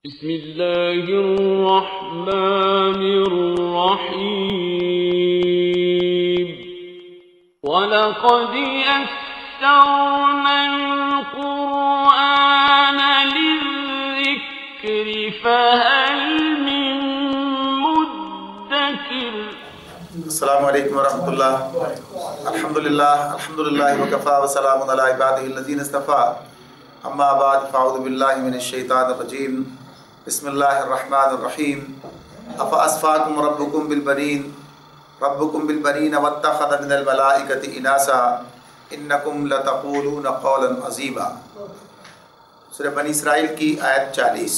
بسم اللہ الرحمن الرحیم وَلَقَدْ يَسَّرْنَا الْقُرْآنَ لِلذِّكْرِ فَهَلْ مِن مُدَّكِرٍ۔ السلام علیکم ورحمۃ اللہ۔ الحمدللہ وکفیٰ وسلام علی عبادہ الذین اصطفیٰ، اما بعد فاعوذ باللہ من الشیطان الرجیم، بسم اللہ الرحمن الرحیم۔ افاصفاکم ربکم بالبنین واتخذ من الملائکۃ اناسا انکم لتقولون قولا عظیما۔ سورہ بنی اسرائیل کی آیت 40۔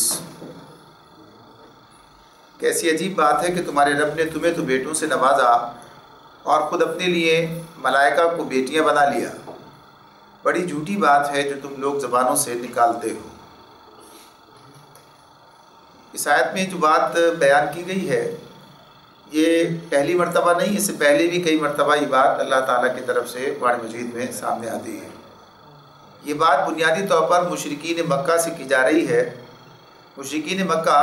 کیسی عجیب بات ہے کہ تمہارے رب نے تمہیں تو بیٹوں سے نوازا اور خود اپنے لیے ملائکہ کو بیٹیاں بنا لیا۔ بڑی جھوٹی بات ہے جو تم لوگ زبانوں سے نکالتے ہو۔ اس آیت میں جو بات بیان کی گئی ہے یہ پہلی مرتبہ نہیں، اس سے پہلے بھی کئی مرتبہ یہ بات اللہ تعالیٰ کی طرف سے قرآن مجید میں سامنے آتی ہے۔ یہ بات بنیادی طور پر مشرکین مکہ سے کی جا رہی ہے۔ مشرکین مکہ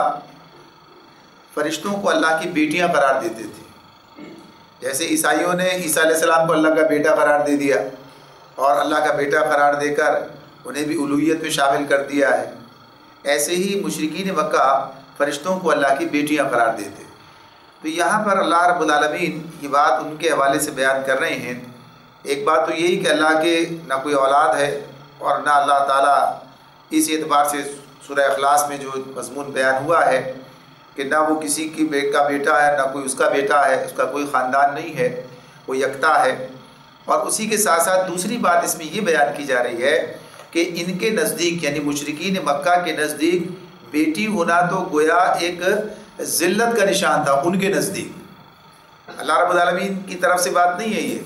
فرشتوں کو اللہ کی بیٹیاں قرار دیتے تھے، جیسے عیسائیوں نے عیسیٰ علیہ السلام کو اللہ کا بیٹا قرار دے دیا اور اللہ کا بیٹا قرار دے کر انہیں بھی الوہیت میں شامل کر دیا ہے، ایسے ہی مشرکین مکہ فرشتوں کو اللہ کی بیٹیاں قرار دیتے۔ تو یہاں پر اللہ رب العالمین یہ بات ان کے حوالے سے بیان کر رہے ہیں۔ ایک بات تو یہی کہ اللہ کے نہ کوئی اولاد ہے اور نہ اللہ تعالیٰ اس اعتبار سے سورہ اخلاص میں جو مضمون بیان ہوا ہے کہ نہ وہ کسی کی کا بیٹا ہے نہ کوئی اس کا بیٹا ہے، اس کا کوئی خاندان نہیں ہے، وہ یکتا ہے۔ اور اسی کے ساتھ ساتھ دوسری بات اس میں یہ بیان کی جا رہی ہے کہ ان کے نزدیک یعنی مشرکین مکہ کے نزدیک بیٹی ہونا تو گویا ایک ذلت کا نشان تھا ان کے نزدیک۔ اللہ رب العالمین کی طرف سے بات نہیں ہے یہ،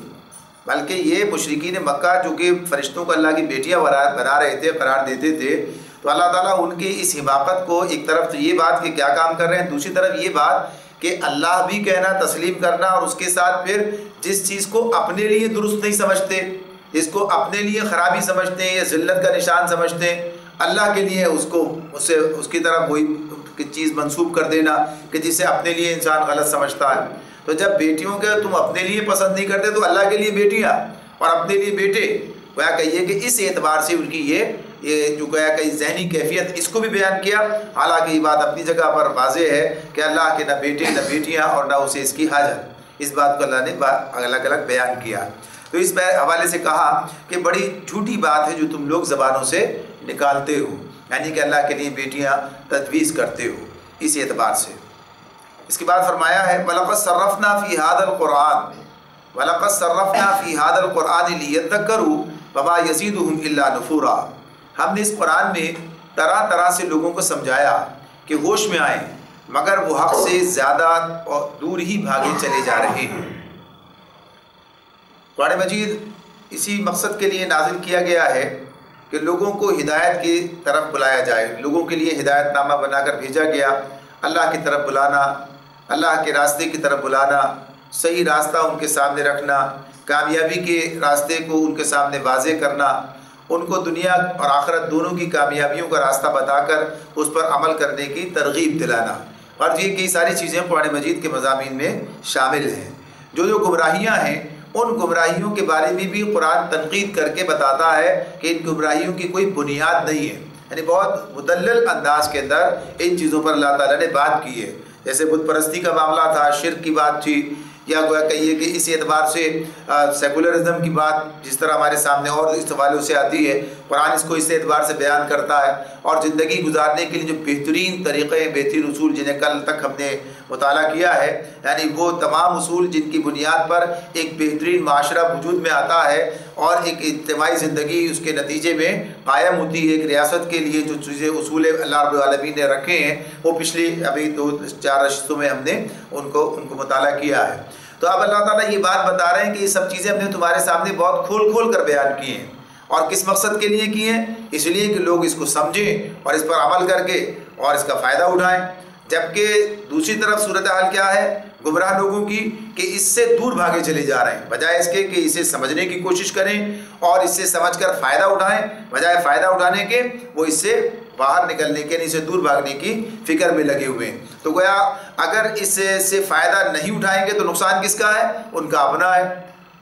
بلکہ یہ مشرکین مکہ جو کہ فرشتوں کو اللہ کی بیٹیاں بنا رہے تھے، قرار دیتے تھے، تو اللہ تعالیٰ ان کی اس حماقت کو ایک طرف تو یہ بات کہ کیا کام کر رہے ہیں، دوسری طرف یہ بات کہ اللہ بھی کہنا تسلیم کرنا اور اس کے ساتھ پھر جس چیز کو اپنے لیے درست نہیں سمجھتے، جس کو اپنے لیے خرابی سمجھتے ہیں یا ذلت کا نشان سمجھتے ہیں، اللہ کے لیے اس کی طرف وہی چیز منسوب کر دینا کہ جسے اپنے لیے انسان غلط سمجھتا ہے۔ تو جب بیٹیوں کے تم اپنے لیے پسند نہیں کرتے تو اللہ کے لیے بیٹیاں اور اپنے لیے بیٹے، گویا کہیے کہ اس اعتبار سے ان کی یہ جو گویا کہ ذہنی کیفیت اس کو بھی بیان کیا۔ حالانکہ یہ بات اپنی جگہ پر واضح ہے کہ اللہ کے نہ بیٹے نہ بیٹیاں اور نہ اسے اس کی حاجت، اس بات کو اللہ نے الگ الگ بیان کیا۔ تو اس حوالے سے کہا کہ بڑی جھوٹی بات ہے جو تم لوگ زبانوں سے نکالتے ہو، یعنی کہ اللہ کے لیے بیٹیاں تجویز کرتے ہو اس اعتبار سے۔ اس کے بعد فرمایا ہے وَلَقَدْ صَرَّفْنَا فِي هَذَا الْقُرْآنِ لِيَذَّكَّرُوا وَمَا يَزِيدُهُمْ إِلَّا نُفُورًا۔ ہم نے اس قرآن میں طرح طرح سے لوگوں کو سمجھایا کہ ہوش میں آئیں، مگر وہ حق سے زیادہ اور دور ہی بھاگے چلے جا رہے ہیں۔ قرآن مجید اسی مقصد کے لیے نازل کیا گیا ہے کہ لوگوں کو ہدایت کی طرف بلایا جائے، لوگوں کے لیے ہدایت نامہ بنا کر بھیجا گیا، اللہ کی طرف بلانا، اللہ کے راستے کی طرف بلانا، صحیح راستہ ان کے سامنے رکھنا، کامیابی کے راستے کو ان کے سامنے واضح کرنا، ان کو دنیا اور آخرت دونوں کی کامیابیوں کا راستہ بتا کر اس پر عمل کرنے کی ترغیب دلانا۔ اور یہ کئی ساری چیزیں قرآن مجید کے مضامین میں شامل ہیں۔ جو گمراہیاں ہیں ان گمراہیوں کے بارے میں بھی قرآن تنقید کر کے بتاتا ہے کہ ان گمراہیوں کی کوئی بنیاد نہیں ہے، یعنی بہت مدلل انداز کے اندر ان چیزوں پر اللہ تعالیٰ نے بات کی ہے۔ جیسے بت پرستی کا معاملہ تھا، شرک کی بات تھی، یا گویا کہیے کہ اس اعتبار سے سیکولرزم کی بات جس طرح ہمارے سامنے اور اس حوالوں سے آتی ہے، قرآن اس کو اس اعتبار سے بیان کرتا ہے۔ اور زندگی گزارنے کے لیے جو بہترین طریقے، بہترین اصول جنہیں کل تک ہم نے مطالعہ کیا ہے، یعنی وہ تمام اصول جن کی بنیاد پر ایک بہترین معاشرہ وجود میں آتا ہے اور ایک اجتماعی زندگی اس کے نتیجے میں قائم ہوتی ہے۔ ایک ریاست کے لیے جو چیزیں اصول اللہ رب العالمین نے رکھے ہیں وہ پچھلی ابھی 2-4 نشستوں میں ہم نے ان کو مطالعہ کیا ہے۔ تو اب اللہ تعالیٰ یہ بات بتا رہے ہیں کہ یہ سب چیزیں ہم نے تمہارے سامنے بہت کھول کر بیان کی ہیں، اور کس مقصد کے لیے کی ہیں؟ اس لیے کہ لوگ اس کو سمجھیں اور اس پر عمل کر کے اور اس کا فائدہ اٹھائیں۔ جبکہ دوسری طرف صورتحال کیا ہے گمراہ لوگوں کی کہ اس سے دور بھاگے چلے جا رہے ہیں، بجائے اس کے کہ اسے سمجھنے کی کوشش کریں اور اس سے سمجھ کر فائدہ اٹھائیں، بجائے فائدہ اٹھانے کے وہ اس سے باہر نکلنے کے یعنی اسے دور بھاگنے کی فکر میں لگے ہوئے ہیں۔ تو گویا اگر اس سے فائدہ نہیں اٹھائیں گے تو نقصان کس کا ہے؟ ان کا اپنا ہے۔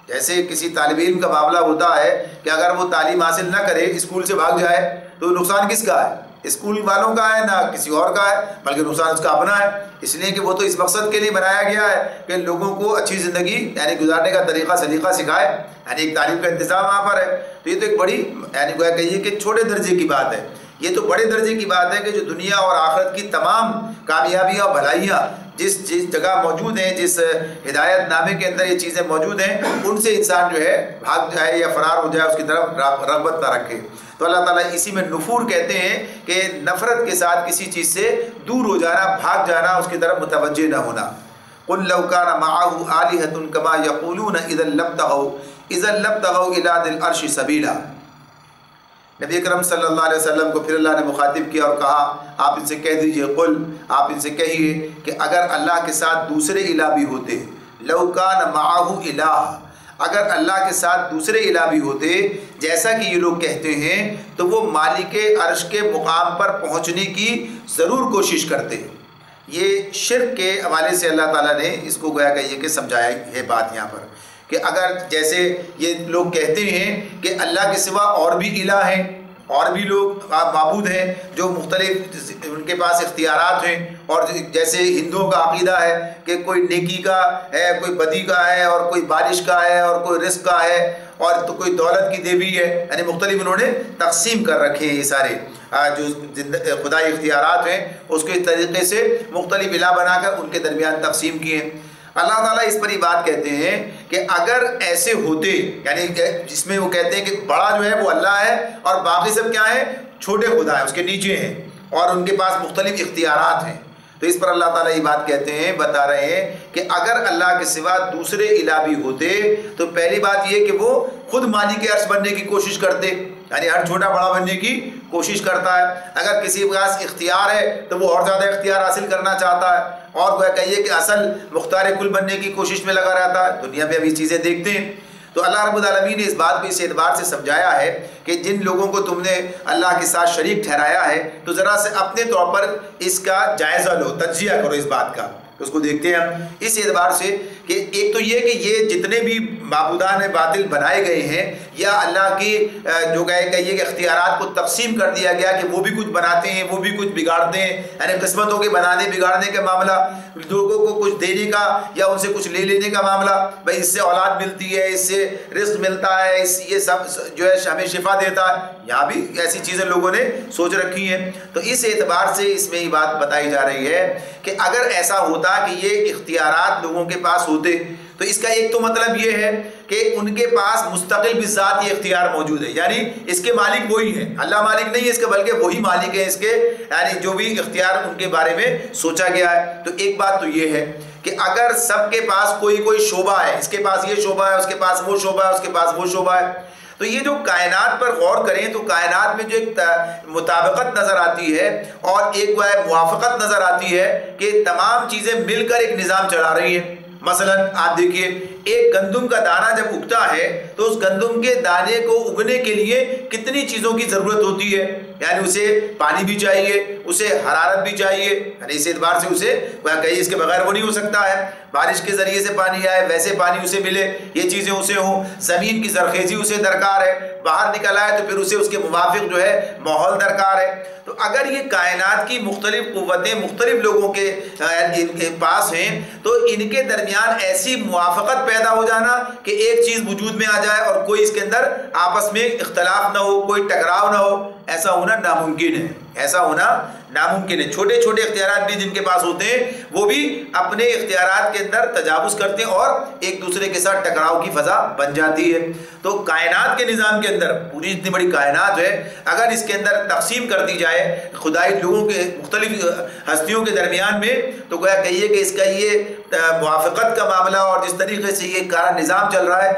جیسے کسی طالب علم کا معاملہ ہوتا ہے کہ اگر وہ تعلیم حاصل نہ کرے، اسکول سے بھاگ جائے، تو نقصان کس کا ہے؟ اسکول والوں کا ہے، نہ کسی اور کا ہے، بلکہ نقصان اس کا اپنا ہے، اس لیے کہ وہ تو اس مقصد کے لیے بنایا گیا ہے کہ لوگوں کو اچھی زندگی یعنی گزارنے کا طریقہ سلیقہ سکھائے، یعنی ایک تعلیم کا انتظام وہاں پر ہے۔ تو یہ تو ایک بڑی یعنی گویا کہیے کہ چھوٹے درجے کی بات ہے۔ یہ تو بڑے درجے کی بات ہے کہ جو دنیا اور آخرت کی تمام کامیابیاں اور بھلائیاں جس جگہ موجود ہیں، جس ہدایت نامے کے اندر یہ چیزیں موجود ہیں، ان سے انسان جو ہے بھاگ جائے یا فرار ہو جائے، اس کی طرف رغبت نہ رکھے۔ تو اللہ تعالیٰ اسی میں نفور کہتے ہیں کہ نفرت کے ساتھ کسی چیز سے دور ہو جانا، بھاگ جانا، اس کی طرف متوجہ نہ ہونا۔ قُلْ لَوْ كَانَ مَعَهُ آلِهَةٌ كَمَا يَقُولُونَ إِذًا لَابْتَغَوْا إِلَىٰ ذِي الْعَرْشِ سَبِيلًا۔ نبی اکرم صلی اللہ علیہ وسلم کو پھر اللہ نے مخاطب کیا اور کہا آپ ان سے کہہ دیجئے، قل آپ ان سے کہیے کہ اگر اللہ کے ساتھ دوسرے الہ بھی ہوتے، لو کان معہ الہ، اگر اللہ کے ساتھ دوسرے الہ بھی ہوتے جیسا کہ یہ لوگ کہتے ہیں، تو وہ مالک عرش کے مقام پر پہنچنے کی ضرور کوشش کرتے۔ یہ شرک کے حوالے سے اللہ تعالیٰ نے اس کو گویا کہ یہ کہ سمجھایا ہے بات یہاں پر کہ اگر جیسے یہ لوگ کہتے ہیں کہ اللہ کے سوا اور بھی الہ ہیں، اور بھی لوگ معبود ہیں جو مختلف ان کے پاس اختیارات ہیں، اور جیسے ہندوؤں کا عقیدہ ہے کہ کوئی نیکی کا ہے، کوئی بدی کا ہے، اور کوئی بارش کا ہے، اور کوئی رزق کا ہے، اور تو کوئی دولت کی دیوی ہے، یعنی مختلف انہوں نے تقسیم کر رکھے ہیں۔ یہ سارے جو خدائی اختیارات ہیں اس کے طریقے سے مختلف الہ بنا کر ان کے درمیان تقسیم کیے ہیں۔ اللہ تعالیٰ اس پر یہ بات کہتے ہیں کہ اگر ایسے ہوتے، یعنی جس میں وہ کہتے ہیں کہ بڑا جو ہے وہ اللہ ہے اور باقی سب کیا ہیں؟ چھوٹے خدا ہیں، اس کے نیچے ہیں، اور ان کے پاس مختلف اختیارات ہیں۔ تو اس پر اللہ تعالیٰ یہ بات کہتے ہیں، بتا رہے ہیں کہ اگر اللہ کے سوا دوسرے الہ بھی ہوتے تو پہلی بات یہ کہ وہ خود مالک عرش بننے کی کوشش کرتے، یعنی ہر چھوٹا بڑا بننے کی کوشش کرتا ہے۔ اگر کسی کے پاس اختیار ہے تو وہ اور زیادہ اختیار حاصل کرنا چاہتا ہے، اور وہ کہیے کہ اصل مختار کل بننے کی کوشش میں لگا رہتا ہے۔ دنیا میں اب یہ چیزیں دیکھتے ہیں۔ تو اللہ رب العالمین نے اس بات کو اس اعتبار سے سمجھایا ہے کہ جن لوگوں کو تم نے اللہ کے ساتھ شریک ٹھہرایا ہے تو ذرا سے اپنے طور پر اس کا جائزہ لو، تجزیہ کرو اس بات کا۔ اس کو دیکھتے ہیں ہم اس اعتبار سے کہ ایک تو یہ کہ یہ جتنے بھی معبودان باطل بنائے گئے ہیں یا اللہ کی جو کہیے کہ اختیارات کو تقسیم کر دیا گیا کہ وہ بھی کچھ بناتے ہیں، وہ بھی کچھ بگاڑتے ہیں، یعنی قسمتوں کے بنانے بگاڑنے کا معاملہ، لوگوں کو کچھ دینے کا یا ان سے کچھ لے لینے کا معاملہ، بھائی اس سے اولاد ملتی ہے، اس سے رزق ملتا ہے، یہ سب جو ہے ہمیں شفا دیتا ہے، یہاں بھی ایسی چیزیں لوگوں نے سوچ رکھی ہیں۔ تو اس اعتبار سے اس میں یہ بات بتائی جا رہی ہے کہ اگر ایسا ہوتا کہ یہ اختیارات لوگوں کے پاس ہوتے تو اس کا ایک تو مطلب یہ ہے کہ ان کے پاس مستقل بذات یہ اختیار موجود ہے، یعنی اس کے مالک وہی ہیں، اللہ مالک نہیں ہے اس کے بلکہ وہی مالک ہے اس کے، یعنی جو بھی اختیار ان کے بارے میں سوچا گیا ہے۔ تو ایک بات تو یہ ہے کہ اگر سب کے پاس کوئی شعبہ ہے، اس کے پاس یہ شعبہ ہے، اس کے پاس وہ شعبہ ہے، اس کے پاس وہ شعبہ ہے، تو یہ جو کائنات پر غور کریں تو کائنات میں جو ایک مطابقت نظر آتی ہے اور ایک موافقت نظر آتی ہے کہ تمام چیزیں مل کر ایک نظام چلا رہی ہیں۔ مثلا آپ دیکھیے ایک گندم کا دانہ جب اگتا ہے تو اس گندم کے دانے کو اگنے کے لیے کتنی چیزوں کی ضرورت ہوتی ہے، یعنی اسے پانی بھی چاہیے، اسے حرارت بھی چاہیے، یعنی اس اعتبار سے اسے کہیں اس کے بغیر وہ نہیں ہو سکتا ہے، بارش کے ذریعے سے پانی آئے ویسے پانی اسے ملے، یہ چیزیں اسے ہوں، زمین کی زرخیزی اسے درکار ہے، باہر نکل آئے تو پھر اسے اس کے موافق جو ہے ماحول درکار ہے۔ تو اگر یہ کائنات کی مختلف قوتیں مختلف لوگوں کے پاس ہیں تو ان کے درمیان ایسی موافقت پیدا ہو جانا کہ ایک چیز وجود میں آ جائے اور کوئی اس کے اندر آپس میں اختلاف نہ ہو، کوئی ٹکراؤ نہ ہو، ایسا ہونا ناممکن ہے، ایسا ہونا ناممکن ہے۔ چھوٹے چھوٹے اختیارات بھی جن کے پاس ہوتے ہیں وہ بھی اپنے اختیارات کے اندر تجاوز کرتے ہیں اور ایک دوسرے کے ساتھ ٹکراؤ کی فضا بن جاتی ہے۔ تو کائنات کے نظام کے اندر پوری اتنی بڑی کائنات ہے، اگر اس کے اندر تقسیم کر دی جائے خدائی لوگوں کے مختلف ہستیوں کے درمیان میں تو گویا کہیے کہ اس کا یہ موافقت کا معاملہ اور جس طریقے سے یہ کارا نظام چل رہا ہے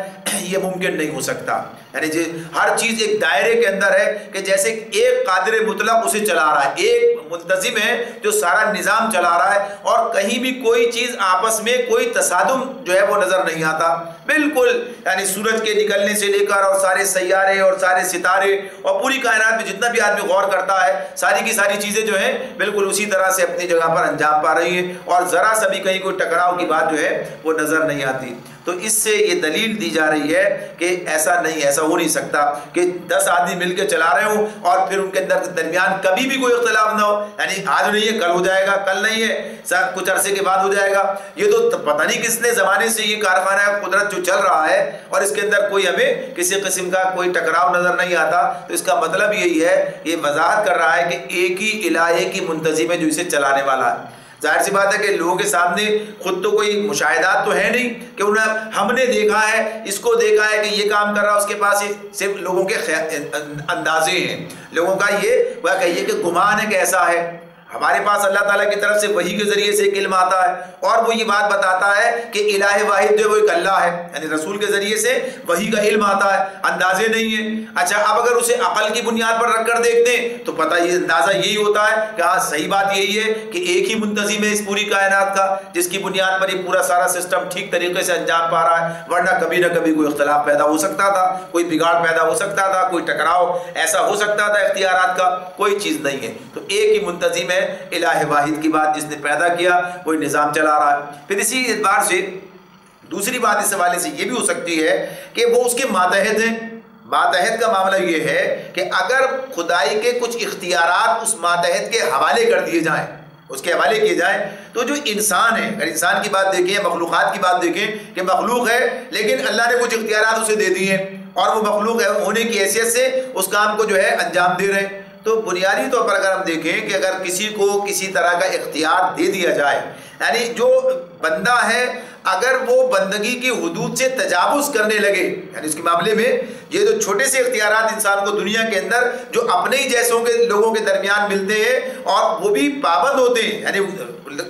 یہ ممکن نہیں ہو سکتا. یعنی ہر چیز ایک دائرے کے اندر ہے کہ جیسے ایک قادر مطلق اسے چلا رہا ہے, ایک منتظم ہے جو سارا نظام چلا رہا ہے, اور کہیں بھی کوئی چیز آپس میں کوئی تصادم جو ہے وہ نظر نہیں آتا. بالکل یعنی سورج کے نکلنے سے لے کر اور سارے سیارے اور سارے ستارے اور پوری کائنات میں جتنا بھی آدمی غور کرتا ہے, ساری کی ساری چیزیں جو ہیں بالکل اسی طرح سے اپنی جگہ پر انجام پا رہی ہیں, اور ذرا سا بھی کہیں کوئی ٹکراؤ کی بات جو ہے وہ نظر نہیں آتی. تو اس سے یہ دلیل دی جا رہی ہے کہ ایسا نہیں, ایسا ہو نہیں سکتا کہ 10 آدمی مل کے چلا رہے ہوں اور پھر ان کے درمیان کبھی بھی کوئی اختلاف نہ ہو. یعنی آج نہیں ہے کل ہو جائے گا, کل نہیں ہے کچھ عرصے کے بعد ہو جائے گا. یہ تو پتہ نہیں کس نے زمانے سے یہ کارخانہ قدرت جو چل رہا ہے اور اس کے اندر کوئی ہمیں کسی قسم کا کوئی ٹکراؤ نظر نہیں آتا. تو اس کا مطلب یہی ہے, یہ وضاحت کر رہا ہے کہ ایک ہی الہ, ایک ہی منتظم ہے جو اسے چلانے والا ہے. ظاہر سی بات ہے کہ لوگوں کے سامنے خود تو کوئی مشاہدات تو ہے نہیں کہ ہم نے دیکھا ہے, اس کو دیکھا ہے کہ یہ کام کر رہا ہے, اس کے پاس صرف لوگوں کے اندازے ہیں, لوگوں کا یہ وہ کہیے کہ گمان ہے کہ ایسا ہے. ہمارے پاس اللہ تعالیٰ کی طرف سے وحی کے ذریعے سے ایک علم آتا ہے اور وہ یہ بات بتاتا ہے کہ الہ واحد جو وہ ایک اللہ ہے. یعنی رسول کے ذریعے سے وحی کا علم آتا ہے, اندازے نہیں ہیں. اچھا اب اگر اسے عقل کی بنیاد پر رکھ کر دیکھتے ہیں تو پتہ یہ اندازہ یہی ہوتا ہے کہ ہاں صحیح بات یہی ہے کہ ایک ہی منتظم ہے اس پوری کائنات کا, جس کی بنیاد پر یہ پورا سارا سسٹم ٹھیک طریقے سے انجام پا رہا ہے. ورنہ کبھی نہ کبھی کوئی اختلاف پیدا ہو سکتا تھا, کوئی بگاڑ پیدا ہو سکتا تھا, کوئی ٹکراؤ ایسا ہو سکتا تھا. اختیارات کا کوئی چیز نہیں ہے. تو ایک ہی منتظم ہے, الہ واحد کی بات جس نے پیدا کیا وہی نظام چلا رہا ہے. پھر اسی اعتبار سے دوسری بات اس حوالے سے یہ بھی ہو سکتی ہے کہ وہ اس کے ماتحت ہیں. ماتحت کا معاملہ یہ ہے کہ اگر خدائی کے کچھ اختیارات اس ماتحت کے حوالے کر دیے جائیں, اس کے حوالے کیے جائیں, تو جو انسان ہے, اگر انسان کی بات دیکھیں, مخلوقات کی بات دیکھیں کہ مخلوق ہے لیکن اللہ نے کچھ اختیارات اسے دے دیے اور وہ مخلوق ہونے کی حیثیت سے اس کام کو جو ہے انجام دے رہے ہیں. تو بنیادی طور پر اگر ہم دیکھیں کہ اگر کسی کو کسی طرح کا اختیار دے دیا جائے, یعنی جو بندہ ہے اگر وہ بندگی کی حدود سے تجاوز کرنے لگے, یعنی اس کے معاملے میں یہ جو چھوٹے سے اختیارات انسان کو دنیا کے اندر جو اپنے ہی جیسوں کے لوگوں کے درمیان ملتے ہیں اور وہ بھی پابند ہوتے ہیں, یعنی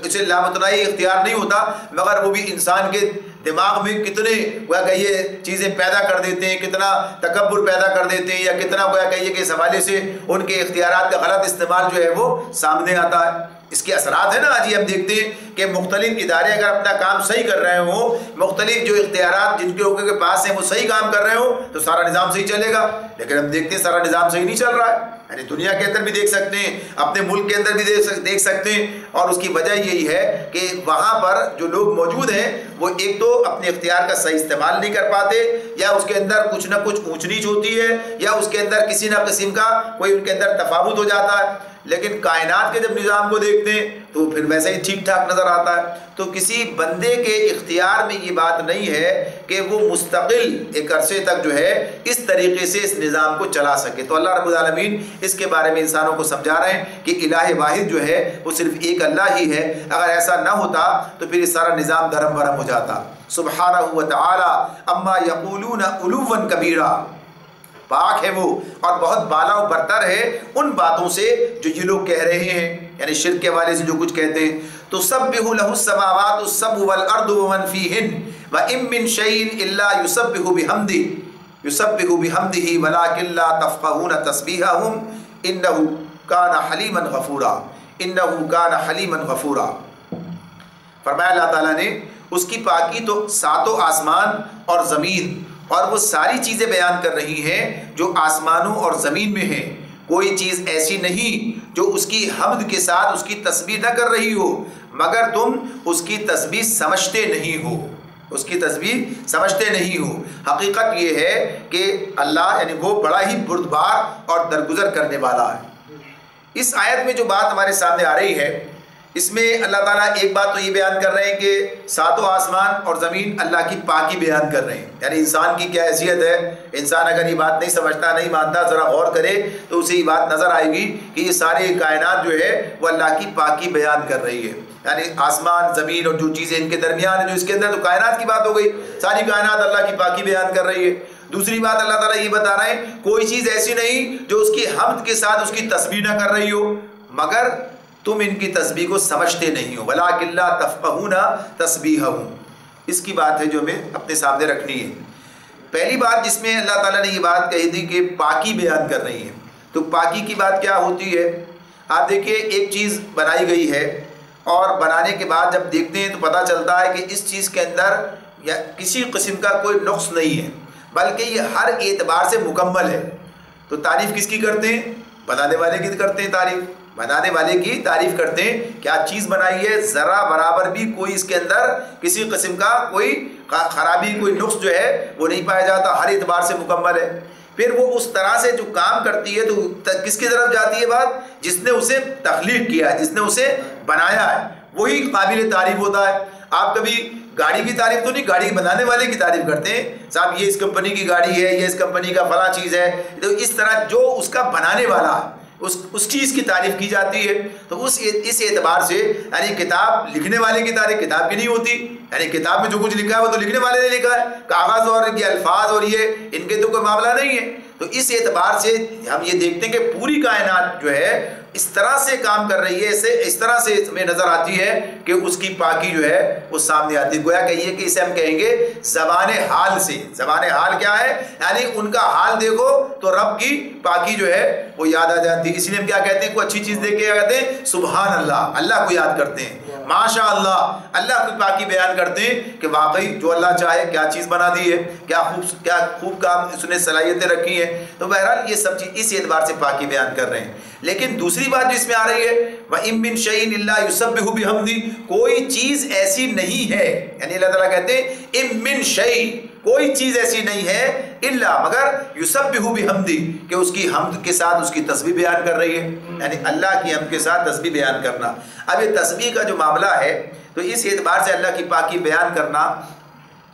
اسے لامتناہی اختیار نہیں ہوتا مگر وہ بھی انسان کے دماغ میں کتنے گویا کہ یہ چیزیں پیدا کر دیتے ہیں, کتنا تکبر پیدا کر دیتے ہیں, یا کتنا گویا کہیے کہ اس حوالے سے ان کے اختیارات کا غلط استعمال جو ہے وہ سامنے آتا ہے. اس کے اثرات ہیں نا. آج ہم دیکھتے ہیں کہ مختلف ادارے اگر اپنا کام صحیح کر رہے ہوں, مختلف جو اختیارات جن کے لوگوں کے پاس ہیں وہ صحیح کام کر رہے ہوں تو سارا نظام صحیح چلے گا. لیکن ہم دیکھتے ہیں سارا نظام صحیح نہیں چل رہا ہے. یعنی دنیا کے اندر بھی دیکھ سکتے ہیں, اپنے ملک کے اندر بھی دیکھ سکتے ہیں, اور اس کی وجہ یہی ہے کہ وہاں پر جو لوگ موجود ہیں وہ ایک تو اپنے اختیار کا صحیح استعمال نہیں کر پاتے, یا اس کے اندر کچھ نہ کچھ اونچ نیچ ہوتی ہے, یا اس کے اندر کسی نہ قسم کا کوئی ان کے اندر تفاوت ہو جاتا ہے. لیکن کائنات کے جب نظام کو دیکھتے ہیں تو پھر ویسے ہی ٹھیک ٹھاک نظر آتا ہے. تو کسی بندے کے اختیار میں یہ بات نہیں ہے کہ وہ مستقل ایک عرصے تک جو ہے اس طریقے سے اس نظام کو چلا سکے. تو اللہ رب العالمین اس کے بارے میں انسانوں کو سمجھا رہے ہیں کہ الہ واحد جو ہے وہ صرف ایک اللہ ہی ہے. اگر ایسا نہ ہوتا تو پھر یہ سارا نظام دھرم برہم ہو جاتا. سبحانہ و تعالی اما یقولون علوا کبیرا, پاک ہے وہ اور بہت بالا و برتر ہے ان باتوں سے جو یہ لوگ کہہ رہے ہیں, یعنی شرک کے والے سے جو کچھ کہتے ہیں. تسبح له السماوات السبع والارض ومن فيهن وان من شيء الا يسبح بحمده ولكن لا تفقهون تسبيحهم انه كان حليما غفورا. فرمایا اللہ تعالیٰ نے اس کی پاکی تو ساتوں آسمان اور زمین اور وہ ساری چیزیں بیان کر رہی ہیں جو آسمانوں اور زمین میں ہیں. کوئی چیز ایسی نہیں جو اس کی حمد کے ساتھ اس کی تسبیح نہ کر رہی ہو مگر تم اس کی تسبیح سمجھتے نہیں ہو, اس کی تسبیح سمجھتے نہیں ہو. حقیقت یہ ہے کہ اللہ یعنی وہ بڑا ہی بردبار اور درگزر کرنے والا ہے. اس آیت میں جو بات ہمارے سامنے آ رہی ہے اس میں اللہ تعالیٰ ایک بات تو یہ بیان کر رہے ہیں کہ ساتوں آسمان اور زمین اللہ کی پاکی بیان کر رہے ہیں. یعنی انسان کی کیا حیثیت ہے, انسان اگر یہ بات نہیں سمجھتا نہیں مانتا ذرا غور کرے تو اسے یہ بات نظر آئے گی کہ یہ ساری کائنات جو ہے وہ اللہ کی پاکی بیان کر رہی ہے. یعنی آسمان زمین اور جو چیزیں ان کے درمیان ہیں جو اس کے اندر, تو کائنات کی بات ہو گئی, ساری کائنات اللہ کی پاکی بیان کر رہی ہے. دوسری بات اللہ تعالیٰ یہ بتا رہے ہیں کوئی چیز ایسی نہیں جو اس کی حمد کے ساتھ اس کی تسبیح نہ کر رہی ہو مگر تم ان کی تسبیح کو سمجھتے نہیں ہو. وَلَٰكِن لَا تَفْقَهُونَ تَسْبِيحَهُمْ, اس کی بات ہے جو ہمیں اپنے سامنے رکھنی ہے. پہلی بات جس میں اللہ تعالیٰ نے یہ بات کہی تھی کہ پاکی بیان کر رہی ہے، تو پاکی کی بات کیا ہوتی ہے؟ آپ دیکھیے ایک چیز بنائی گئی ہے اور بنانے کے بعد جب دیکھتے ہیں تو پتہ چلتا ہے کہ اس چیز کے اندر یا کسی قسم کا کوئی نقص نہیں ہے، بلکہ یہ ہر اعتبار سے مکمل ہے، تو تعریف کس کی کرتے ہیں؟ بنانے والے کی کرتے ہیں تعریف، بنانے والے کی تعریف کرتے ہیں۔ کیا چیز بنائی ہے، ذرا برابر بھی کوئی اس کے اندر کسی قسم کا کوئی خرابی، کوئی نقص جو ہے وہ نہیں پایا جاتا، ہر اعتبار سے مکمل ہے۔ پھر وہ اس طرح سے جو کام کرتی ہے تو کس کی طرف جاتی ہے بات؟ جس نے اسے تخلیق کیا ہے، جس نے اسے بنایا ہے، وہی قابل تعریف ہوتا ہے۔ آپ کبھی گاڑی کی تعریف تو نہیں، گاڑی بنانے والے کی تعریف کرتے ہیں، صاحب یہ اس کمپنی کی گاڑی ہے، یہ اس کمپنی کا فلاں چیز ہے، تو اس طرح جو اس کا بنانے والا ہے اس چیز کی تعریف کی جاتی ہے۔ تو اس اعتبار سے یعنی کتاب لکھنے والے کی تعریف کتاب کی نہیں ہوتی، یعنی کتاب میں جو کچھ لکھا ہے وہ تو لکھنے والے نے لکھا ہے، کاغذ اور یہ الفاظ اور یہ ان کے تو کوئی معاملہ نہیں ہے۔ تو اس اعتبار سے ہم یہ دیکھتے ہیں کہ پوری کائنات جو ہے اس طرح سے کام کر رہی ہے، اس طرح سے ہمیں نظر آتی ہے کہ اس کی پاکی جو ہے وہ سامنے آتی ہے۔ گویا کہیے کہ اسے ہم کہیں گے زبان حال سے۔ زبان حال کیا ہے؟ یعنی ان کا حال دیکھو تو رب کی پاکی جو ہے وہ یاد آ جاتی ہے۔ اس لیے ہم کیا کہتے ہیں؟ کوئی اچھی چیز دیکھ کے کیا کہتے ہیں؟ سبحان اللہ، اللہ کو یاد کرتے ہیں، ماشاء اللہ، اللہ کی پاکی بیان کرتے ہیں کہ واقعی جو اللہ چاہے کیا چیز بنا دی ہے، کیا خوب کام اس نے صلاحیتیں رکھی ہیں۔ تو بہرحال یہ سب چیز اس اعتبار سے پاکی بیان کر رہے ہیں۔ لیکن دوسری بات جو اس میں آ رہی ہے وَإِن مِّن شَيْءٍ إِلَّا يُسَبِّحُ بِحَمْدِهِ، کوئی چیز ایسی نہیں ہے، یعنی اللہ تعالیٰ کہتے ہیں اِن مِّن شَيْءٍ، کوئی چیز ایسی نہیں ہے الا مگر یسبح بحمدہ، کہ اس کی حمد کے ساتھ اس کی تسبیح بیان کر رہی ہے، یعنی اللہ کی حمد کے ساتھ تسبیح بیان کرنا۔ اب یہ تسبیح کا جو معاملہ ہے تو اس اعتبار سے اللہ کی پاکی بیان کرنا،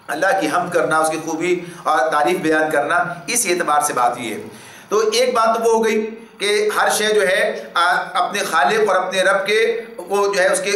اللہ کی حمد کرنا، اس کی خوبی اور تعریف بیان کرنا، اس اعتبار سے بات یہ ہے۔ تو ایک بات تو وہ ہو گئی کہ ہر شے جو ہے اپنے خالق اور اپنے رب کے کو جو ہے اس کے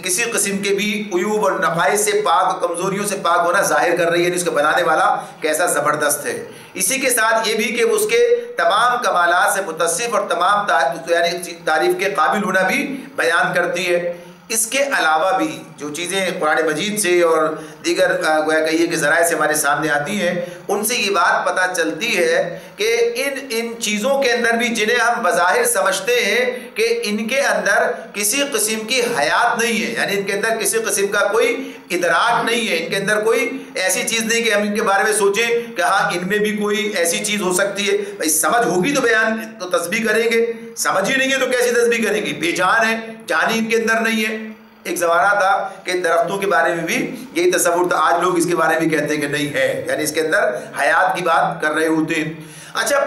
کسی قسم کے بھی عیوب اور نقائص سے پاک، کمزوریوں سے پاک ہونا ظاہر کر رہی ہے، اس کا بنانے والا کیسا زبردست ہے۔ اسی کے ساتھ یہ بھی کہ اس کے تمام کمالات سے متصف اور تمام یعنی تعریف کے قابل ہونا بھی بیان کرتی ہے۔ اس کے علاوہ بھی جو چیزیں قرآن مجید سے اور دیگر گویا کہیے کہ ذرائع سے ہمارے سامنے آتی ہیں، ان سے یہ بات پتہ چلتی ہے کہ ان چیزوں کے اندر بھی جنہیں ہم بظاہر سمجھتے ہیں کہ ان کے اندر کسی قسم کی حیات نہیں ہے، یعنی ان کے اندر کسی قسم کا کوئی ادراک نہیں ہے، ان کے اندر کوئی ایسی چیز نہیں کہ ہم ان کے بارے میں سوچیں کہ ہاں ان میں بھی کوئی ایسی چیز ہو سکتی ہے۔ بھائی سمجھ ہوگی تو بیان تو تسبیح کریں گے، سمجھ ہی نہیں ہے تو کیسی تسبیح کریں گے؟ بے جان ہے، جانی ان کے اندر نہیں ہے۔ ایک زمانہ تھا کہ درختوں کے بارے میں بھی یہی تصور تھا، آج لوگ اس کے بارے میں کہتے ہیں کہ نہیں ہے، یعنی اس کے اندر حیات کی بات کر رہے ہوتے ہیں۔ اچھا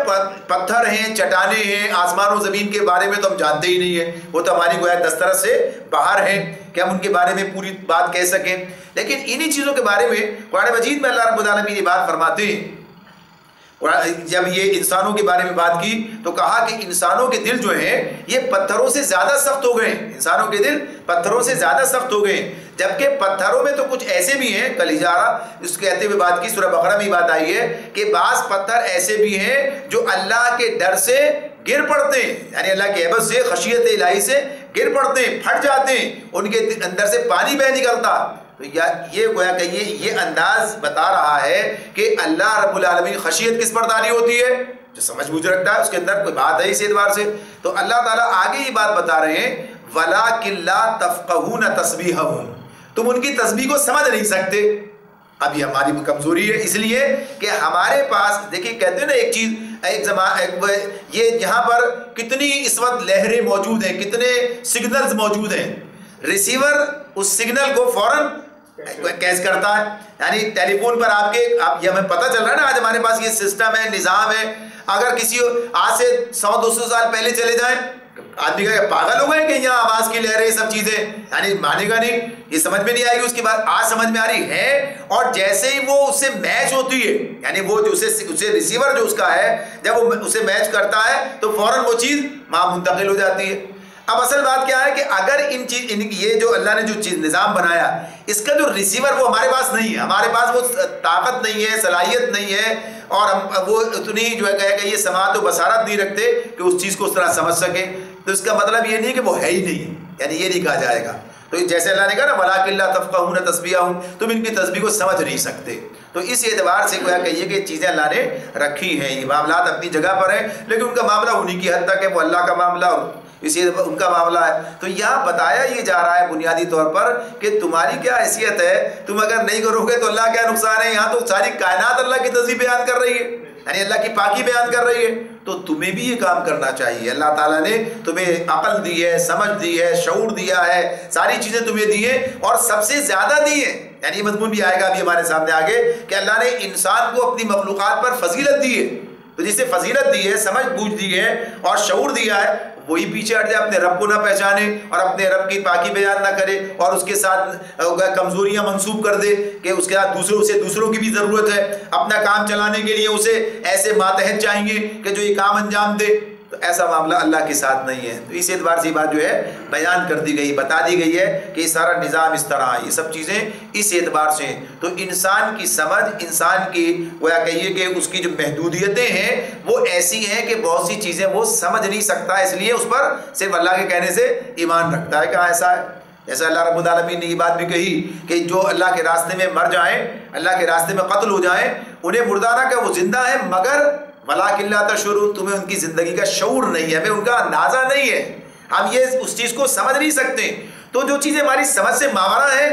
پتھر ہیں، چٹانیں ہیں، آسمان و زمین کے بارے میں تو ہم جانتے ہی نہیں ہیں، وہ تو ہماری گویا دسترس سے باہر ہیں کہ ہم ان کے بارے میں پوری بات کہہ سکیں۔ لیکن انہی چیزوں کے بارے میں قرآن مجید میں اللہ رب العالمین یہ بات فرماتے ہیں۔ جب یہ انسانوں کے بارے میں بات کی تو کہا کہ انسانوں کے دل جو ہیں یہ پتھروں سے زیادہ سخت ہو گئے، انسانوں کے دل پتھروں سے زیادہ سخت ہو گئے، جبکہ پتھروں میں تو کچھ ایسے بھی ہیں، کل اجارہ اس کہتے ہوئے بات کی، سورہ بقرہ میں بات آئی ہے کہ بعض پتھر ایسے بھی ہیں جو اللہ کے ڈر سے گر پڑتے ہیں، یعنی اللہ کے عبادت سے، خشیت الہی سے گر پڑتے ہیں، پھٹ جاتے ہیں، ان کے اندر سے پانی بہ نکلتا۔ تو یہ گویا کہ یہ انداز بتا رہا ہے کہ اللہ رب العالمین خشیت کس پر تاری ہوتی ہے؟ جو سمجھ بوجھ رکھتا ہے، اس کے اندر کوئی بات ہے اس اعتبار سے۔ تو اللہ تعالیٰ آگے یہ بات بتا رہے ہیں وَلَٰكِن لَا تَفْقَهُونَ تَسْبِيحَهُمْ، تم ان کی تسبیح کو سمجھ نہیں سکتے۔ اب یہ ہماری کمزوری ہے، اس لیے کہ ہمارے پاس دیکھیں کہتے ہیں نا ایک چیز، یہ جہاں پر کتنی اس وقت لہریں موجود ہیں، کتنے سگنلز موجود ہیں، ریسیور اس سگنل کو فوراً کیچ کرتا ہے، یعنی ٹیلی فون پر آپ کے یہ ہمیں پتہ چل رہا ہے نا، آج ہمارے پاس یہ سسٹم ہے، نظام ہے۔ اگر کسی آج سے 100-200 سال پہلے چلے جائیں، آدمی کہے پاگل ہو گئے کہ یہاں آواز کی لہریں یہ سب چیزیں، یعنی مانے گا نہیں، یہ سمجھ میں نہیں آئے گی۔ اس کی بات آج سمجھ میں آ رہی ہے، اور جیسے ہی وہ اس سے میچ ہوتی ہے، یعنی وہ جو اسے ریسیور جو اس کا ہے جب وہ اسے میچ کرتا ہے تو فوراً وہ چیز وہاں منتقل ہو جاتی ہے۔ اب اصل بات کیا ہے کہ اگر یہ جو اللہ نے جو چیز نظام بنایا، اس کا جو ریسیور وہ ہمارے پاس نہیں ہے، ہمارے پاس وہ طاقت نہیں ہے، صلاحیت نہیں ہے، اور ہم وہ اتنی جو ہے کہ یہ سماعت و بصارت نہیں رکھتے کہ اس چیز کو اس طرح سمجھ سکیں۔ تو اس کا مطلب یہ نہیں کہ وہ ہے ہی نہیں، یعنی یہ نہیں کہا جائے گا۔ تو جیسے اللہ نے کہا نا وَلَٰكِن لَا تَفْقَهُونَ تَسْبِيحَهُمْ، تم ان کی تسبیح کو سمجھ نہیں سکتے۔ تو اس اعتبار سے گویا کہیے کہ چیزیں اللہ نے رکھی ہیں، یہ معاملات اپنی جگہ پر ہیں، لیکن ان کا معاملہ انہی کی حد تک ہے، وہ اللہ کا معاملہ اور اسی ان کا معاملہ ہے۔ تو یہاں بتایا یہ جا رہا ہے بنیادی طور پر کہ تمہاری کیا حیثیت ہے، تم اگر نہیں کرو گے تو اللہ کیا نقصان ہے۔ یہاں تو ساری کائنات اللہ کی تسبیح بیان کر رہی ہے، یعنی اللہ کی پاکی بیان کر رہی ہے، تو تمہیں بھی یہ کام کرنا چاہیے۔ اللہ تعالیٰ نے تمہیں عقل دی ہے، سمجھ دی ہے، شعور دیا ہے، ساری چیزیں تمہیں دی ہیں اور سب سے زیادہ دی ہیں، یعنی یہ مضمون بھی آئے گا ابھی ہمارے سامنے آگے کہ اللہ نے انسان کو اپنی مخلوقات پر فضیلت دی ہے، تو جسے فضیلت دی ہے، سمجھ بوجھ دی ہے اور شعور دیا ہے، وہی پیچھے ہٹ جائے، اپنے رب کو نہ پہچانے اور اپنے رب کی پاکی بیان نہ کرے اور اس کے ساتھ کمزوریاں منسوب کر دے کہ اس کے ساتھ دوسروں کی بھی ضرورت ہے، اپنا کام چلانے کے لیے اسے ایسے ماتحت چاہیے کہ جو یہ کام انجام دے، تو ایسا معاملہ اللہ کے ساتھ نہیں ہے۔ تو اس اعتبار سے بات جو ہے بیان کر دی گئی، بتا دی گئی ہے کہ یہ سارا نظام اس طرح، یہ سب چیزیں اس اعتبار سے ہیں۔ تو انسان کی سمجھ، انسان کی گویا کہیے کہ اس کی جو محدودیتیں ہیں وہ ایسی ہیں کہ بہت سی چیزیں وہ سمجھ نہیں سکتا، اس لیے اس پر صرف اللہ کے کہنے سے ایمان رکھتا ہے۔ کہاں ایسا ہے؟ جیسا اللہ رب العالمین نے یہ بات بھی کہی کہ جو اللہ کے راستے میں مر جائیں، اللہ کے راستے میں قتل ہو جائیں، انہیں مردہ نہ کہ وہ زندہ ہیں، مگر وَلَٰكِن لَا تَشْعُرُونَ، تمہیں ان کی زندگی کا شعور نہیں ہے، ہمیں ان کا اندازہ نہیں ہے، ہم یہ اس چیز کو سمجھ نہیں سکتے۔ تو جو چیزیں ہماری سمجھ سے ماورا ہیں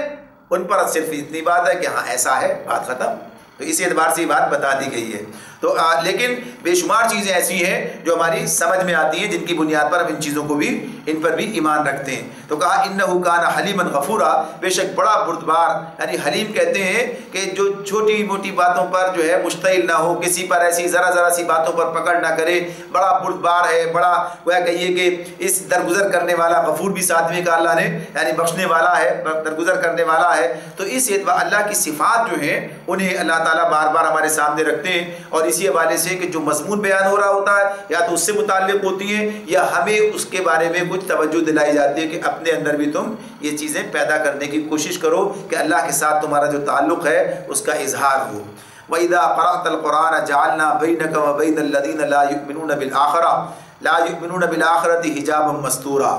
ان پر صرف اتنی بات ہے کہ ہاں ایسا ہے، بات ختم۔ تو اس اعتبار سے یہ بات بتا دی گئی ہے۔ تو لیکن بے شمار چیزیں ایسی ہیں جو ہماری سمجھ میں آتی ہیں، جن کی بنیاد پر ہم ان چیزوں کو بھی، ان پر بھی ایمان رکھتے ہیں۔ تو کہا انہ کان حلیما غفورا، بے شک بڑا بردبار، یعنی حلیم کہتے ہیں کہ جو چھوٹی موٹی باتوں پر جو ہے مشتعل نہ ہو، کسی پر ایسی ذرا سی باتوں پر پکڑ نہ کرے، بڑا بردبار ہے، بڑا گویا کہیے کہ اس درگزر کرنے والا، غفور بھی ساتھ میں کہا اللہ نے، یعنی بخشنے والا ہے، درگزر کرنے والا ہے۔ تو اس اعتبار اللہ کی صفات جو ہیں انہیں اللہ تعالیٰ بار بار ہمارے سامنے رکھتے ہیں، اور اسی حوالے سے کہ جو مضمون بیان ہو رہا ہوتا ہے یا تو اس سے متعلق ہوتی ہیں یا ہمیں اس کے بارے میں کچھ توجہ دلائی جاتی ہے کہ اپنے اندر بھی تم یہ چیزیں پیدا کرنے کی کوشش کرو کہ اللہ کے ساتھ تمہارا جو تعلق ہے اس کا اظہار ہو۔ وَإِذَا قَرَأْتَ الْقُرْآنَ جَعَلْنَا بَيْنَكَ وَبَيْنَ الَّذِينَ لَا يُؤْمِنُونَ بِالْآخِرَةِ حِجَابًا مَسْتُورًا،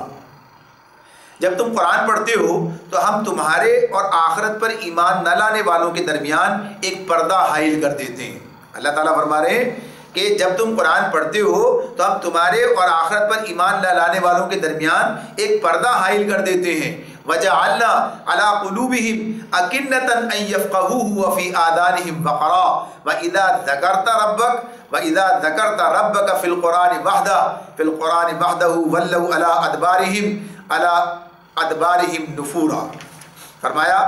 جب تم قرآن پڑھتے ہو تو ہم تمہارے اور آخرت پر ایمان نہ لانے والوں کے درمیان ایک پردہ حائل کر دیتے ہیں۔ اللہ تعالیٰ فرما رہے ہیں کہ جب تم قرآن پڑھتے ہو تو ہم تمہارے اور آخرت پر ایمان نہ لانے والوں کے درمیان ایک پردہ حائل کر دیتے ہیں۔ وَجَعَلْنَا عَلَىٰ قُلُوبِهِمْ أَكِنَّةً أَن يَفْقَهُوهُ وَفِي آذَانِهِمْ وَقْرًا وَإِذَا ذَكَرْتَ رَبَّكَ فِي الْقُرْآنِ وَحْدَهُ وَلَّوْا عَلَىٰ أَدْبَارِهِمْ نُفُورًا، فرمایا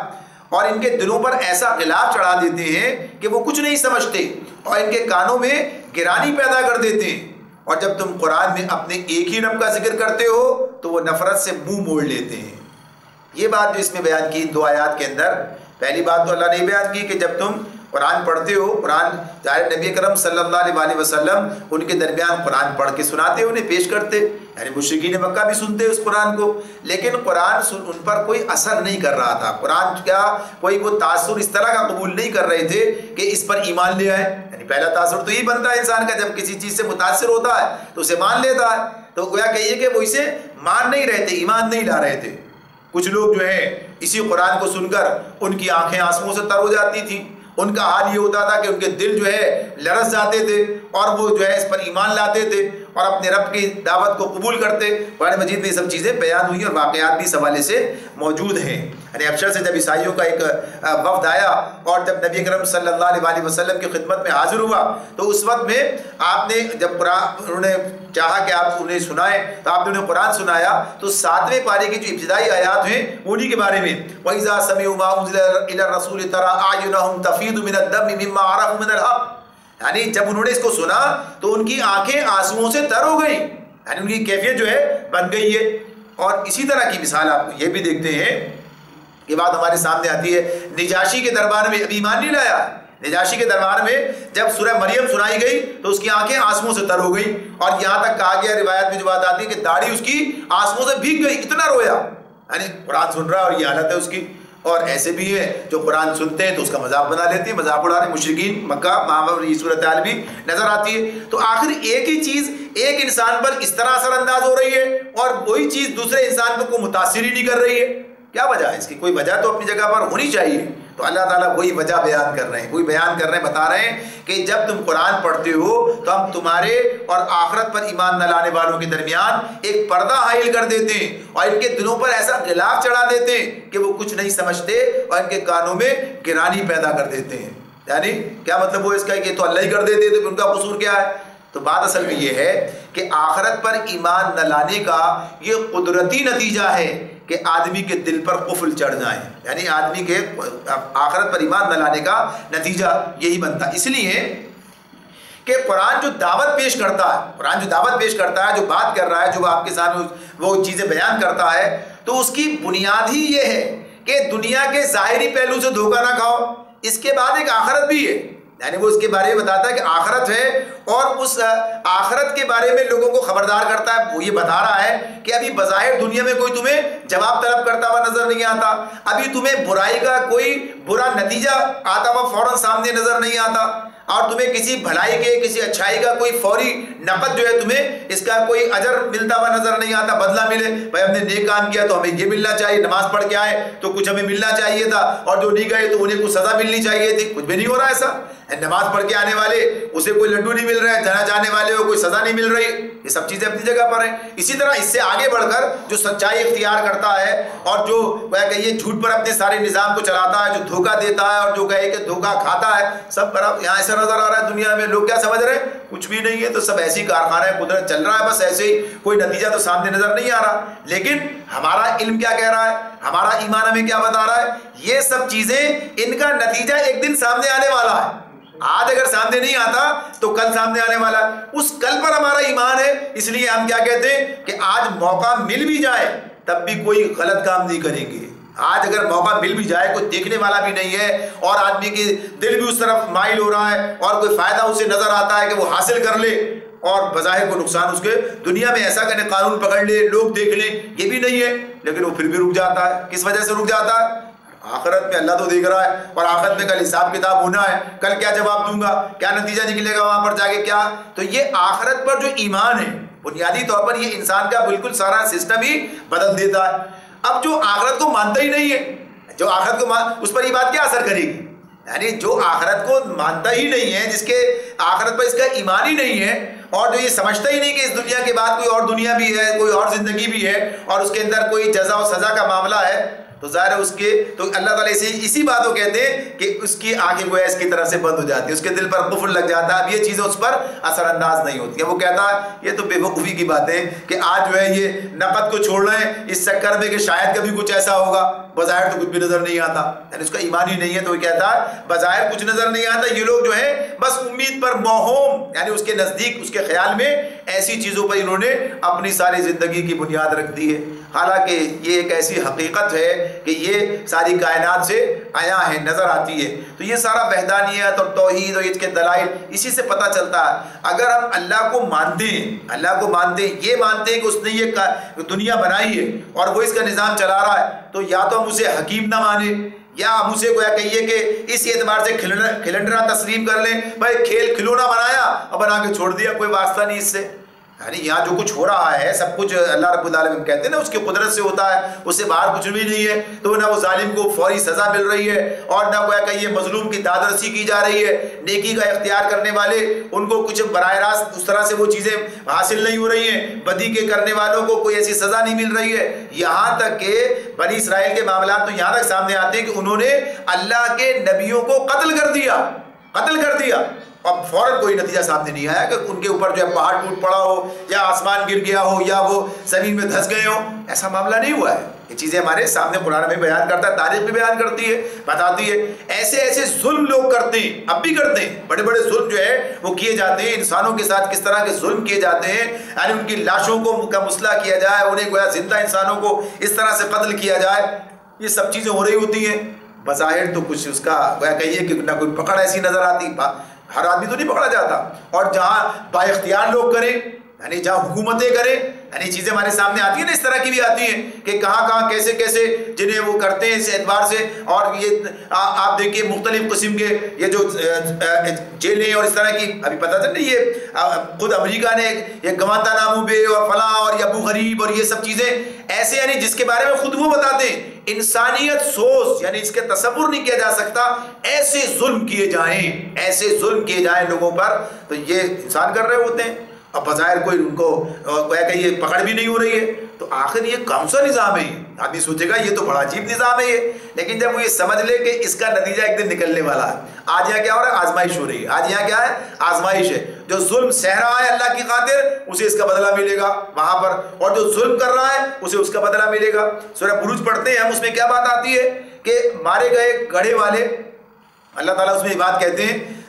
اور ان کے دلوں پر ایسا غلاف چڑھا دیتے ہیں کہ وہ کچھ نہیں سمجھتے، اور ان کے کانوں میں گرانی پیدا کر دیتے ہیں، اور جب تم قرآن میں اپنے ایک ہی رب کا ذکر کرتے ہو تو وہ نفرت سے منہ موڑ لیتے ہیں۔ یہ بات جو اس میں بیان کی دو آیات کے اندر، پہلی بات تو اللہ نے بیان کی کہ جب تم قرآن پڑھتے ہو، قرآن ظاہر نبی کرم صلی اللہ علیہ وسلم ان کے درمیان قرآن پڑھ کے سناتے، انہیں پیش کرتے، یعنی مشرکین مکہ بھی سنتے اس قرآن کو، لیکن قرآن ان پر کوئی اثر نہیں کر رہا تھا، قرآن کا کوئی وہ تاثر اس طرح کا قبول نہیں کر رہے تھے کہ اس پر ایمان لے آئے۔ یعنی پہلا تاثر تو یہی بنتا ہے انسان کا، جب کسی چیز سے متاثر ہوتا ہے تو اسے مان لیتا ہے، تو گویا کہیے کہ وہ اسے مان نہیں رہے تھے، ایمان نہیں لا رہے تھے۔ کچھ لوگ جو ہیں اسی قرآن کو سن کر ان کی آنکھیں آنسوؤں سے تر ہو جاتی تھیں، ان کا حال یہ ہوتا تھا کہ ان کے دل جو ہے لرز جاتے تھے اور وہ جو ہے اس پر ایمان لاتے تھے اور اپنے رب کی دعوت کو قبول کرتے۔ قرآن مجید میں یہ سب چیزیں بیان ہوئی اور واقعات بھی اس حوالے سے موجود ہیں۔ یعنی ابشر سے جب عیسائیوں کا ایک وفد آیا اور جب نبی کرم صلی اللہ علیہ وسلم کی خدمت میں حاضر ہوا تو اس وقت میں آپ نے جب قرآن انہوں نے چاہا کہ آپ انہیں سنائیں تو آپ نے انہیں قرآن سنایا، تو 7ویں پارے کی جو ابتدائی آیات ہیں انہی کے بارے میں، وَإِذَا سَمِعُوا مَا أُنزِلَ إِلَى الرَّسُولِ تَرَىٰ أَعْيُنَهُمْ تَفِيضُ مِنَ الدَّمِّ مِمَّا عَرَفُوا مِنَ الْحَقِّ، یعنی جب انہوں نے اس کو سنا تو ان کی آنکھیں آنسوؤں سے تر ہو گئیں، یعنی ان کی کیفیت جو ہے بن گئی ہے۔ اور اسی طرح کی مثال آپ یہ بھی دیکھتے ہیں کہ بات ہمارے سامنے آتی ہے، نجاشی کے دربار میں ابھی ایمان نہیں لایا، نجاشی کے دربار میں جب سورہ مریم سنائی گئی تو اس کی آنکھیں آنسوؤں سے تر ہو گئی، اور یہاں تک کہا گیا روایت میں جو بات آتی ہے کہ داڑھی اس کی آنسوؤں سے بھیگ گئی، اتنا رویا، یعنی قرآن سن رہا ہے اور یہ حالت ہے اس کی۔ اور ایسے بھی ہیں جو قرآن سنتے ہیں تو اس کا مذاق بنا لیتے ہیں، مذاق اڑا رہے ہیں۔ مشرکین مکہ وہاں پر یہ صورتحال بھی نظر آتی ہے۔ تو آخر ایک ہی چیز ایک انسان پر اس طرح اثر انداز ہو رہی ہے اور وہی چیز دوسرے انسان کو متاثر ہی نہیں کر رہی ہے، کیا وجہ ہے اس کی؟ کوئی وجہ تو اپنی جگہ پر ہونی چاہیے۔ تو اللہ تعالیٰ وہی وجہ بیان کر رہے ہیں، وہی بیان کر رہے ہیں، بتا رہے ہیں کہ جب تم قرآن پڑھتے ہو تو ہم تمہارے اور آخرت پر ایمان نہ لانے والوں کے درمیان ایک پردہ حائل کر دیتے ہیں اور ان کے دلوں پر ایسا غلاف چڑھا دیتے ہیں کہ وہ کچھ نہیں سمجھتے اور ان کے کانوں میں گرانی پیدا کر دیتے ہیں۔ یعنی کیا مطلب وہ اس کا کہ تو اللہ ہی کر دیتے تو ان کا قصور کیا ہے؟ تو بات اصل میں یہ ہے کہ آخرت پر ایمان نہ لانے کا یہ قدرتی نتیجہ ہے کہ آدمی کے دل پر قفل چڑھ جائیں، یعنی آدمی کے آخرت پر ایمان نہ لانے کا نتیجہ یہی بنتا ہے۔ اس لیے کہ قرآن جو دعوت پیش کرتا ہے، جو بات کر رہا ہے، جو آپ کے سامنے وہ چیزیں بیان کرتا ہے، تو اس کی بنیاد ہی یہ ہے کہ دنیا کے ظاہری پہلو سے دھوکہ نہ کھاؤ، اس کے بعد ایک آخرت بھی ہے، یعنی وہ اس کے بارے میں بتاتا ہے کہ آخرت ہے اور اس آخرت کے بارے میں لوگوں کو خبردار کرتا ہے۔ وہ یہ بتا رہا ہے کہ ابھی بظاہر دنیا میں کوئی تمہیں جواب طلب کرتا ہوا نظر نہیں آتا، ابھی تمہیں برائی کا کوئی برا نتیجہ آتا ہوا فوراً سامنے نظر نہیں آتا، اور تمہیں کسی بھلائی کے کسی اچھائی کا کوئی فوری نقد جو ہے تمہیں اس کا کوئی اجر ملتا ہوا نظر نہیں آتا، بدلہ ملے، بھائی ہم نے نیک کام کیا تو ہمیں یہ ملنا چاہیے، نماز پڑھ کے آئے تو کچھ ہمیں ملنا چاہیے تھا، اور جو نہیں گئے تو انہیں کچھ سزا ملنی چاہیے تھی، کچھ بھی نہیں ہو رہا ایسا۔ نماز پڑھ کے آنے والے اسے کوئی لڈو نہیں مل رہا ہے، جنا جانے والے کو کوئی سزا نہیں مل رہی، یہ سب چیزیں اپنی جگہ پر ہیں۔ اسی طرح اس سے آگے بڑھ کر جو سچائی اختیار کرتا ہے اور جو کہیے جھوٹ پر اپنے سارے نظام کو چلاتا ہے، جو دھوکہ دیتا ہے اور جو کہے کہ دھوکہ کھاتا ہے، سب برابر یہاں ایسا نظر آ رہا ہے دنیا میں۔ لوگ کیا سمجھ رہے ہیں؟ کچھ بھی نہیں ہے، تو سب ایسی کارخانہ قدرت چل رہا ہے، بس ایسے ہی، کوئی نتیجہ تو سامنے نظر نہیں آ رہا۔ لیکن ہمارا علم کیا کہہ رہا ہے، ہمارا ایمان ہمیں کیا بتا رہا ہے؟ یہ سب چیزیں ان کا نتیجہ ایک دن سامنے آنے والا ہے۔ آج اگر سامنے نہیں آتا تو کل سامنے آنے والا ہے، اس کل پر ہمارا ایمان ہے۔ اس لیے ہم کیا کہتے ہیں کہ آج موقع مل بھی جائے تب بھی کوئی غلط کام نہیں کریں گے۔ آج اگر موقع مل بھی جائے، کوئی دیکھنے والا بھی نہیں ہے اور آدمی کے دل بھی اس طرف مائل ہو رہا ہے اور کوئی فائدہ اسے نظر آتا ہے کہ وہ حاصل کر لے، اور بظاہر کو نقصان اس کے دنیا میں ایسا کرنے قانون پکڑ لے، لوگ دیکھ لیں، یہ بھی نہیں ہے، لیکن وہ پھر بھی رک جاتا ہے۔ کس وجہ سے رک جاتا ہے؟ آخرت میں اللہ تو دیکھ رہا ہے اور آخرت میں کل حساب کتاب ہونا ہے، کل کیا جواب دوں گا، کیا نتیجہ نکلے گا وہاں پر جا کے، کیا۔ تو یہ آخرت پر جو ایمان ہے بنیادی طور پر یہ انسان کا بالکل سارا سسٹم ہی بدل دیتا ہے۔ اب جو آخرت کو مانتا ہی نہیں ہے، جو آخرت کو اس پر یہ بات کیا اثر کرے گی؟ یعنی جو آخرت کو مانتا ہی نہیں ہے، جس کے آخرت پر اس کا ایمان ہی نہیں ہے، اور جو یہ سمجھتا ہی نہیں کہ اس دنیا کے بعد کوئی اور دنیا بھی ہے، کوئی اور زندگی بھی ہے اور اس کے اندر کوئی جزا و سزا کا معاملہ ہے، تو ظاہر ہے اس کے تو اللہ تعالیٰ اسی بات کو کہتے ہیں کہ اس کی آنکھیں گویا اس کی طرف سے بند ہو جاتی ہے، اس کے دل پر قفل لگ جاتا ہے، اب یہ چیزیں اس پر اثر انداز نہیں ہوتی ہیں۔ وہ کہتا ہے یہ تو بے وقوفی کی بات ہے کہ آج جو ہے یہ نقد کو چھوڑ رہے ہیں اس چکر میں کہ شاید کبھی کچھ ایسا ہوگا، بظاہر تو کچھ بھی نظر نہیں آتا، یعنی اس کا ایمان ہی نہیں ہے۔ تو وہ کہتا ہے بظاہر کچھ نظر نہیں آتا، یہ لوگ جو ہے بس امید پر موہوم، یعنی اس کے نزدیک اس کے خیال میں ایسی چیزوں پر انہوں نے اپنی ساری زندگی کی بنیاد رکھ دی ہے، حالانکہ یہ ایک ایسی حقیقت ہے کہ یہ ساری کائنات سے عیاں ہے، نظر آتی ہے۔ تو یہ سارا وحدانیت اور توحید اور اس کے دلائل اسی سے پتہ چلتا ہے۔ اگر ہم اللہ کو مانتے ہیں، یہ مانتے ہیں کہ اس نے یہ دنیا بنائی ہے اور وہ اس کا نظام چلا رہا ہے، تو یا تو ہم اسے حکیم نہ مانیں، یا ہم اسے گویا کہیے کہ اس اعتبار سے کھلنڈرا تسلیم کر لیں، بھائی کھیل کھلونا بنایا اور بنا کے چھوڑ دیا، کوئی واسطہ نہیں اس سے۔ یعنی یہاں جو کچھ ہو رہا ہے سب کچھ اللہ رب العالمین کہتے ہیں نا اس کی قدرت سے ہوتا ہے، اس سے باہر کچھ بھی نہیں ہے۔ تو نہ وہ ظالم کو فوری سزا مل رہی ہے اور نہ گویا کہ یہ مظلوم کی دادرسی کی جا رہی ہے، نیکی کا اختیار کرنے والے ان کو کچھ براہ راست اس طرح سے وہ چیزیں حاصل نہیں ہو رہی ہیں، بدی کے کرنے والوں کو کوئی ایسی سزا نہیں مل رہی ہے۔ یہاں تک کہ بنی اسرائیل کے معاملات تو یہاں تک سامنے آتے ہیں کہ انہوں نے اللہ کے نبیوں کو قتل کر دیا، اب فوراً کوئی نتیجہ سامنے نہیں آیا کہ ان کے اوپر جو ہے پہاڑ ٹوٹ پڑا ہو یا آسمان گر گیا ہو یا وہ زمین میں دھس گئے ہوں، ایسا معاملہ نہیں ہوا ہے۔ یہ چیزیں ہمارے سامنے قرآن میں بیان کرتا ہے، تاریخ بھی بیان کرتی ہے، بتاتی ہے۔ ایسے ظلم لوگ کرتے ہیں، اب بھی کرتے ہیں، بڑے بڑے ظلم جو ہے وہ کیے جاتے ہیں، انسانوں کے ساتھ کس طرح کے ظلم کیے جاتے ہیں، یعنی ان کی لاشوں کا مسئلہ کیا جائے، انہیں گویا زندہ انسانوں کو اس طرح سے قتل کیا جائے، یہ سب چیزیں ہو رہی ہوتی ہیں۔ بظاہر تو کچھ اس کا گویا کہیے کہ نہ کوئی پکڑ ایسی نظر آتی، ہر آدمی تو نہیں پکڑا جاتا، اور جہاں با اختیار لوگ کریں، یعنی جہاں حکومتیں کریں، یعنی چیزیں ہمارے سامنے آتی ہیں نا، اس طرح کی بھی آتی ہیں کہ کہاں کہاں کیسے کیسے جنہیں وہ کرتے ہیں اس اعتبار سے. اور یہ آپ دیکھیے مختلف قسم کے یہ جو جیلیں اور اس طرح کی، ابھی پتہ تھا نا یہ خود امریکہ نے یہ گوانتا نامو بے اور فلاں اور یہ ابو غریب اور یہ سب چیزیں ایسے، یعنی جس کے بارے میں خود وہ بتاتے ہیں انسانیت سوز، یعنی اس کے تصور نہیں کیا جا سکتا ایسے ظلم کیے جائیں، ایسے ظلم کیے جائیں لوگوں پر. تو یہ انسان کر رہے ہوتے ہیں، اب بظاہر کوئی ان کو کہ یہ پکڑ بھی نہیں ہو رہی ہے. تو آخر یہ کون سا نظام ہے؟ آدمی سوچے گا یہ تو بڑا عجیب نظام ہے یہ، لیکن جب وہ یہ سمجھ لے کہ اس کا نتیجہ ایک دن نکلنے والا ہے. آج یہاں کیا ہو رہا ہے؟ آزمائش ہو رہی ہے. آج یہاں کیا ہے؟ آزمائش ہے. جو ظلم سہ رہا ہے اللہ کی خاطر اسے اس کا بدلہ ملے گا وہاں پر، اور جو ظلم کر رہا ہے اسے اس کا بدلہ ملے گا. سورہ بروج پڑھتے ہیں ہم، اس میں کیا بات آتی ہے کہ مارے گئے گڑھے والے، اللہ تعالیٰ اس میں یہ بات کہتے ہیں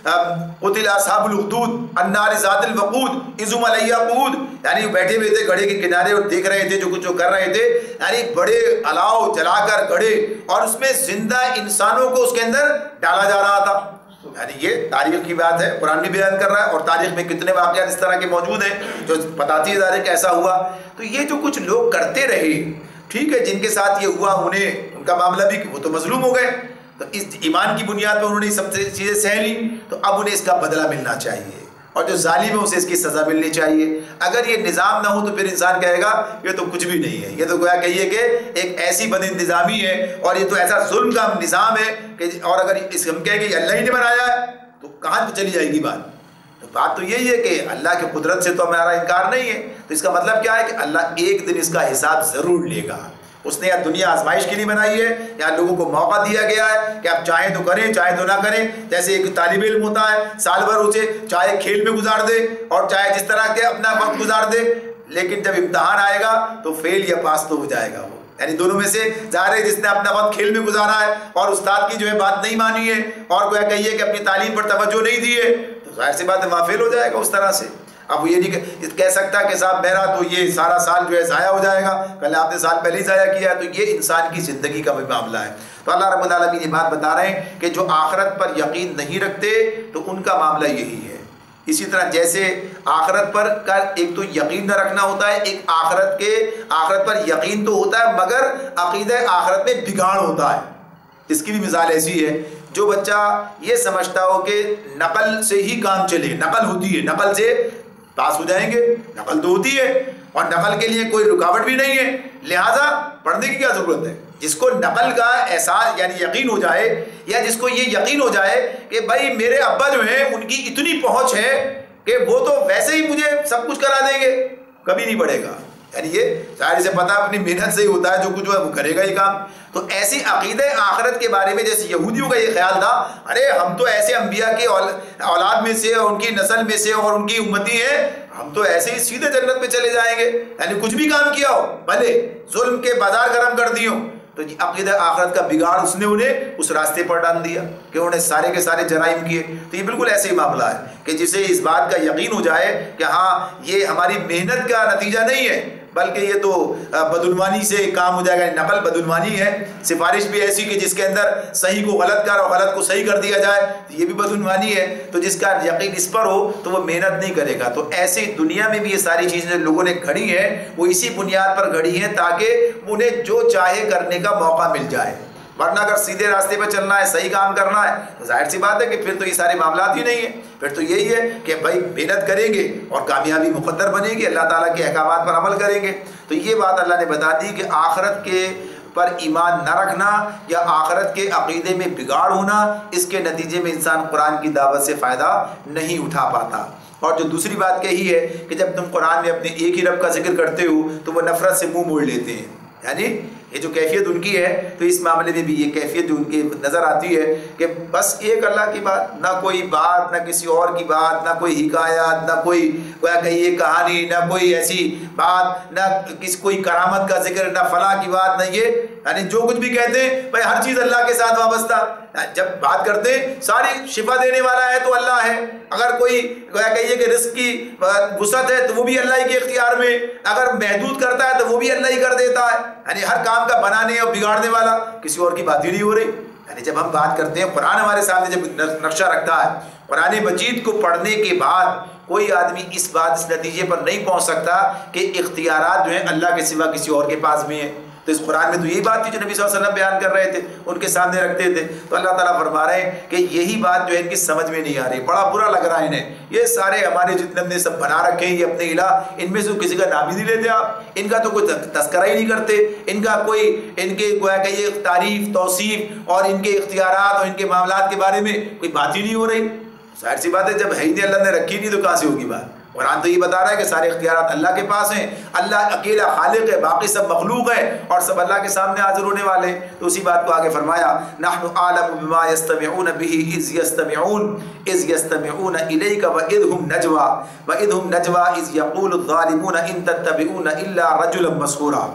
قتل اصحاب الاخدود النار ذات الوقود اذ هم علیہا قعود، یعنی بیٹھے ہوئے تھے گڑھے کے کنارے اور دیکھ رہے تھے جو کچھ کر رہے تھے، یعنی بڑے الاؤ جلا کر گڑھے اور اس میں زندہ انسانوں کو اس کے اندر ڈالا جا رہا تھا. یعنی یہ تاریخ کی بات ہے، قرآن بھی بیان کر رہا ہے، اور تاریخ میں کتنے واقعات اس طرح کے موجود ہیں جو بتاتی ہے کہ ایسا ہوا. تو یہ جو کچھ لوگ کرتے رہے، ٹھیک ہے، جن کے ساتھ یہ ہوا انہیں ان کا معاملہ بھی وہ تو مظلوم ہو گئے، تو اس ایمان کی بنیاد پر انہوں نے سب سے چیزیں سہ لی، تو اب انہیں اس کا بدلہ ملنا چاہیے، اور جو ظالم ہے اسے اس کی سزا ملنی چاہیے. اگر یہ نظام نہ ہو تو پھر انسان کہے گا یہ تو کچھ بھی نہیں ہے، یہ تو گویا کہیے کہ ایک ایسی بد انتظامی ہے اور یہ تو ایسا ظلم کا نظام ہے کہ، اور اگر اس ہم کہیں کہ اللہ ہی نے بنایا ہے تو کہاں چلی جائے گی بات. تو بات تو یہی ہے کہ اللہ کی قدرت سے تو ہمارا انکار نہیں ہے. تو اس کا مطلب کیا ہے کہ اللہ ایک دن اس کا حساب ضرور لے گا. اس نے یا دنیا آزمائش کے لیے بنائی ہے، یا لوگوں کو موقع دیا گیا ہے کہ آپ چاہیں تو کریں چاہیں تو نہ کریں. جیسے ایک طالب علم ہوتا ہے، سال بھر اسے چاہے کھیل میں گزار دے اور چاہے جس طرح کے اپنا وقت گزار دے، لیکن جب امتحان آئے گا تو فیل یا پاس تو ہو جائے گا وہ. یعنی دونوں میں سے ظاہر ہے جس نے اپنا وقت کھیل میں گزارا ہے اور استاد کی جو ہے بات نہیں مانی ہے اور گویا کہیے کہ اپنی تعلیم پر توجہ نہیں دی ہے، تو ظاہر سی بات ہے وہاں فیل ہو جائے گا اس طرح سے. اب یہ نہیں کہہ سکتا کہ صاحب میرا تو یہ سارا سال جو ہے ضائع ہو جائے گا، پہلے آپ نے سال پہلے ہی ضائع کیا ہے. تو یہ انسان کی زندگی کا بھی معاملہ ہے. تو اللہ رب العالمین یہ بات بتا رہے ہیں کہ جو آخرت پر یقین نہیں رکھتے تو ان کا معاملہ یہی ہے. اسی طرح جیسے آخرت پر کا ایک تو یقین نہ رکھنا ہوتا ہے، ایک آخرت پر یقین تو ہوتا ہے مگر عقیدہ آخرت میں بگاڑ ہوتا ہے. اس کی بھی مثال ایسی ہے، جو بچہ یہ سمجھتا ہو کہ نقل سے ہی کام چلے، نقل ہوتی ہے، نقل سے پاس ہو جائیں گے، نقل تو ہوتی ہے اور نقل کے لیے کوئی رکاوٹ بھی نہیں ہے، لہٰذا پڑھنے کی کیا ضرورت ہے. جس کو نقل کا احساس یعنی یقین ہو جائے، یا جس کو یہ یقین ہو جائے کہ بھائی میرے ابا جو ہیں ان کی اتنی پہنچ ہے کہ وہ تو ویسے ہی مجھے سب کچھ کرا دیں گے، کبھی نہیں پڑھے گا. یعنی یہ ظاہر سے پتہ اپنی محنت سے ہی ہوتا ہے، جو کچھ ہے وہ کرے گا یہ کام. تو ایسی عقیدہ آخرت کے بارے میں جیسے یہودیوں کا یہ خیال تھا، ارے ہم تو ایسے انبیاء کے اولاد میں سے اور ان کی نسل میں سے اور ان کی امتی ہیں، ہم تو ایسے ہی سیدھے جنت میں چلے جائیں گے. یعنی کچھ بھی کام کیا ہو، بھلے ظلم کے بازار گرم کر دیے ہوں، تو عقیدہ آخرت کا بگاڑ اس نے انہیں اس راستے پر ڈال دیا کہ انہوں نے سارے کے سارے جرائم کیے. تو یہ بالکل ایسے ہی معاملہ ہے کہ جسے اس بات کا یقین ہو جائے کہ ہاں یہ ہماری محنت کا نتیجہ نہیں ہے بلکہ یہ تو بدعنوانی سے کام ہو جائے گا. نقل بدعنوانی ہے، سفارش بھی ایسی کہ جس کے اندر صحیح کو غلط کر اور غلط کو صحیح کر دیا جائے، یہ بھی بدعنوانی ہے. تو جس کا یقین اس پر ہو تو وہ محنت نہیں کرے گا. تو ایسے دنیا میں بھی یہ ساری چیزیں لوگوں نے گھڑی ہیں وہ اسی بنیاد پر گھڑی ہیں تاکہ انہیں جو چاہے کرنے کا موقع مل جائے. ورنہ اگر سیدھے راستے پہ چلنا ہے، صحیح کام کرنا ہے، تو ظاہر سی بات ہے کہ پھر تو یہ سارے معاملات ہی نہیں ہیں. پھر تو یہی ہے کہ بھائی محنت کریں گے اور کامیابی مقدر بنے گی، اللہ تعالیٰ کے احکامات پر عمل کریں گے. تو یہ بات اللہ نے بتا دی کہ آخرت کے پر ایمان نہ رکھنا یا آخرت کے عقیدے میں بگاڑ ہونا، اس کے نتیجے میں انسان قرآن کی دعوت سے فائدہ نہیں اٹھا پاتا. اور جو دوسری بات کہی ہے کہ جب تم قرآن میں اپنے ایک ہی رب کا ذکر کرتے ہو تو وہ نفرت سے منہ موڑ لیتے ہیں. یعنی یہ جو کیفیت ان کی ہے، تو اس معاملے میں بھی یہ کیفیت جو ان کی نظر آتی ہے کہ بس ایک اللہ کی بات، نہ کوئی بات، نہ کسی اور کی بات، نہ کوئی حکایات، نہ کوئی کہیے کہانی، نہ کوئی ایسی بات، نہ کسی کوئی کرامت کا ذکر، نہ فلاں کی بات، نہ یہ، یعنی جو کچھ بھی کہتے ہیں بھائی ہر چیز اللہ کے ساتھ وابستہ. جب بات کرتے ہیں ساری شفا دینے والا ہے تو اللہ ہے، اگر کوئی کہیے کہ رزق کی وسعت ہے تو وہ بھی اللہ ہی کے اختیار میں، اگر محدود کرتا ہے تو وہ بھی اللہ ہی کر دیتا ہے. یعنی ہر کام کا بنانے اور بگاڑنے والا کسی اور کی بات ہی نہیں ہو رہی. یعنی جب ہم بات کرتے ہیں قرآن ہمارے سامنے جب نقشہ رکھتا ہے، قرآن مجید کو پڑھنے کے بعد کوئی آدمی اس نتیجے پر نہیں پہنچ سکتا کہ اختیارات جو ہیں اللہ کے سوا کسی اور کے پاس بھی ہیں۔ تو اس قرآن میں تو یہی بات تھی جو نبی صلی اللہ علیہ وسلم بیان کر رہے تھے، ان کے سامنے رکھتے تھے۔ تو اللہ تعالیٰ فرما رہے ہیں کہ یہی بات جو ہے ان کی سمجھ میں نہیں آ رہی، بڑا برا لگ رہا ہے انہیں، یہ سارے ہمارے جتنے ہم نے سب بنا رکھے ہیں یہ اپنے الہ، ان میں سے کسی کا نام ہی نہیں لیتے آپ، ان کا تو کوئی تذکرہ ہی نہیں کرتے، ان کا کوئی ان کے گویا کہ یہ تعریف توصیف اور ان کے اختیارات اور ان کے معاملات کے بارے میں کوئی بات ہی نہیں ہو رہی۔ ظاہر سی بات ہے جب ہے ہی نہیں، اللہ نے رکھی نہیں تو کہاں سے ہوگی بات؟ قرآن تو یہ بتا رہا ہے کہ سارے اختیارات اللہ کے پاس ہیں، اللہ اکیلا خالق ہے، باقی سب مخلوق ہیں اور سب اللہ کے سامنے حاضر ہونے والے ہیں۔ تو اسی بات کو آگے فرمایا، نحن اعلم بما يستمعون به اذ يستمعون الیک واذ هم نجوا اذ يقول الظالمون ان تتبعون الا رجلا مسحورا۔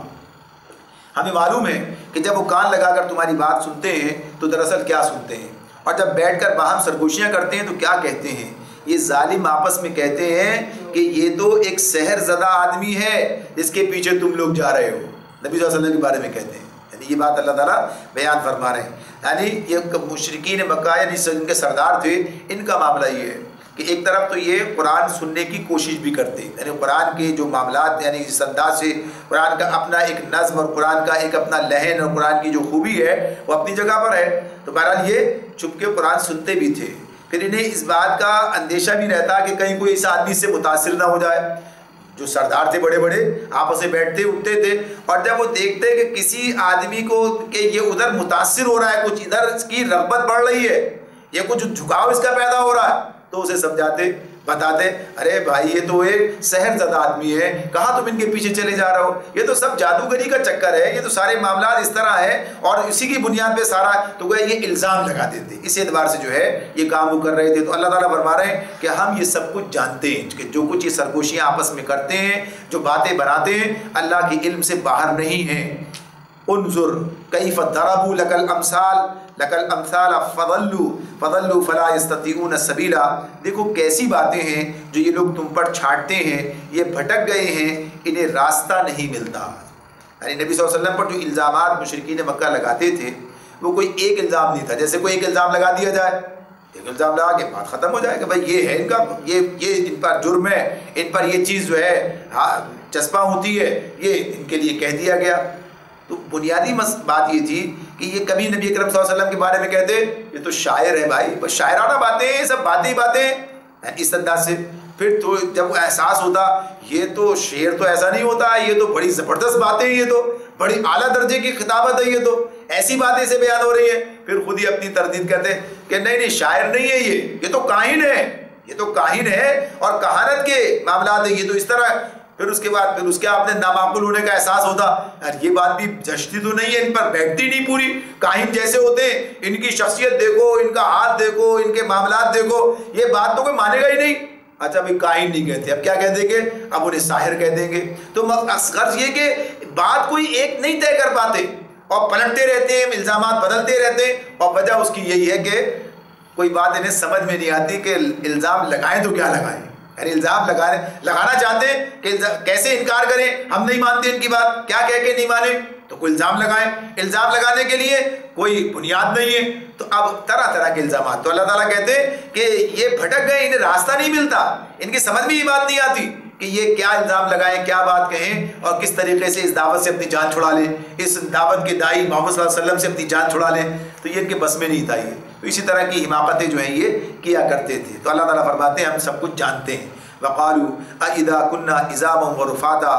ہمیں معلوم ہے کہ جب وہ کان لگا کر تمہاری بات سنتے ہیں تو دراصل کیا سنتے ہیں، اور جب بیٹھ کر باہم سرگوشیاں کرتے ہیں تو کیا کہتے ہیں۔ یہ ظالم آپس میں کہتے ہیں کہ یہ تو ایک سحر زدہ آدمی ہے جس کے پیچھے تم لوگ جا رہے ہو، نبی صلی اللہ علیہ وسلم کے بارے میں کہتے ہیں۔ یعنی یہ بات اللہ تعالیٰ بیان فرما رہے ہیں، یعنی یہ مشرکین مکہ یعنی ان کے سردار تھے، ان کا معاملہ یہ ہے کہ ایک طرف تو یہ قرآن سننے کی کوشش بھی کرتے ہیں، یعنی قرآن کے جو معاملات یعنی اس انداز سے قرآن کا اپنا ایک نظم اور قرآن کا ایک اپنا لحن اور قرآن کی جو خوبی ہے وہ اپنی جگہ پر ہے، تو بہرحال یہ چھپ کے قرآن سنتے بھی تھے۔ پھر انہیں اس بات کا اندیشہ بھی رہتا کہ کہیں کوئی اس آدمی سے متاثر نہ ہو جائے۔ جو سردار تھے بڑے بڑے آپس میں بیٹھتے اٹھتے تھے، اور جب وہ دیکھتے کہ کسی آدمی کو کہ یہ ادھر متاثر ہو رہا ہے، کچھ ادھر اس کی رغبت بڑھ رہی ہے، یہ کچھ جھکاؤ اس کا پیدا ہو رہا ہے، تو اسے سمجھاتے بتاتے، ارے بھائی یہ تو ایک سحر زدہ آدمی ہے، کہاں تم ان کے پیچھے چلے جا رہے ہو، یہ تو سب جادوگری کا چکر ہے، یہ تو سارے معاملات اس طرح ہیں اور اسی کی بنیاد پہ سارا تو وہ یہ الزام لگا دیتے، اس اعتبار سے جو ہے یہ کام وہ کر رہے تھے۔ تو اللہ تعالیٰ فرما رہے ہیں کہ ہم یہ سب کچھ جانتے ہیں کہ جو کچھ یہ سرگوشیاں آپس میں کرتے ہیں، جو باتیں بناتے ہیں، اللہ کے علم سے باہر نہیں ہیں۔ انظر کیف ضربوا لک الامثال فضلوا فلا یستطیعون سبیلا، دیکھو کیسی باتیں ہیں جو یہ لوگ تم پر چھاٹتے ہیں، یہ بھٹک گئے ہیں، انہیں راستہ نہیں ملتا۔ یعنی نبی صلی اللہ علیہ وسلم پر جو الزامات مشرکین مکہ لگاتے تھے وہ کوئی ایک الزام نہیں تھا، جیسے کوئی ایک الزام لگا دیا جائے، ایک الزام لگا کے بات ختم ہو جائے کہ بھائی یہ ہے ان کا یہ ان پر جرم ہے، ان پر یہ چیز جو ہے چسپاں ہوتی ہے، یہ ان کے لیے کہہ دیا گیا۔ تو بنیادی بات یہ تھی کہ یہ کبھی نبی اکرم صلی اللہ علیہ وسلم کے بارے میں کہتے یہ تو شاعر ہے بھائی، بس شاعرانہ باتیں ہیں، سب باتیں ہی باتیں اس انداز سے۔ پھر تو جب احساس ہوتا یہ تو شعر تو ایسا نہیں ہوتا، یہ تو بڑی زبردست باتیں ہیں، یہ تو بڑی اعلیٰ درجے کی خطابت ہے، یہ تو ایسی باتیں سے بیان ہو رہی ہیں، پھر خود ہی اپنی تردید کرتے ہیں کہ نہیں نہیں شاعر نہیں ہے، یہ تو کاہن ہے، یہ تو کاہن ہے اور کہانت کے معاملات ہیں، یہ تو اس طرح۔ پھر اس کے بعد پھر اس کے آپ نے نامعقول ہونے کا احساس ہوتا، یار یہ بات بھی جچتی تو نہیں ہے، ان پر بیٹھتی نہیں پوری، کاہن جیسے ہوتے ہیں، ان کی شخصیت دیکھو، ان کا ہاتھ دیکھو، ان کے معاملات دیکھو، یہ بات تو کوئی مانے گا ہی نہیں۔ اچھا بھائی کاہن نہیں کہتے، اب کیا کہہ دیں گے؟ اب انہیں ساحر کہہ دیں گے۔ تو غرض یہ کہ بات کوئی ایک نہیں طے کر پاتے اور پلٹتے رہتے ہیں، الزامات بدلتے رہتے ہیں، اور وجہ اس کی یہی ہے کہ کوئی بات انہیں سمجھ میں نہیں آتی کہ الزام لگائیں تو کیا لگائیں، یعنی الزام لگانا چاہتے ہیں کہ کیسے انکار کریں، ہم نہیں مانتے ان کی بات، کیا کہہ کے نہیں مانے، تو کوئی الزام لگائیں، الزام لگانے کے لیے کوئی بنیاد نہیں ہے، تو اب طرح طرح کے الزامات۔ تو اللہ تعالیٰ کہتے ہیں کہ یہ بھٹک گئے، انہیں راستہ نہیں ملتا، ان کی سمجھ میں یہ بات نہیں آتی کہ یہ کیا الزام لگائیں، کیا بات کہیں، اور کس طریقے سے اس دعوت سے اپنی جان چھڑا لیں، اس دعوت کے داعی محمد صلی اللہ علیہ وسلم سے اپنی جان چھڑا لیں، تو یہ ان کے بس میں نہیں تھا۔ یہ تو اسی طرح کی حماقتیں جو ہیں یہ کیا کرتے تھے۔ تو اللہ تعالیٰ فرماتے ہیں ہم سب کچھ جانتے ہیں۔ وقالوا اذا كنا عظاما ورفاتا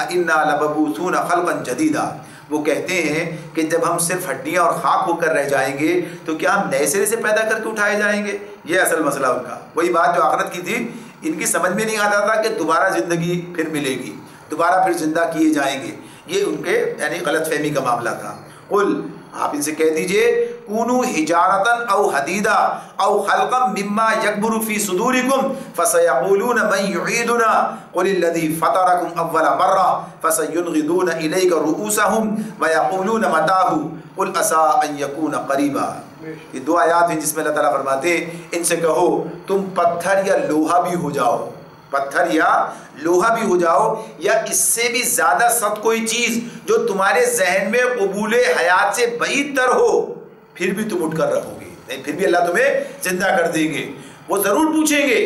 انا لمبعوثون خلقا جديدا، وہ کہتے ہیں کہ جب ہم صرف ہڈیاں اور خاک ہو کر رہ جائیں گے تو کیا ہم نئے سرے سے پیدا کر کے اٹھائے جائیں گے؟ یہ اصل مسئلہ ان کا، وہی بات جو آخرت کی تھی، ان کی سمجھ میں نہیں آتا تھا کہ دوبارہ زندگی پھر ملے گی، دوبارہ پھر زندہ کیے جائیں گے، یہ ان کے یعنی غلط فہمی کا معاملہ تھا۔ قل، آپ ان سے کہہ دیجئے، کونو حجارتا او حدیدا او خلقا مما یکبر فی صدورکم فسیقولون من یعیدنا قل الذی فطرکم اول مرہ فسینغضون الیک رؤوسہم ویقولون متاہ قل عسیٰ ان یکون قریبا۔ یہ دو آیات ہیں جس میں اللہ تعالیٰ فرماتے ہیں ان سے کہو تم پتھر یا لوہا بھی ہو جاؤ، پتھر یا لوہا بھی ہو جاؤ یا اس سے بھی زیادہ سخت کوئی چیز جو تمہارے ذہن میں قبول حیات سے بعید تر ہو، پھر بھی تم اٹھ کر رہو گے، نہیں پھر بھی اللہ تمہیں زندہ کر دیں گے۔ وہ ضرور پوچھیں گے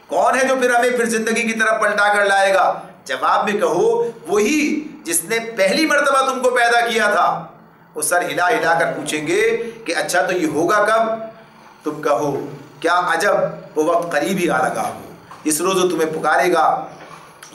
کون ہے جو پھر ہمیں پھر زندگی کی طرف پلٹا کر لائے گا؟ جواب میں کہو وہی جس نے پہلی مرتبہ تم کو پیدا کیا تھا۔ وہ سر ہلا ہلا کر پوچھیں گے کہ اچھا تو یہ ہوگا کب؟ تم کہو کیا عجب وہ وقت قریب ہی آ لگا ہو، اس روز تمہیں پکارے گا،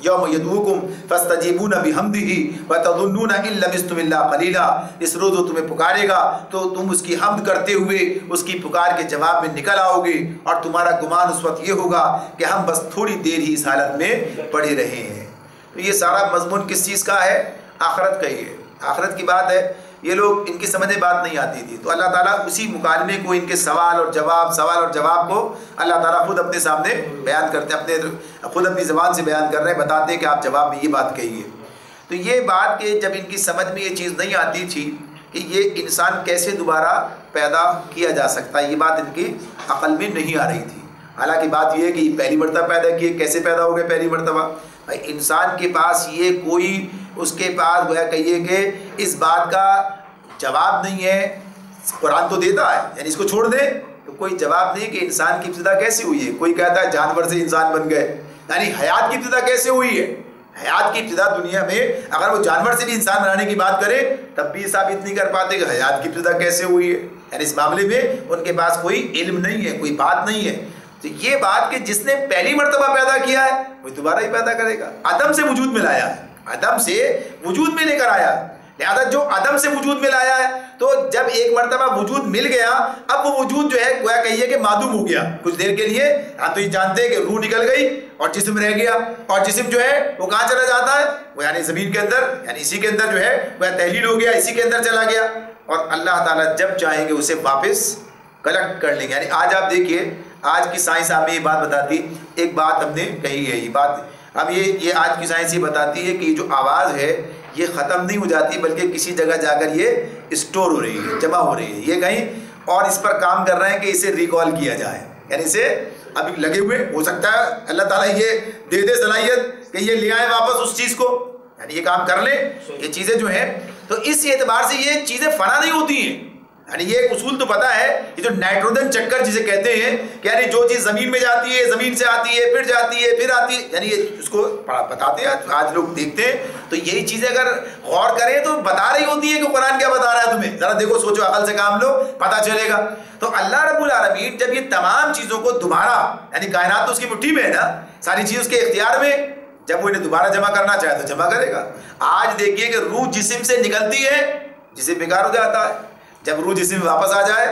یوم یدعوکم فاستجیبون بحمدہ وتظنون ان لبثتم الا قلیلا، اس روز وہ تمہیں پکارے گا تو تم اس کی حمد کرتے ہوئے اس کی پکار کے جواب میں نکل آؤ گے، اور تمہارا گمان اس وقت یہ ہوگا کہ ہم بس تھوڑی دیر ہی اس حالت میں پڑے رہے ہیں۔ تو یہ سارا مضمون کس چیز کا ہے؟ آخرت کا ہی ہے، آخرت کی بات ہے۔ یہ لوگ ان کی سمجھ میں بات نہیں آتی تھی، تو اللہ تعالیٰ اسی مکالمے کو، ان کے سوال اور جواب کو اللہ تعالیٰ خود اپنے سامنے بیان کرتے ہیں، خود اپنی زبان سے بیان کر رہے ہیں، بتاتے ہیں کہ آپ جواب میں یہ بات کہیے۔ تو یہ بات کہ جب ان کی سمجھ میں یہ چیز نہیں آتی تھی کہ یہ انسان کیسے دوبارہ پیدا کیا جا سکتا ہے، یہ بات ان کی عقل میں نہیں آ رہی تھی۔ حالانکہ بات یہ ہے کہ یہ پہلی مرتبہ پیدا کیے، کیسے پیدا ہو گئے پہلی مرتبہ؟ بھائی انسان کے پاس یہ کوئی، اس کے پاس گویا کہیے کہ اس بات کا جواب نہیں ہے۔ قرآن تو دیتا ہے، یعنی اس کو چھوڑ دیں تو کوئی جواب نہیں کہ انسان کی ابتدا کیسے ہوئی ہے۔ کوئی کہتا ہے جانور سے انسان بن گئے، یعنی حیات کی ابتدا کیسے ہوئی ہے؟ حیات کی ابتدا دنیا میں اگر وہ جانور سے بھی انسان بنانے کی بات کرے تب بھی ثابت نہیں کر پاتے کہ حیات کی ابتدا کیسے ہوئی ہے، یعنی اس معاملے میں ان کے پاس کوئی علم نہیں ہے، کوئی بات نہیں ہے۔ تو یہ بات کہ جس نے پہلی مرتبہ پیدا کیا ہے وہ دوبارہ ہی پیدا کرے گا، عدم سے وجود میں لایا ہے، عدم سے وجود میں لے کر آیا ہے۔ لہذا جو عدم سے وجود میں لایا ہے تو جب ایک مرتبہ وجود مل گیا، اب وہ وجود جو ہے گویا کہیے کہ معدوم ہو گیا کچھ دیر کے لیے۔ آپ تو یہ جانتے ہیں کہ روح نکل گئی اور جسم رہ گیا، اور جسم جو ہے وہ کہاں چلا جاتا ہے؟ وہ یعنی زمین کے اندر، یعنی اسی کے اندر جو ہے وہ تحلیل ہو گیا، اسی کے اندر چلا گیا، اور اللہ تعالیٰ جب چاہیں گے اسے واپس کلیکٹ کر لیں گے۔ یعنی آج آپ دیکھیے، آج کی سائنس آپ یہ بات بتاتی، ایک بات ہم نے کہی ہے، یہ بات اب یہ آج کی سائنس یہ بتاتی ہے کہ یہ جو آواز ہے یہ ختم نہیں ہو جاتی بلکہ کسی جگہ جا کر یہ اسٹور ہو رہی ہے، جمع ہو رہی ہے، یہ کہیں اور اس پر کام کر رہے ہیں کہ اسے ریکال کیا جائے، یعنی اسے ابھی لگے ہوئے، ہو سکتا ہے اللہ تعالیٰ یہ دے صلاحیت کہ یہ لے آئے واپس اس چیز کو، یعنی یہ کام کر لیں یہ چیزیں جو ہیں۔ تو اس اعتبار سے یہ چیزیں فنا نہیں ہوتی ہیں، یعنی یہ ایک اصول تو پتہ ہے، یہ جو نائٹروجن چکر جسے کہتے ہیں کہ یعنی جو چیز زمین میں جاتی ہے، زمین سے آتی ہے، پھر جاتی ہے، پھر آتی ہے، یعنی یہ اس کو بتاتے ہیں آج لوگ دیکھتے ہیں۔ تو یہی چیزیں اگر غور کریں تو بتا رہی ہوتی ہے کہ قرآن کیا بتا رہا ہے تمہیں، ذرا دیکھو، سوچو، عقل سے کام لو، پتہ چلے گا۔ تو اللہ رب العالمین جب یہ تمام چیزوں کو دوبارہ، یعنی کائنات تو اس کی مٹھی میں ہے نا، ساری چیز اس کے اختیار میں، جب وہ انہیں دوبارہ جمع کرنا چاہے تو جمع کرے گا۔ آج دیکھیے کہ روح جسم سے نکلتی ہے، جسم بیکار ہو جاتا ہے، جب روح جسم میں واپس آ جائے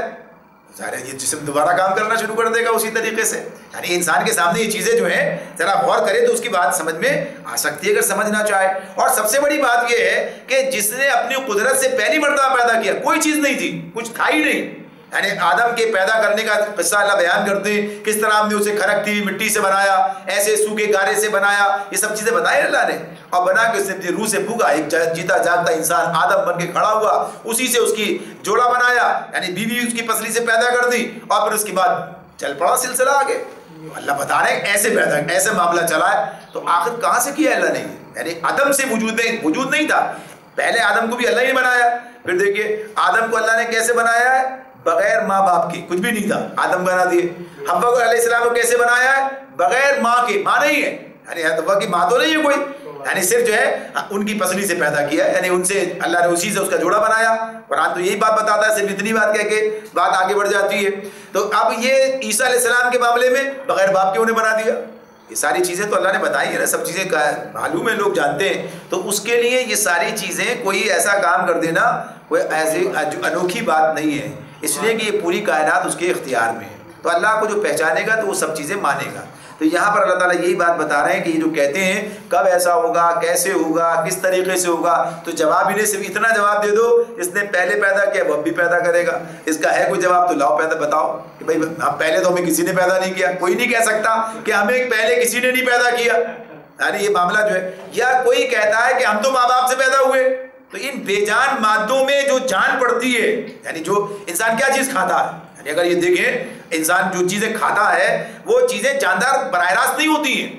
ظاہر ہے یہ جسم دوبارہ کام کرنا شروع کر دے گا اسی طریقے سے۔ یعنی انسان کے سامنے یہ چیزیں جو ہیں ذرا غور کرے تو اس کی بات سمجھ میں آ سکتی ہے اگر سمجھنا چاہے۔ اور سب سے بڑی بات یہ ہے کہ جس نے اپنی قدرت سے پہلی مرتبہ پیدا کیا، کوئی چیز نہیں تھی، کچھ تھا ہی نہیں، یعنی آدم کے پیدا کرنے کا قصہ اللہ بیان کرتے ہیں، کس طرح ہم نے اسے کھرکتی ہوئی مٹی سے بنایا، ایسے سوکھے گارے سے بنایا، یہ سب چیزیں بتائی اللہ نے، اور بنا کے اس نے روح سے پھونکا، ایک جیتا جاگتا انسان آدم بن کے کھڑا ہوا، اسی سے اس کی جوڑا بنایا، یعنی بیوی اس کی پسلی سے پیدا کر دی، اور پھر اس کے بعد چل پڑا سلسلہ آگے۔ اللہ بتا رہے ہیں ایسے پیدا، ایسے معاملہ چلا ہے۔ تو آخر کہاں سے کیا اللہ نے؟ یعنی عدم سے وجود نہیں تھا، پہلے آدم کو بھی اللہ ہی نے بنایا، پھر دیکھیے آدم کو اللہ نے کیسے بنایا ہے؟ بغیر ماں باپ کی، کچھ بھی نہیں تھا، آدم بنا دیے۔ حوا کو علیہ السلام کو کیسے بنایا ہے؟ بغیر ماں کے، ماں نہیں ہے، یعنی حوا کی ماں تو نہیں ہے کوئی، یعنی صرف جو ہے ان کی پسلی سے پیدا کیا، یعنی ان سے اللہ نے اسی سے اس کا جوڑا بنایا۔ قرآن تو یہی بات بتاتا ہے، صرف اتنی بات کہہ کے بات آگے بڑھ جاتی ہے۔ تو اب یہ عیسیٰ علیہ السلام کے معاملے میں بغیر باپ کے انہیں بنا دیا، یہ ساری چیزیں تو اللہ نے بتائی ہے نا، سب چیزیں معلوم ہے، لوگ جانتے ہیں۔ تو اس کے لیے یہ ساری چیزیں کوئی ایسا کام کر دینا کوئی ایسی انوکھی بات نہیں ہے، اس لیے کہ یہ پوری کائنات اس کے اختیار میں ہے۔ تو اللہ کو جو پہچانے گا تو وہ سب چیزیں مانے گا۔ تو یہاں پر اللہ تعالیٰ یہی بات بتا رہے ہیں کہ یہ جو کہتے ہیں کب ایسا ہوگا، کیسے ہوگا، کس طریقے سے ہوگا، تو جواب انہیں صرف اتنا جواب دے دو، اس نے پہلے پیدا کیا وہ اب بھی پیدا کرے گا۔ اس کا ہے کوئی جواب تو لاؤ پیدا بتاؤ کہ بھائی پہلے تو ہمیں کسی نے پیدا نہیں کیا، کوئی نہیں کہہ سکتا کہ ہمیں پہلے کسی نے نہیں پیدا کیا، یعنی یہ معاملہ جو ہے، یا کوئی کہتا ہے کہ ہم تو ماں باپ سے پیدا ہوئے۔ تو ان بے جان مادوں میں جو جان پڑتی ہے، یعنی جو انسان کیا چیز کھاتا ہے، یعنی اگر یہ دیکھیں انسان جو چیزیں کھاتا ہے وہ چیزیں جاندار براہ راست نہیں ہوتی ہیں،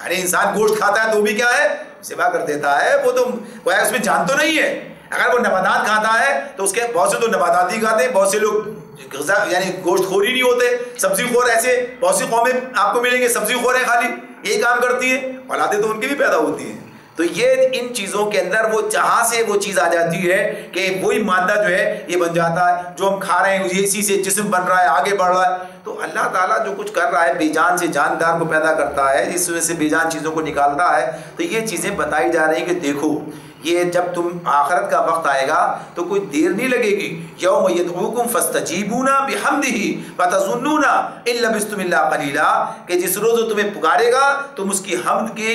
ارے انسان گوشت کھاتا ہے تو بھی کیا ہے؟ ذبح کر دیتا ہے. وہ تو اس میں جان تو نہیں ہے. اگر وہ نباتات کھاتا ہے تو اس کے بہت سے تو نباتات ہی کھاتے ہیں, بہت سے لوگ غذا یعنی گوشت خور ہی نہیں ہوتے, سبزی خور. ایسے بہت سی قومیں آپ کو ملیں گے سبزی خور ہیں, خالی یہی کام کرتی ہیں, اولادیں تو ان کی بھی پیدا ہوتی ہیں. تو یہ ان چیزوں کے اندر وہ جہاں سے وہ چیز آ جاتی ہے کہ وہی مادہ جو ہے یہ بن جاتا ہے, جو ہم کھا رہے ہیں اسی سے جسم بن رہا ہے, آگے بڑھ رہا ہے. تو اللہ تعالیٰ جو کچھ کر رہا ہے, بے جان سے جاندار کو پیدا کرتا ہے, اس وجہ سے بے جان چیزوں کو نکالتا ہے. تو یہ چیزیں بتائی جا رہی ہیں کہ دیکھو یہ جب تم آخرت کا وقت آئے گا تو کوئی دیر نہیں لگے گی. یوم یدعوکم فاستجیبون بحمدہ فتظنون ان لبثتم الا قلیلا, کہ جس روز وہ تمہیں پکارے گا تم اس کی حمد کی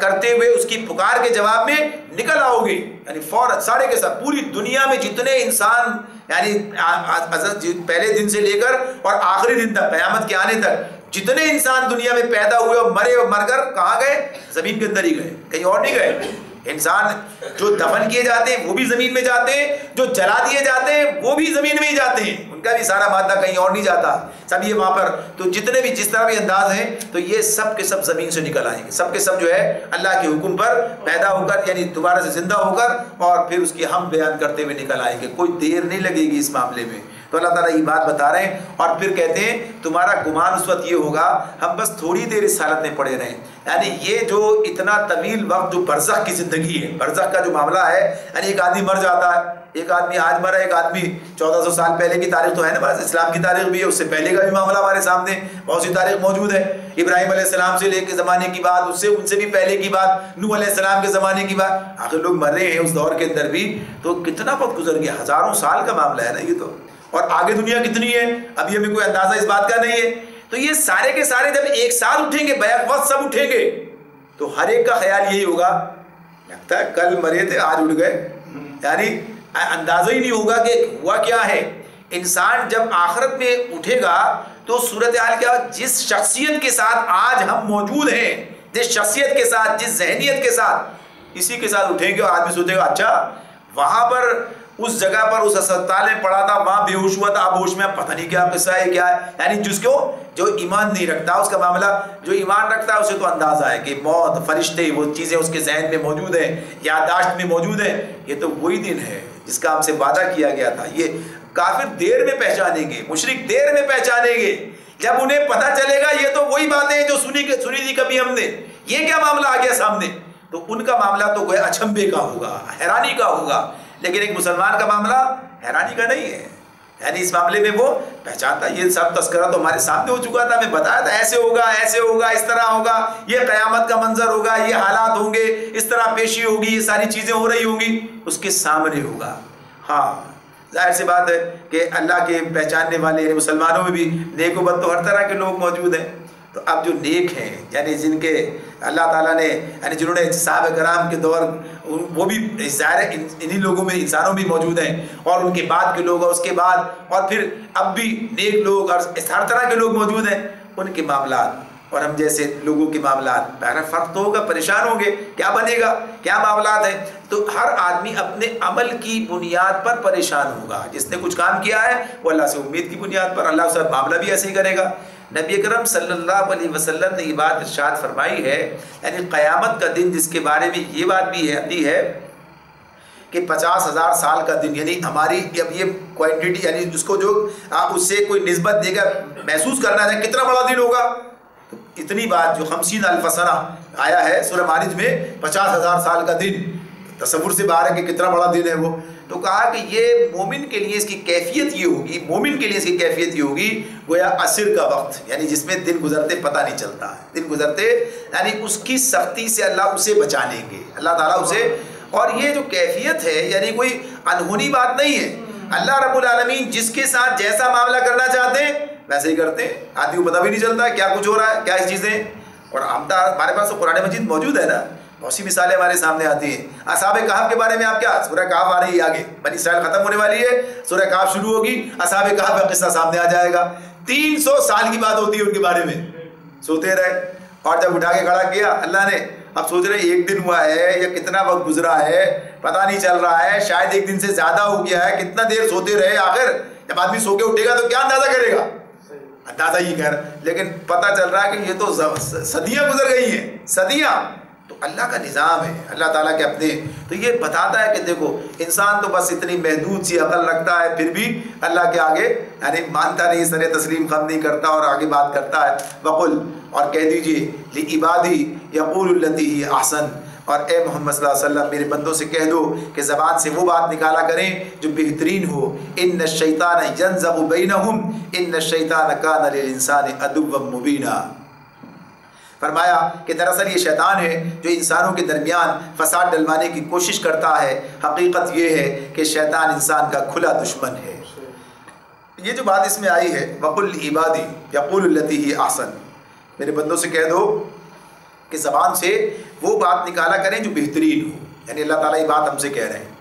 کرتے ہوئے اس کی پکار کے جواب میں نکل آؤ گے. یعنی فوراً سارے کے ساتھ پوری دنیا میں جتنے انسان یعنی پہلے دن سے لے کر اور آخری دن تک قیامت کے آنے تک جتنے انسان دنیا میں پیدا ہوئے اور مرے اور مر کر کہاں گئے؟ زمین کے اندر ہی گئے, کہیں اور نہیں گئے. انسان جو دفن کیے جاتے ہیں وہ بھی زمین میں جاتے ہیں, جو جلا دیے جاتے ہیں وہ بھی زمین میں ہی جاتے ہیں, ان کا بھی سارا مادہ کہیں اور نہیں جاتا, سب یہ وہاں پر. تو جتنے بھی جس طرح بھی انداز ہیں تو یہ سب کے سب زمین سے نکل آئیں گے, سب کے سب جو ہے اللہ کے حکم پر پیدا ہو کر یعنی دوبارہ سے زندہ ہو کر اور پھر اس کی ہم بیان کرتے ہوئے نکل آئیں گے. کوئی دیر نہیں لگے گی اس معاملے میں. تو اللہ تعالیٰ یہ بات بتا رہے ہیں اور پھر کہتے ہیں تمہارا گمان اس وقت یہ ہوگا ہم بس تھوڑی دیر اس حالت میں پڑے رہیں. یعنی یہ جو اتنا طویل وقت جو برزخ کی زندگی ہے, برزخ کا جو معاملہ ہے, یعنی ایک آدمی مر جاتا ہے, ایک آدمی آج مرا, ایک آدمی 1400 سال پہلے کی تاریخ تو ہے نا, بس اسلام کی تاریخ بھی ہے, اس سے پہلے کا بھی معاملہ ہمارے سامنے بہت سی تاریخ موجود ہے. ابراہیم علیہ السلام سے لے کے زمانے کی بات, اس سے ان سے بھی پہلے کی بات, نوح علیہ السلام کے زمانے کی بات, آخر لوگ مر رہے ہیں اس دور کے اندر بھی. تو کتنا وقت گزر گیا, ہزاروں سال کا معاملہ ہے نا یہ تو. اور آگے دنیا کتنی ہے ابھی ہمیں کوئی اندازہ اس بات کا نہیں ہے. تو یہ سارے کے سارے جب ایک ساتھ اٹھیں گے, بیک وقت سب اٹھیں گے, تو ہر ایک کا خیال یہی ہوگا لگتا ہے کل مرے تھے آج اٹھ گئے. یعنی اندازہ ہی نہیں ہوگا کہ ہوا کیا ہے. انسان جب آخرت میں اٹھے گا تو صورتحال کیا, جس شخصیت کے ساتھ آج ہم موجود ہیں, جس شخصیت کے ساتھ, جس ذہنیت کے ساتھ, اسی کے ساتھ اٹھیں گے. اور آدمی سوچے گا اچھا وہاں پر اس جگہ پر اس اسپتال میں پڑا تھا, وہاں بے ہوش ہوا تھا, اب ہوش میں پتہ نہیں کیا قصہ ہے کیا ہے. یعنی جس کو جو ایمان نہیں رکھتا اس کا معاملہ, جو ایمان رکھتا ہے اسے تو اندازہ ہے کہ موت, فرشتے, وہ چیزیں اس کے ذہن میں موجود ہیں, یادداشت میں موجود ہیں. یہ تو وہی دن ہے جس کا ہم سے وعدہ کیا گیا تھا. یہ کافر دیر میں پہچانیں گے, مشرک دیر میں پہچانیں گے, جب انہیں پتہ چلے گا یہ تو وہی باتیں ہیں جو سنی تھی کبھی ہم نے, یہ کیا معاملہ آ گیا سامنے. تو ان کا معاملہ تو گویا اچھمبے کا ہوگا, حیرانی کا ہوگا. لیکن ایک مسلمان کا معاملہ حیرانی کا نہیں ہے. یعنی اس معاملے میں وہ پہچانتا, یہ سب تذکرہ تو ہمارے سامنے ہو چکا تھا, ہمیں بتایا تھا ایسے ہوگا, ایسے ہوگا, اس طرح ہوگا, یہ قیامت کا منظر ہوگا, یہ حالات ہوں گے, اس طرح پیشی ہوگی, یہ ساری چیزیں ہو رہی ہوں گی, اس کے سامنے ہوگا. ہاں ظاہر سی بات ہے کہ اللہ کے پہچاننے والے یعنی مسلمانوں میں بھی نیک و بد تو ہر طرح کے لوگ موجود ہیں. تو اب جو نیک ہیں یعنی جن کے اللہ تعالیٰ نے یعنی جنہوں نے صحابہ کرام کے دور, وہ بھی ظاہر ہے انہی لوگوں میں انسانوں بھی موجود ہیں, اور ان کے بعد کے لوگ, اور اس کے بعد اور پھر اب بھی نیک لوگ اور ہر طرح کے لوگ موجود ہیں. ان کے معاملات اور ہم جیسے لوگوں کے معاملات بہرحال فرق تو ہوگا, پریشان ہوں گے, کیا بنے گا, کیا معاملات ہیں. تو ہر آدمی اپنے عمل کی بنیاد پر پریشان ہوگا. جس نے کچھ کام کیا ہے وہ اللہ سے امید کی بنیاد پر, اللہ سے معاملہ بھی ایسے ہی کرے گا. نبی اکرم صلی اللہ علیہ وسلم نے یہ بات ارشاد فرمائی ہے, یعنی قیامت کا دن جس کے بارے میں یہ بات بھی آتی ہے کہ 50,000 سال کا دن, یعنی ہماری اب یہ کوانٹٹی یعنی اس کو جو آپ اس سے کوئی نسبت دے کر محسوس کرنا ہے کتنا بڑا دن ہوگا. تو اتنی بات جو 50,000 سنہ آیا ہے سورہ مارج میں, 50,000 سال کا دن, تصور سے باہر ہے کہ کتنا بڑا دن ہے وہ. تو کہا کہ یہ مومن کے لیے اس کی کیفیت یہ ہوگی, مومن کے لیے اس کی کیفیت یہ ہوگی گویا عصر کا وقت, یعنی جس میں دن گزرتے پتہ نہیں چلتا ہے, دن گزرتے یعنی اس کی سختی سے اللہ اسے بچا لیں گے, اللہ تعالیٰ اسے. اور یہ جو کیفیت ہے یعنی کوئی انہونی بات نہیں ہے. اللہ رب العالمین جس کے ساتھ جیسا معاملہ کرنا چاہتے ہیں ویسے ہی کرتے ہیں. آدمی کو پتہ بھی نہیں چلتا ہے کیا کچھ ہو رہا ہے, کیا اس چیزیں. اور ہمارے پاس تو قرآن مجید موجود ہے نا, بہت سی مثالیں ہمارے سامنے آتی ہیں. اصحاب کہف کے بارے میں آپ کیا, سورہ کہف آ رہی ہے آگے, بنی اسرائیل ختم ہونے والی ہے, سورہ کہف شروع ہوگی, اصحاب کہف کا قصہ سامنے آ جائے گا. 300 سال کی بات ہوتی ہے ان کے بارے میں, سوتے رہے, اور جب اٹھا کے کھڑا کیا اللہ نے, اب سوچ رہے ایک دن ہوا ہے یا کتنا وقت گزرا ہے پتہ نہیں چل رہا ہے, شاید ایک دن سے زیادہ ہو گیا ہے, کتنا دیر سوتے رہے. آخر جب آدمی سو کے اٹھے گا تو کیا اندازہ کرے گا, اندازہ ہی کر، لیکن پتہ چل رہا ہے کہ یہ تو صدیاں گزر گئی ہیں، صدیاں. تو اللہ کا نظام ہے، اللہ تعالیٰ کے اپنے. تو یہ بتاتا ہے کہ دیکھو انسان تو بس اتنی محدود سی عقل رکھتا ہے، پھر بھی اللہ کے آگے یعنی مانتا نہیں، سر تسلیم خم نہیں کرتا اور آگے بات کرتا ہے. وقل، اور کہہ دیجئے، لعبادی یقول التی ہی احسن، اور اے محمد صلی اللہ علیہ وسلم میرے بندوں سے کہہ دو کہ زبان سے وہ بات نکالا کریں جو بہترین ہو. ان الشیطان ینزغ بینہم ان الشیطان کان للانسان عدوا مبینا. فرمایا کہ دراصل یہ شیطان ہے جو انسانوں کے درمیان فساد ڈلوانے کی کوشش کرتا ہے. حقیقت یہ ہے کہ شیطان انسان کا کھلا دشمن ہے. یہ جو بات اس میں آئی ہے وقل لعبادی یقول التی ہی احسن، میرے بندوں سے کہہ دو کہ زبان سے وہ بات نکالا کریں جو بہترین ہو. یعنی اللہ تعالیٰ یہ بات ہم سے کہہ رہے ہیں،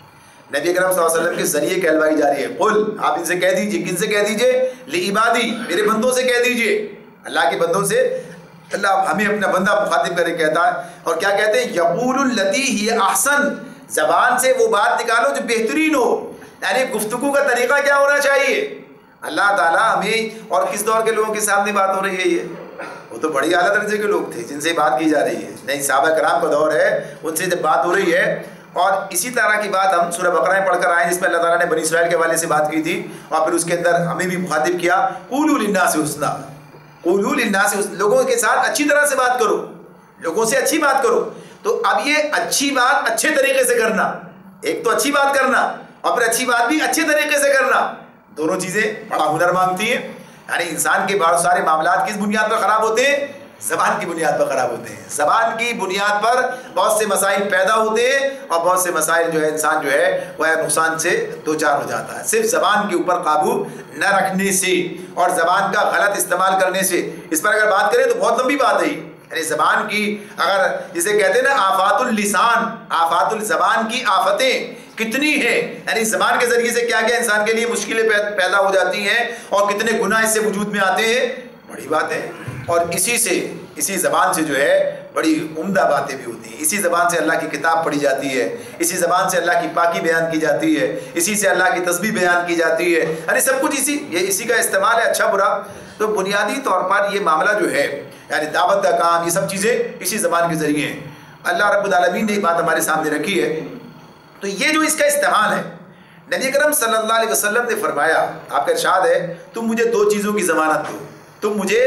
نبی اکرم صلی اللہ علیہ وسلم کے ذریعے کہلوائی جا رہی ہے. قل، آپ ان سے کہہ دیجئے. کن سے کہہ دیجئے؟ لعبادی، میرے بندوں سے کہہ دیجئے. اللہ کے بندوں سے اللہ ہمیں اپنا بندہ مخاطب کرے کہتا ہے. اور کیا کہتے ہیں؟ یقول التی ہی احسن، زبان سے وہ بات نکالو جو بہترین ہو. یعنی گفتگو کا طریقہ کیا ہونا چاہیے؟ اللہ تعالیٰ ہمیں، اور کس دور کے لوگوں کے سامنے بات ہو رہی ہے؟ یہ وہ تو بڑی اعلیٰ درجے کے لوگ تھے جن سے بات کی جا رہی ہے. نہیں، صحابہ کرام کا دور ہے، ان سے جب بات ہو رہی ہے. اور اسی طرح کی بات ہم سورہ بقرہ میں پڑھ کر آئے جس میں اللہ تعالیٰ نے بنی اسرائیل کے حوالے سے بات کی تھی، اور پھر اس کے اندر ہمیں بھی مخاطب کیا قولوا للناس حسنا. قولوا للناس، لوگوں کے ساتھ اچھی طرح سے بات کرو، لوگوں سے اچھی بات کرو. تو اب یہ اچھی بات اچھے طریقے سے کرنا، ایک تو اچھی بات کرنا اور پھر اچھی بات بھی اچھے طریقے سے کرنا، دونوں چیزیں بڑا ہنر مانگتی ہیں. یعنی انسان کے بہت سارے معاملات کس بنیاد پر خراب ہوتے ہیں؟ زبان کی بنیاد پر خراب ہوتے ہیں. زبان کی بنیاد پر بہت سے مسائل پیدا ہوتے ہیں اور بہت سے مسائل جو ہے انسان جو ہے وہ نقصان سے دوچار ہو جاتا ہے صرف زبان کے اوپر قابو نہ رکھنے سے اور زبان کا غلط استعمال کرنے سے. اس پر اگر بات کریں تو بہت لمبی بات ہے. یعنی زبان کی اگر جسے کہتے ہیں نا آفات اللسان، آفات الزبان کی آفتیں کتنی ہیں، یعنی زبان کے ذریعے سے کیا کیا انسان کے لیے مشکلیں پیدا ہو جاتی ہیں اور کتنے گناہ اس سے وجود میں آتے ہیں، بڑی بات ہے. اور اسی زبان سے جو ہے بڑی عمدہ باتیں بھی ہوتی ہیں. اسی زبان سے اللہ کی کتاب پڑھی جاتی ہے، اسی زبان سے اللہ کی پاکی بیان کی جاتی ہے، اسی سے اللہ کی تسبیح بیان کی جاتی ہے. یعنی سب کچھ اسی کا استعمال ہے، اچھا برا. تو بنیادی طور پر یہ معاملہ جو ہے یعنی دعوت کا کام، یہ سب چیزیں اسی زبان کے ذریعے ہیں. اللہ رب العالمین نے یہ بات ہمارے سامنے رکھی ہے. تو یہ جو اس کا استعمال ہے، نبی کرم صلی اللہ علیہ وسلم نے فرمایا، آپ کا ارشاد ہے تم مجھے 2 چیزوں کی ضمانت دو، تم مجھے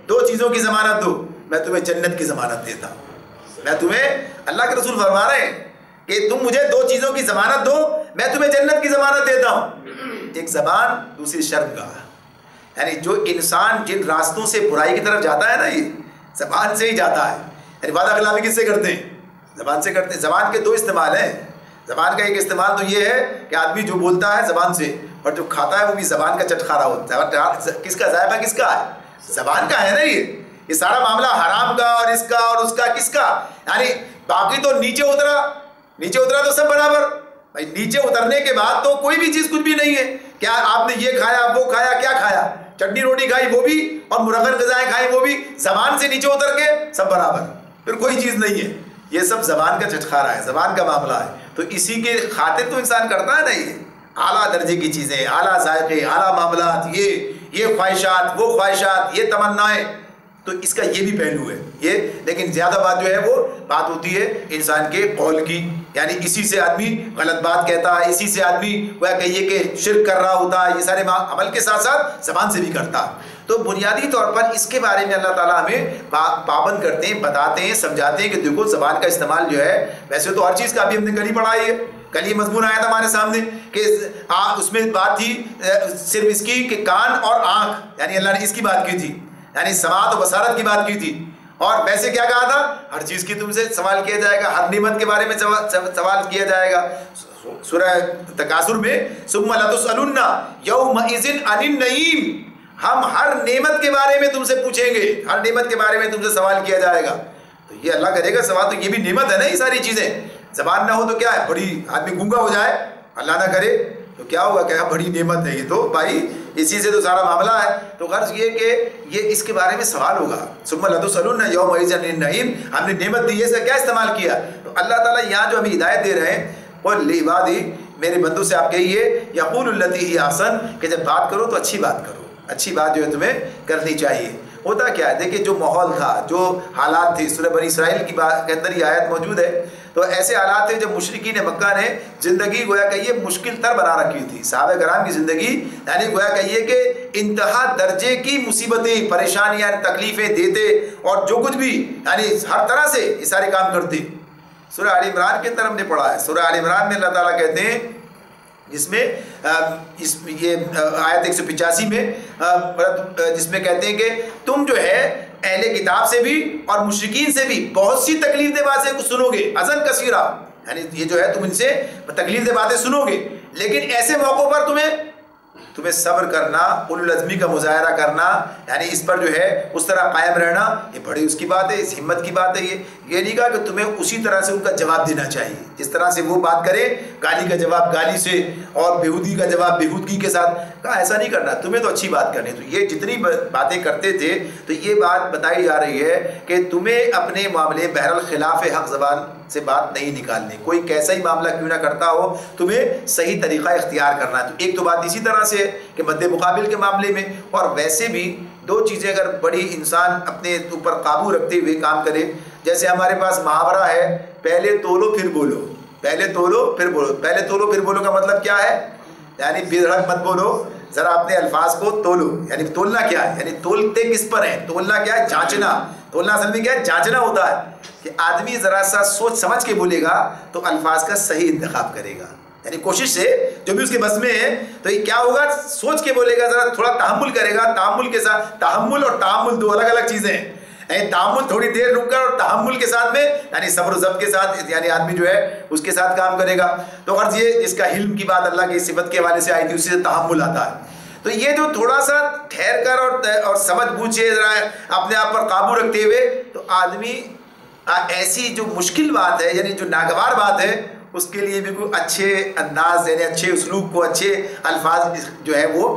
2 چیزوں کی ضمانت دو، میں تمہیں جنت کی ضمانت دیتا ہوں. میں تمہیں، اللہ کے رسول فرما رہے ہیں کہ تم مجھے 2 چیزوں کی ضمانت دو، میں تمہیں جنت کی ضمانت دیتا ہوں. ایک زبان، دوسری شرمگاہ. یعنی جو انسان جن راستوں سے برائی کی طرف جاتا ہے نا، یہ زبان سے ہی جاتا ہے. یعنی وعدہ خلافی کس سے کرتے ہیں؟ زبان سے کرتے ہیں. زبان کے 2 استعمال ہیں. زبان کا ایک استعمال تو یہ ہے کہ آدمی جو بولتا ہے زبان سے اور جو کھاتا ہے وہ بھی زبان کا چٹخارا ہوتا ہے. کس کا ذائقہ کس کا ہے؟ زبان کا ہے نا. یہ سارا معاملہ حرام کا اور اس کا اور اس کا کس کا؟ یعنی باقی تو نیچے اترا تو سب برابر. بھائی نیچے اترنے کے بعد تو کوئی بھی چیز کچھ بھی نہیں ہے. کیا آپ نے یہ کھایا وہ کھایا، کیا کھایا؟ چٹنی روٹی کھائی وہ بھی اور مرغن غذائیں کھائی وہ بھی. زبان سے نیچے اتر کے سب برابر، پھر کوئی چیز نہیں ہے. یہ سب زبان کا چٹخارا ہے، زبان کا معاملہ ہے. تو اسی کے خاطر تو انسان کرتا ہے نا یہ اعلیٰ درجے کی چیزیں، اعلیٰ ذائقے، اعلیٰ معاملات، یہ خواہشات، وہ خواہشات، یہ تمنائیں. تو اس کا یہ بھی پہلو ہے یہ. لیکن زیادہ بات جو ہے وہ بات ہوتی ہے انسان کے قول کی. یعنی اسی سے آدمی غلط بات کہتا ہے، اسی سے آدمی وہ کہیے کہ شرک کر رہا ہوتا ہے. یہ سارے عمل کے ساتھ ساتھ زبان سے بھی کرتا. تو بنیادی طور پر اس کے بارے میں اللہ تعالیٰ ہمیں پابند کرتے ہیں، بتاتے ہیں، سمجھاتے ہیں کہ دیکھو زبان کا استعمال جو ہے، ویسے تو ہر چیز کا ابھی ہم نے کل ہی پڑھائی ہے، کل یہ مضمون آیا تھا ہمارے سامنے کہ اس میں بات تھی صرف اس کی کہ کان اور آنکھ، یعنی اللہ نے اس کی بات کی تھی، یعنی سماعت و بصارت کی بات کی تھی. اور ویسے کیا کہا تھا؟ ہر چیز کی تم سے سوال کیا جائے گا، ہر نعمت کے بارے میں سوال کیا جائے گا. سورہ تکاثر میں ثم لتسألن یومئذ عن النعیم، ہم ہر نعمت کے بارے میں تم سے پوچھیں گے، ہر نعمت کے بارے میں تم سے سوال کیا جائے گا. تو یہ اللہ کرے گا سوال، تو یہ بھی نعمت ہے نا. یہ ساری چیزیں زبان نہ ہو تو کیا ہے، بڑی آدمی گونگا ہو جائے، اللہ نہ کرے تو کیا ہوگا، کیا بڑی نعمت ہے یہ. تو بھائی اسی سے تو سارا معاملہ ہے. تو غرض یہ کہ یہ اس کے بارے میں سوال ہوگا. ثم لتسألن یومئذ عن النعیم، ہم نے نعمت دی، اس کا کیا استعمال کیا. تو اللہ تعالیٰ یہاں جو ہمیں ہدایت دے رہے ہیں، قل لعبادی، میرے بندوں سے آپ کہیے، یقول التی ہی احسن، کہ جب بات کرو تو اچھی بات کرو. اچھی بات جو ہے تمہیں کرنی چاہیے۔ ہوتا کیا ہے، دیکھیں جو ماحول تھا، جو حالات تھے، سورہ بنی اسرائیل کی بات کے اندر یہ آیت موجود ہے، تو ایسے حالات تھے جب مشرکین مکہ نے زندگی گویا کہ یہ مشکل تر بنا رکھی تھی۔ صحابہ کرام کی زندگی یعنی گویا کہیے کہ انتہا درجے کی مصیبتیں، پریشانیاں، تکلیفیں دیتے اور جو کچھ بھی یعنی ہر طرح سے یہ سارے کام کرتے۔ سورہ آل عمران کے اندر ہم نے پڑھا ہے، سورہ آل عمران میں اللہ تعالیٰ کہتے ہیں، جس میں یہ آیت 185 میں جس میں کہتے ہیں کہ تم جو ہے اہل کتاب سے بھی اور مشرکین سے بھی بہت سی تکلیف دہ باتیں سنو گے، اذن کثیرہ، یعنی یہ جو ہے تم ان سے تکلیف دہ باتیں سنو گے، لیکن ایسے موقعوں پر تمہیں صبر کرنا، اولو العزمی کا مظاہرہ کرنا، یعنی اس پر جو ہے اس طرح قائم رہنا، یہ بڑی اس کی بات ہے، اس ہمت کی بات ہے۔ یہ نہیں کہا کہ تمہیں اسی طرح سے ان کا جواب دینا چاہیے، جس طرح سے وہ بات کرے، گالی کا جواب گالی سے اور بےہودگی کا جواب بےہودگی کے ساتھ، کہا ایسا نہیں کرنا، تمہیں تو اچھی بات کرنی۔ تو یہ جتنی باتیں کرتے تھے تو یہ بات بتائی جا رہی ہے کہ تمہیں اپنے معاملے بہرحال خلاف حق زبان سے بات نہیں نکالنی، کوئی کیسا ہی معاملہ کیوں نہ کرتا ہو، تمہیں صحیح طریقہ اختیار کرنا ہے۔ تو ایک تو بات اسی طرح سے ہے کہ مد مقابل کے معاملے میں، اور ویسے بھی دو چیزیں اگر بڑی انسان اپنے اوپر قابو رکھتے ہوئے کام کرے، جیسے ہمارے پاس محاورہ ہے، پہلے تولو پھر بولو، پہلے تولو پھر بولو۔ پہلے تولو پھر بولو کا مطلب کیا ہے؟ یعنی بے دھڑک مت بولو، ذرا اپنے الفاظ کو تولو۔ یعنی تولنا کیا ہے؟ یعنی تولتے کس پر ہے؟ تولنا کیا ہے؟ جانچنا۔ تولنا اصل میں کیا ہے؟ جانچنا ہوتا ہے کہ آدمی ذرا سا سوچ سمجھ کے بولے گا تو الفاظ کا صحیح انتخاب کرے گا، یعنی کوشش سے جو بھی اس کے بس میں ہے تو یہ کیا ہوگا، سوچ کے بولے گا، ذرا تھوڑا تحمل کرے گا۔ تحمل کے ساتھ، تحمل اور تعامل دو الگ الگ چیزیں ہیں، یعنی تعامل تھوڑی دیر رک کر، اور تحمل کے ساتھ میں یعنی صبر و ضبط کے ساتھ، یعنی آدمی جو ہے اس کے ساتھ کام کرے گا۔ تو غرض یہ اس کا حلم کی بات اللہ کی صفت کے حوالے سے آئی تھی، اسی سے تحمل آتا ہے۔ تو یہ جو تھوڑا سا ٹھہر کر اور سمجھ بوجھے ذرا اپنے آپ پر قابو رکھتے ہوئے، تو آدمی ایسی جو مشکل بات ہے، یعنی جو ناگوار بات ہے، اس کے لیے بھی کوئی اچھے انداز، یعنی اچھے اسلوب کو، اچھے الفاظ جو ہے وہ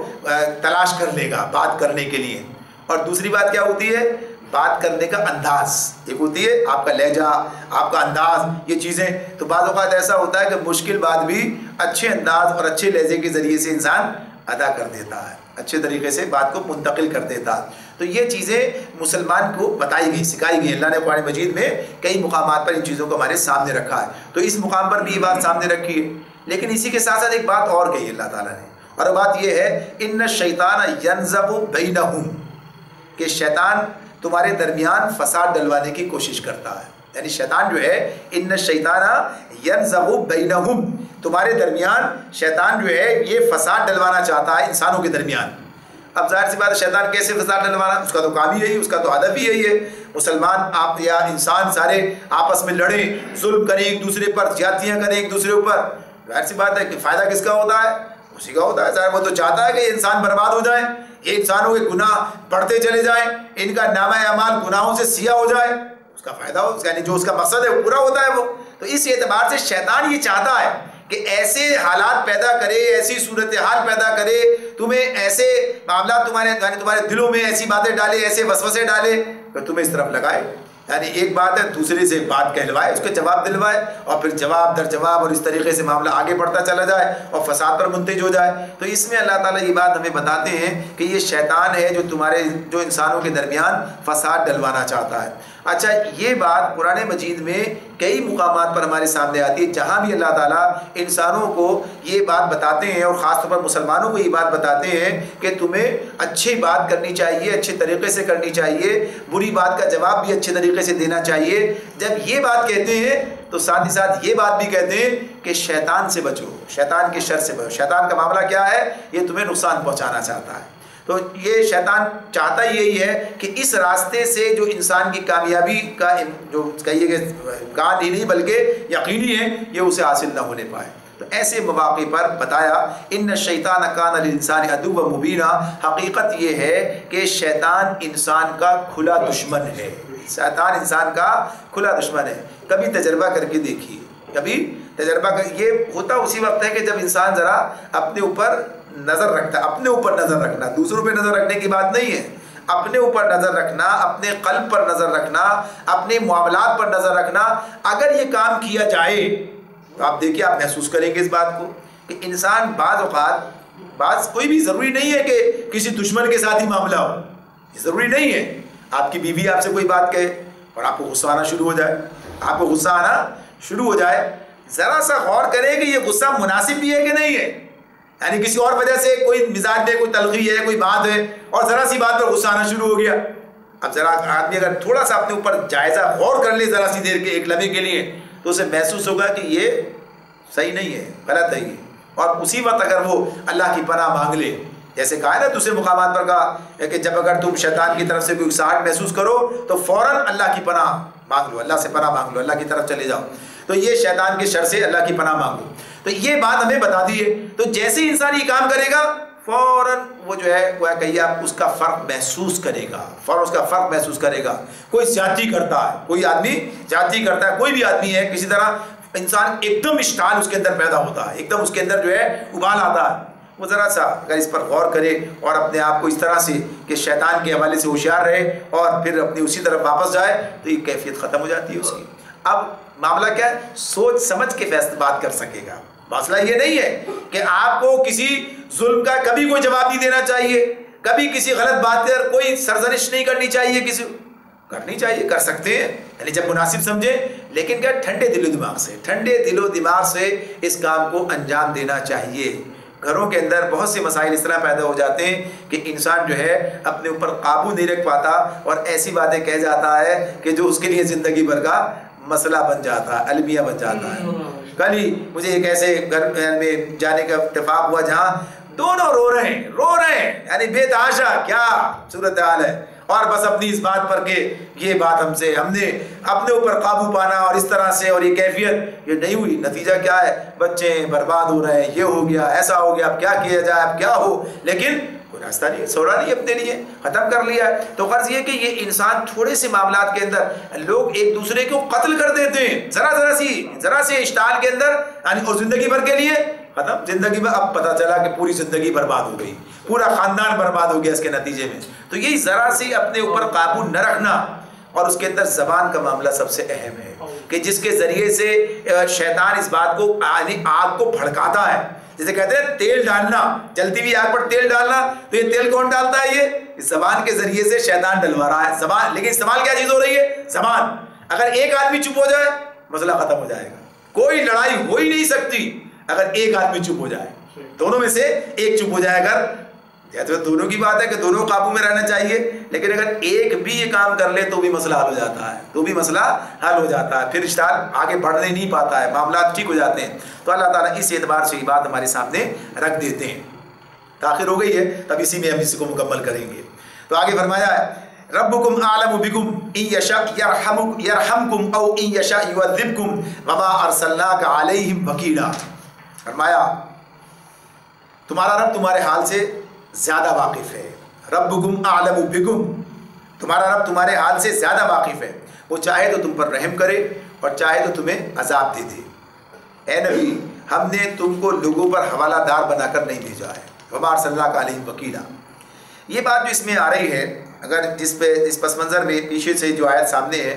تلاش کر لے گا بات کرنے کے لیے۔ اور دوسری بات کیا ہوتی ہے؟ بات کرنے کا انداز، ایک ہوتی ہے آپ کا لہجہ، آپ کا انداز، یہ چیزیں۔ تو بعض اوقات ایسا ہوتا ہے کہ مشکل بات بھی اچھے انداز اور اچھے لہجے کے ذریعے سے انسان ادا کر دیتا ہے، اچھے طریقے سے بات کو منتقل کر دیتا ہے۔ تو یہ چیزیں مسلمان کو بتائی گئی، سکھائی گئی۔ اللہ نے قرآن مجید میں کئی مقامات پر ان چیزوں کو ہمارے سامنے رکھا ہے، تو اس مقام پر بھی یہ بات سامنے رکھی ہے۔ لیکن اسی کے ساتھ ساتھ ایک بات اور کہی اللہ تعالیٰ نے، اور بات یہ ہے ان الشیطان ینزغ بینہم، کہ شیطان تمہارے درمیان فساد ڈلوانے کی کوشش کرتا ہے۔ یعنی شیطان جو ہے، ان الشیطان ینزغ بینہم، تمہارے درمیان شیطان جو ہے یہ فساد ڈلوانا چاہتا ہے انسانوں کے درمیان۔ اب ظاہر سی بات ہے، شیطان کیسے فساد ڈلوانا، اس کا تو کام ہی یہی، اس کا تو ہدف ہی یہی ہے، مسلمان آپ یا انسان سارے آپس میں لڑیں، ظلم کریں ایک دوسرے پر، زیادتیاں کریں ایک دوسرے اوپر۔ ظاہر سی بات ہے کہ فائدہ کس کا ہوتا ہے؟ اسی کا ہوتا ہے۔ ظاہر وہ تو چاہتا ہے کہ انسان برباد ہو جائیں، یہ انسانوں کے گناہ بڑھتے چلے جائیں، ان کا نامہ اعمال گناہوں سے سیاہ ہو جائے، اس کا فائدہ ہو، یعنی جو اس کا مقصد ہے وہ پورا ہوتا ہے وہ۔ تو اس اعتبار سے شیطان یہ چاہتا ہے کہ ایسے حالات پیدا کرے، ایسی صورتحال پیدا کرے، تمہیں ایسے معاملات تمہارے دلوں میں ایسی باتیں ڈالے، ایسے وسوسے ڈالے کہ تمہیں اس طرف لگائے۔ یعنی ایک بات ہے دوسرے سے بات کہلوائے، اس کے جواب دلوائے، اور پھر جواب در جواب، اور اس طریقے سے معاملہ آگے بڑھتا چلا جائے اور فساد پر منتج ہو جائے۔ تو اس میں اللہ تعالیٰ یہ بات ہمیں بتاتے ہیں کہ یہ شیطان ہے جو انسانوں کے درمیان فساد ڈلوانا چاہتا ہے۔ اچھا، یہ بات قرآن مجید میں کئی مقامات پر ہمارے سامنے آتی ہے، جہاں بھی اللہ تعالیٰ انسانوں کو یہ بات بتاتے ہیں، اور خاص طور پر مسلمانوں کو یہ بات بتاتے ہیں کہ تمہیں اچھی بات کرنی چاہیے، اچھے طریقے سے کرنی چاہیے، بری بات کا جواب بھی اچھے طریقے سے دینا چاہیے۔ جب یہ بات کہتے ہیں تو ساتھ ہی ساتھ یہ بات بھی کہتے ہیں کہ شیطان سے بچو، شیطان کے شر سے بچو۔ شیطان کا معاملہ کیا ہے؟ یہ تمہیں نقصان پہنچانا چاہتا ہے۔ تو یہ شیطان چاہتا یہی ہے کہ اس راستے سے جو انسان کی کامیابی کا جو کہیے کہ امکان ہی نہیں بلکہ یقینی ہے، یہ اسے حاصل نہ ہونے پائے۔ تو ایسے مواقع پر بتایا ان الشیطان کان للانسان عدوا مبینا، حقیقت یہ ہے کہ شیطان انسان کا کھلا دشمن ہے۔ شیطان انسان کا کھلا دشمن ہے۔ کبھی تجربہ کر کے دیکھیے، کبھی تجربہ یہ ہوتا اسی وقت ہے کہ جب انسان ذرا اپنے اوپر نظر رکھتا ہے۔ اپنے اوپر نظر رکھنا، دوسروں پہ نظر رکھنے کی بات نہیں ہے، اپنے اوپر نظر رکھنا، اپنے قلب پر نظر رکھنا، اپنے معاملات پر نظر رکھنا۔ اگر یہ کام کیا جائے تو آپ دیکھیے، آپ محسوس کریں گے اس بات کو کہ انسان بعض اوقات بات کوئی بھی ضروری نہیں ہے کہ کسی دشمن کے ساتھ ہی معاملہ ہو، یہ ضروری نہیں ہے۔ آپ کی بیوی آپ سے کوئی بات کہے اور آپ کو غصہ آنا شروع ہو جائے، آپ کو غصہ آنا شروع ہو جائے، ذرا سا غور کریں کہ یہ غصہ مناسب بھی ہے کہ نہیں ہے، یعنی کسی اور وجہ سے کوئی مزاج میں کوئی تلخی ہے، کوئی بات ہے، اور ذرا سی بات پر غصہ آنا شروع ہو گیا۔ اب ذرا آدمی اگر تھوڑا سا اپنے اوپر جائزہ غور کر لے ذرا سی دیر کے ایک لمحے کے لیے، تو اسے محسوس ہوگا کہ یہ صحیح نہیں ہے، غلط ہے یہ، اور اسی وقت اگر وہ اللہ کی پناہ مانگ لے، جیسے کہا ہے نا دوسرے مقامات پر کہا کہ جب اگر تم شیطان کی طرف سے کوئی اکساہٹ محسوس کرو تو فوراً اللہ کی پناہ مانگ لو، اللہ سے پناہ مانگ لو، اللہ کی طرف چلے جاؤ، تو یہ شیطان کے شر سے اللہ کی پناہ مانگو۔ تو یہ بات ہمیں بتا دی ہے، تو جیسے ہی انسان یہ کام کرے گا فوراً وہ جو ہے وہ کہیے آپ اس کا فرق محسوس کرے گا، فوراً اس کا فرق محسوس کرے گا۔ کوئی زیادتی کرتا ہے، کوئی آدمی زیادتی کرتا ہے، کوئی بھی آدمی ہے کسی طرح انسان ایک دم اشتعال اس کے اندر پیدا ہوتا ہے، ایک دم اس کے اندر جو ہے ابال آتا ہے، وہ ذرا سا اگر اس پر غور کرے اور اپنے آپ کو اس طرح سے کہ شیطان کے حوالے سے ہوشیار رہے اور پھر اپنی اسی طرف واپس جائے تو یہ کیفیت ختم ہو جاتی ہے اس کی۔ اب معاملہ کیا ہے؟ سوچ سمجھ کے بات کر سکے گا۔ مسئلہ یہ نہیں ہے کہ آپ کو کسی ظلم کا کبھی کوئی جواب نہیں دینا چاہیے، کبھی کسی غلط بات پر کوئی سرزنش نہیں کرنی چاہیے، کسی کرنی چاہیے، کر سکتے ہیں یعنی جب مناسب سمجھیں، لیکن کیا ٹھنڈے دل و دماغ سے، ٹھنڈے دل و دماغ سے اس کام کو انجام دینا چاہیے۔ گھروں کے اندر بہت سے مسائل اس طرح پیدا ہو جاتے ہیں کہ انسان جو ہے اپنے اوپر قابو نہیں رکھ پاتا اور ایسی باتیں کہہ جاتا ہے کہ جو اس کے لیے زندگی بھر کا مسئلہ بن جاتا ہے، المیہ بن جاتا ہے۔ کل ہی مجھے ایک ایسے گھر میں جانے کا اتفاق ہوا جہاں دونوں رو رہے ہیں یعنی بے تحاشا کیا صورتحال ہے، اور بس اپنی اس بات پر کہ یہ بات ہم نے اپنے اوپر قابو پانا اور اس طرح سے، اور یہ کیفیت یہ نہیں ہوئی، نتیجہ کیا ہے؟ بچے برباد ہو رہے ہیں، یہ ہو گیا، ایسا ہو گیا، اب کیا کیا جائے، اب کیا ہو، لیکن کوئی راستہ نہیں، سوڑا نہیں اپنے لیے، ختم کر لیا ہے۔ تو غرض یہ کہ یہ انسان تھوڑے سے معاملات کے اندر لوگ ایک دوسرے کو قتل کر دیتے ہیں، ذرا سے اشتعال کے اندر، اور زندگی بھر کے لیے ختم، زندگی میں اب پتہ چلا کہ پوری زندگی برباد ہو گئی، پورا خاندان برباد ہو گیا اس کے نتیجے میں۔ تو یہی ذرا سی اپنے اوپر قابو نہ رکھنا، اور اس کے اندر زبان کا معاملہ سب سے اہم ہے کہ جس کے ذریعے سے شیطان اس بات کو آگ کو بھڑکاتا ہے، جسے کہتے ہیں تیل ڈالنا، جلتی ہوئی آگ پر تیل ڈالنا، تو یہ تیل کون ڈالتا ہے؟ یہ زبان کے ذریعے سے شیطان ڈلوا رہا ہے زبان۔ لیکن استعمال کیا چیز ہو رہی ہے؟ زبان۔ اگر ایک آدمی چپ ہو جائے مسئلہ ختم ہو جائے گا، کوئی لڑائی ہو ہی نہیں سکتی اگر ایک آدمی چپ ہو جائے، دونوں میں سے ایک چپ ہو جائے، اگر تو دونوں کی بات ہے کہ دونوں قابو میں رہنا چاہیے، لیکن اگر ایک بھی یہ کام کر لے تو بھی مسئلہ حل ہو جاتا ہے، پھر اشتعال آگے بڑھنے نہیں پاتا ہے، معاملات ٹھیک ہو جاتے ہیں۔ تو اللہ تعالیٰ اس اعتبار سے یہ بات ہمارے سامنے رکھ دیتے ہیں۔ تاخیر ہو گئی ہے، تب اسی میں ہم اس کو مکمل کریں گے۔ تو آگے فرمایا ہے ربکم اعلم بکم ان یشاء یرحمکم او ان یشاء یعذبکم وما ارسلناک علیہم وکیلا۔ فرمایا تمہارا رب تمہارے حال سے زیادہ واقف ہے، ربکم اعلم بکم، تمہارا رب تمہارے حال سے زیادہ واقف ہے، وہ چاہے تو تم پر رحم کرے اور چاہے تو تمہیں عذاب دے دے۔ اے نبی ہم نے تم کو لوگوں پر حوالہ دار بنا کر نہیں بھیجا ہے، وما ارسلناک علیہم وکیلا۔ یہ بات جو اس میں آ رہی ہے، اگر اس پس منظر میں پیچھے سے جو آیت سامنے ہے،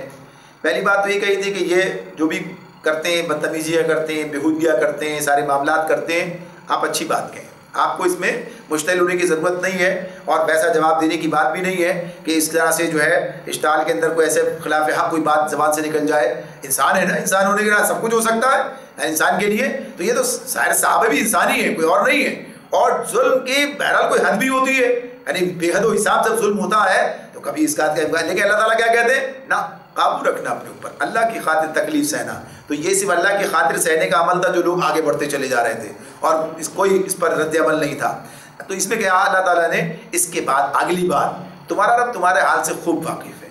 پہلی بات تو یہ کہی تھی کہ یہ جو بھی کرتے ہیں، بدتمیزیاں کرتے ہیں، بےہودگیاں کرتے ہیں، سارے معاملات کرتے ہیں، آپ اچھی بات کہیں، آپ کو اس میں مشتعل ہونے کی ضرورت نہیں ہے، اور ویسا جواب دینے کی بات بھی نہیں ہے کہ اس طرح سے جو ہے اشتعال کے اندر کوئی ایسے خلاف حق کوئی بات زبان سے نکل جائے۔ انسان ہے نا، انسان ہونے کے بعد سب کچھ ہو سکتا ہے انسان کے لیے، تو یہ تو سارے صحابہ بھی انسان ہی ہے، کوئی اور نہیں ہے۔ اور ظلم کی بہرحال کوئی حد بھی ہوتی ہے، یعنی بے حد و حساب جب ظلم ہوتا ہے تو کبھی اس بات کا امکان، لیکن اللہ تعالیٰ کیا کہتے ہیں؟ نہ، قابو رکھنا اپنے اوپر، اللہ کی خاطر تکلیف سہنا۔ تو یہ صرف اللہ کی خاطر سہنے کا عمل تھا جو لوگ آگے بڑھتے چلے جا رہے تھے، اور کوئی اس پر رد عمل نہیں تھا۔ تو اس میں کیا اللہ تعالیٰ نے اس کے بعد اگلی بات، تمہارا رب تمہارے حال سے خوب واقف ہے۔